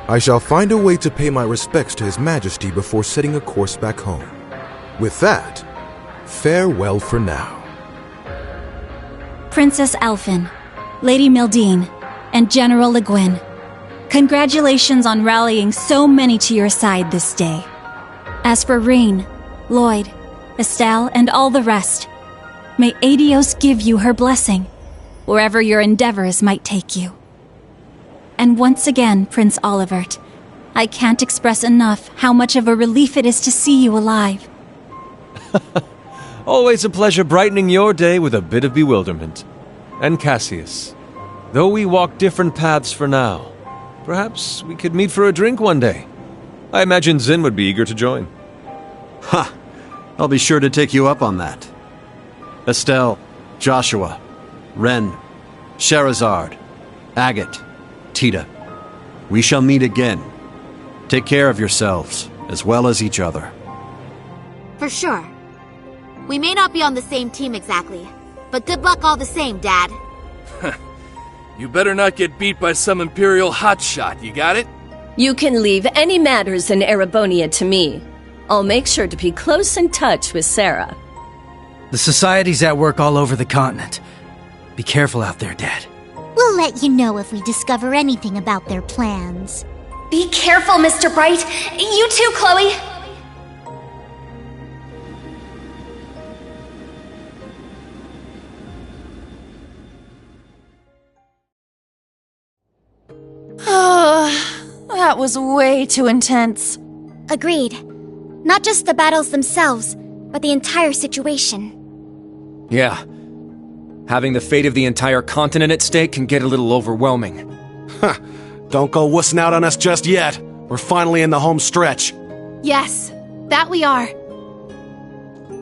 I shall find a way to pay my respects to His Majesty before setting a course back home. With that, farewell for now. Princess Elphin, Lady Mildine, and General Le Guin, congratulations on rallying so many to your side this day. As for Reen, Lloyd, Estelle, and all the rest, may Adios give you her blessing, wherever your endeavors might take you. And once again, Prince Olivert, I can't express enough how much of a relief it is to see you alive. Always a pleasure brightening your day with a bit of bewilderment. And Cassius, though we walk different paths for now, perhaps we could meet for a drink one day. I imagine Zin would be eager to join. Ha! I'll be sure to take you up on that. Estelle, Joshua, Ren, Sherazard, Agate, Tita. We shall meet again. Take care of yourselves, as well as each other. For sure. We may not be on the same team exactly, but good luck all the same, Dad. You better not get beat by some Imperial hotshot, you got it? You can leave any matters in Erebonia to me. I'll make sure to be close in touch with Sarah. The Society's at work all over the continent. Be careful out there, Dad. We'll let you know if we discover anything about their plans. Be careful, Mr. Bright. You too, Chloe. That was way too intense. Agreed. Not just the battles themselves, but the entire situation. Yeah. Having the fate of the entire continent at stake can get a little overwhelming. Huh. Don't go wussing out on us just yet. We're finally in the home stretch. Yes, that we are.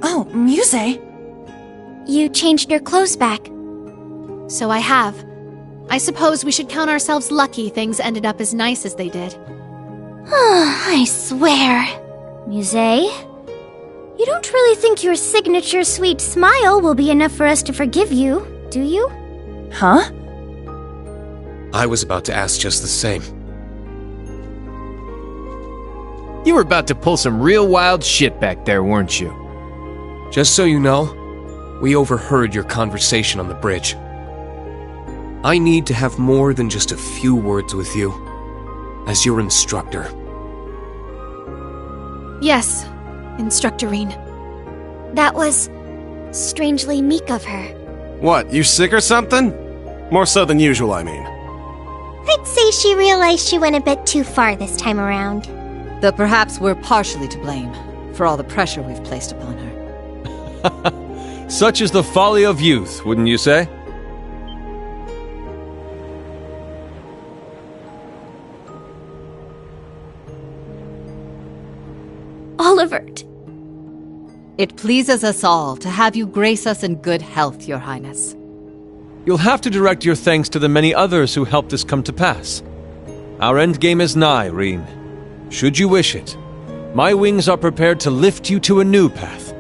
Oh, Muse? you changed your clothes back. So I have. I suppose we should count ourselves lucky things ended up as nice as they did. I swear. Muse, you don't really think your signature sweet smile will be enough for us to forgive you, do you? Huh? I was about to ask just the same. You were about to pull some real wild shit back there, weren't you? Just so you know, we overheard your conversation on the bridge. I need to have more than just a few words with you, as your instructor. Yes, Instructorine. That was strangely meek of her. What, you sick or something? More so than usual, I mean. I'd say she realized she went a bit too far this time around. Though perhaps we're partially to blame for all the pressure we've placed upon her. Such is the folly of youth, wouldn't you say? Olivert. It pleases us all to have you grace us in good health, Your Highness. You'll have to direct your thanks to the many others who helped this come to pass. Our endgame is nigh, Reen. Should you wish it, my wings are prepared to lift you to a new path.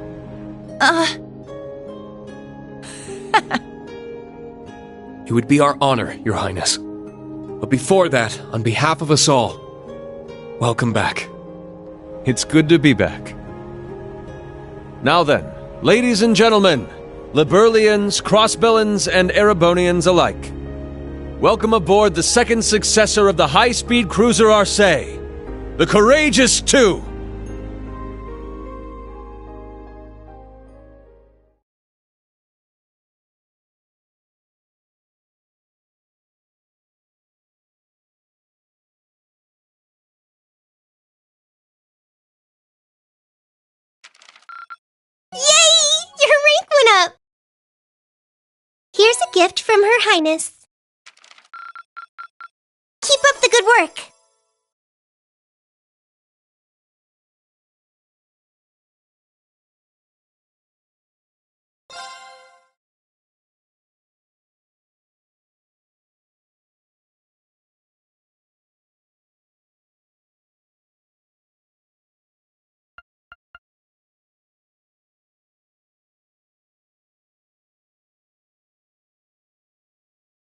It would be our honor, Your Highness. But before that, on behalf of us all, welcome back. It's good to be back. Now then, ladies and gentlemen, Liberlians, Crossbillons, and Erebonians alike, welcome aboard the second successor of the high-speed cruiser Arcee, the Courageous 2! Yay! Your rank went up! Here's a gift from Her Highness. Keep up the good work!